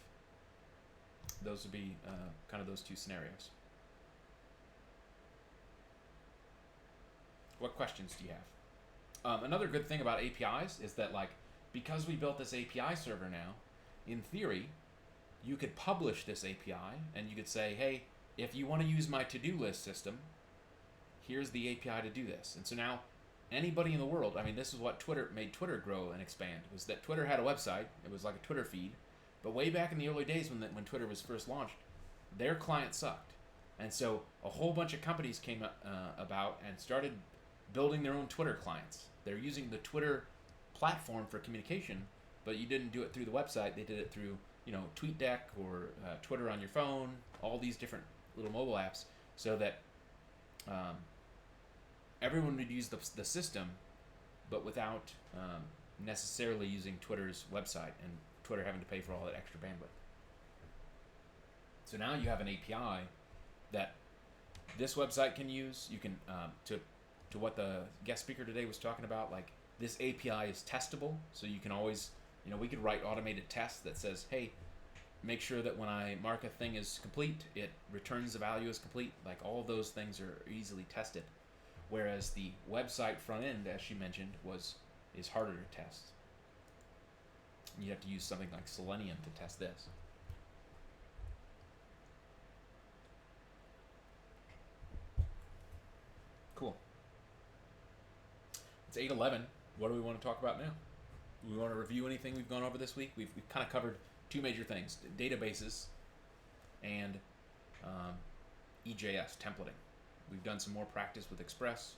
Those would be kind of those two scenarios. What questions do you have? Another good thing about APIs is that because we built this API server now, in theory, you could publish this API and you could say, hey, if you want to use my to-do list system, here's the API to do this. And so now anybody in the world, this is what made Twitter grow and expand, was that Twitter had a website. It was like a Twitter feed. But way back in the early days when Twitter was first launched, their client sucked. And so a whole bunch of companies came about and started building their own Twitter clients. They're using the Twitter platform for communication, but you didn't do it through the website. They did it through, TweetDeck or Twitter on your phone, all these different little mobile apps, so that everyone would use the system, but without necessarily using Twitter's website and Twitter having to pay for all that extra bandwidth. So now you have an API that this website can use. You can to what the guest speaker today was talking about. Like, this API is testable, so you can always, we could write automated tests that says, hey, make sure that when I mark a thing as complete, it returns the value as complete. Like, all of those things are easily tested. Whereas the website front end, as she mentioned, is harder to test. You have to use something like Selenium to test this. Cool. It's 8:11. What do we want to talk about now? We want to review anything we've gone over this week. We've kind of covered two major things: databases and EJS templating. We've done some more practice with Express.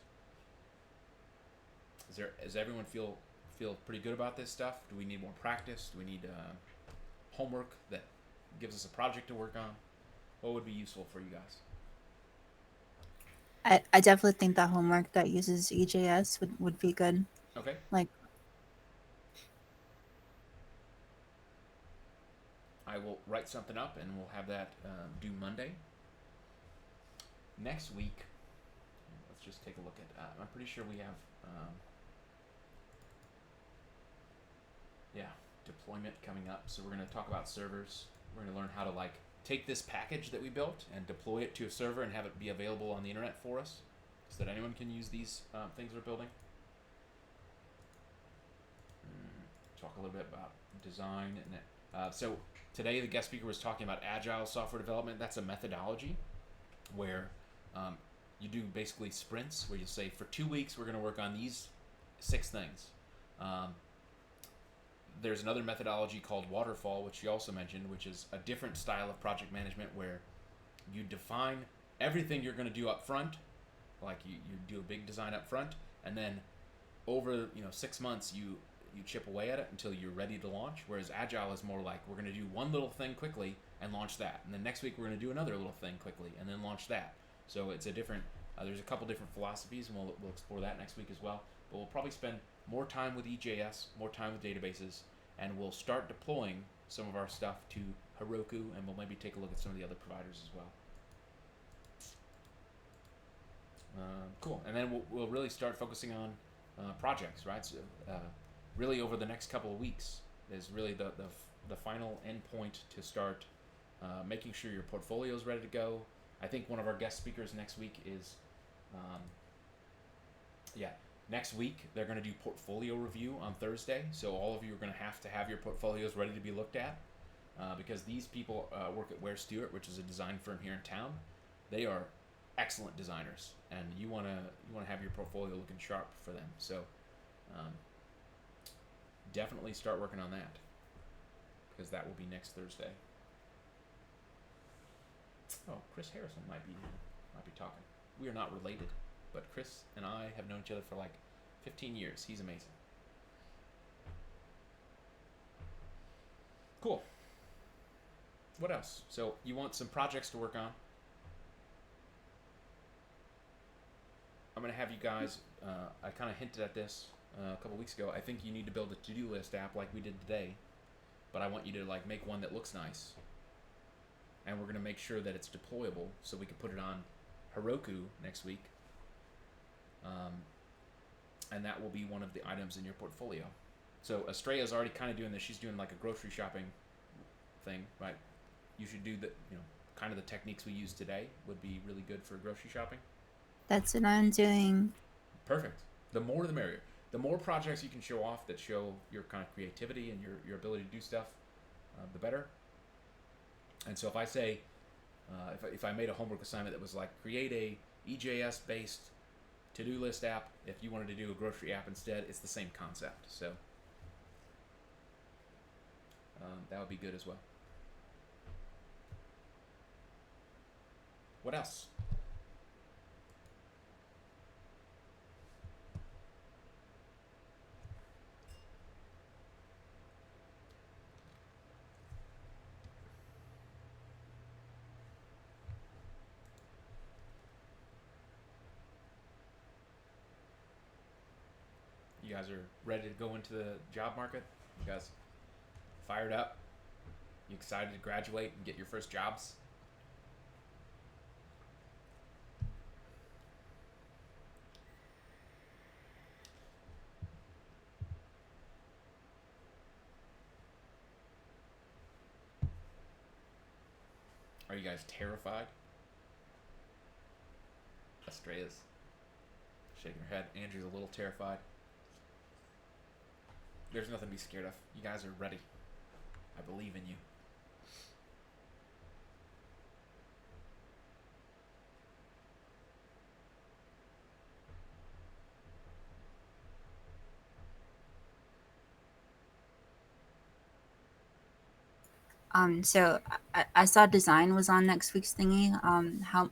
Does everyone feel pretty good about this stuff? Do we need more practice? Do we need homework that gives us a project to work on? What would be useful for you guys?
I definitely think that homework that uses EJS would be good.
Okay.
Like,
I will write something up and we'll have that due Monday. Next week, let's just take a look at. I'm pretty sure we have. Deployment coming up. So we're going to talk about servers. We're going to learn how to take this package that we built and deploy it to a server and have it be available on the internet for us, so that anyone can use these things we're building. Talk a little bit about design and so today the guest speaker was talking about agile software development. That's a methodology where you do basically sprints, where you say for 2 weeks we're going to work on these 6 things. There's another methodology called waterfall, which you also mentioned, which is a different style of project management where you define everything you're going to do up front, like you do a big design up front, and then over 6 months you chip away at it until you're ready to launch. Whereas agile is more like, we're going to do one little thing quickly and launch that, and then next week we're going to do another little thing quickly and then launch that. So it's a different. There's a couple different philosophies, and we'll explore that next week as well. But we'll probably spend more time with EJS, more time with databases, and we'll start deploying some of our stuff to Heroku, and we'll maybe take a look at some of the other providers as well. Cool. And then we'll really start focusing on projects, right? So really over the next couple of weeks is really the final endpoint to start making sure your portfolio is ready to go. I think one of our guest speakers next week is, next week they're going to do portfolio review on Thursday. So all of you are going to have your portfolios ready to be looked at, because these people work at Ware Stewart, which is a design firm here in town. They are excellent designers, and you want to have your portfolio looking sharp for them. So definitely start working on that, because that will be next Thursday. Oh, Chris Harrison might be talking. We are not related, but Chris and I have known each other for 15 years. He's amazing. Cool. What else? So you want some projects to work on. I'm going to have you guys, I kind of hinted at this a couple weeks ago. I think you need to build a to-do list app like we did today, but I want you to make one that looks nice. And we're going to make sure that it's deployable so we can put it on Heroku next week. And that will be one of the items in your portfolio. So Estrella's already kind of doing this. She's doing a grocery shopping thing, right? You should do the, kind of the techniques we used today would be really good for grocery shopping.
that's what I'm doing.
Perfect. The more the merrier. The more projects you can show off that show your kind of creativity and your ability to do stuff, the better. And so if I say, if I made a homework assignment that was create a EJS based to-do list app, if you wanted to do a grocery app instead, it's the same concept. So that would be good as well. What else? You guys are ready to go into the job market? You guys fired up? You excited to graduate and get your first jobs? Are you guys terrified? Estrella's shaking her head. Andrew's a little terrified. There's nothing to be scared of. You guys are ready. I believe in you.
So I saw design was on next week's thingy. How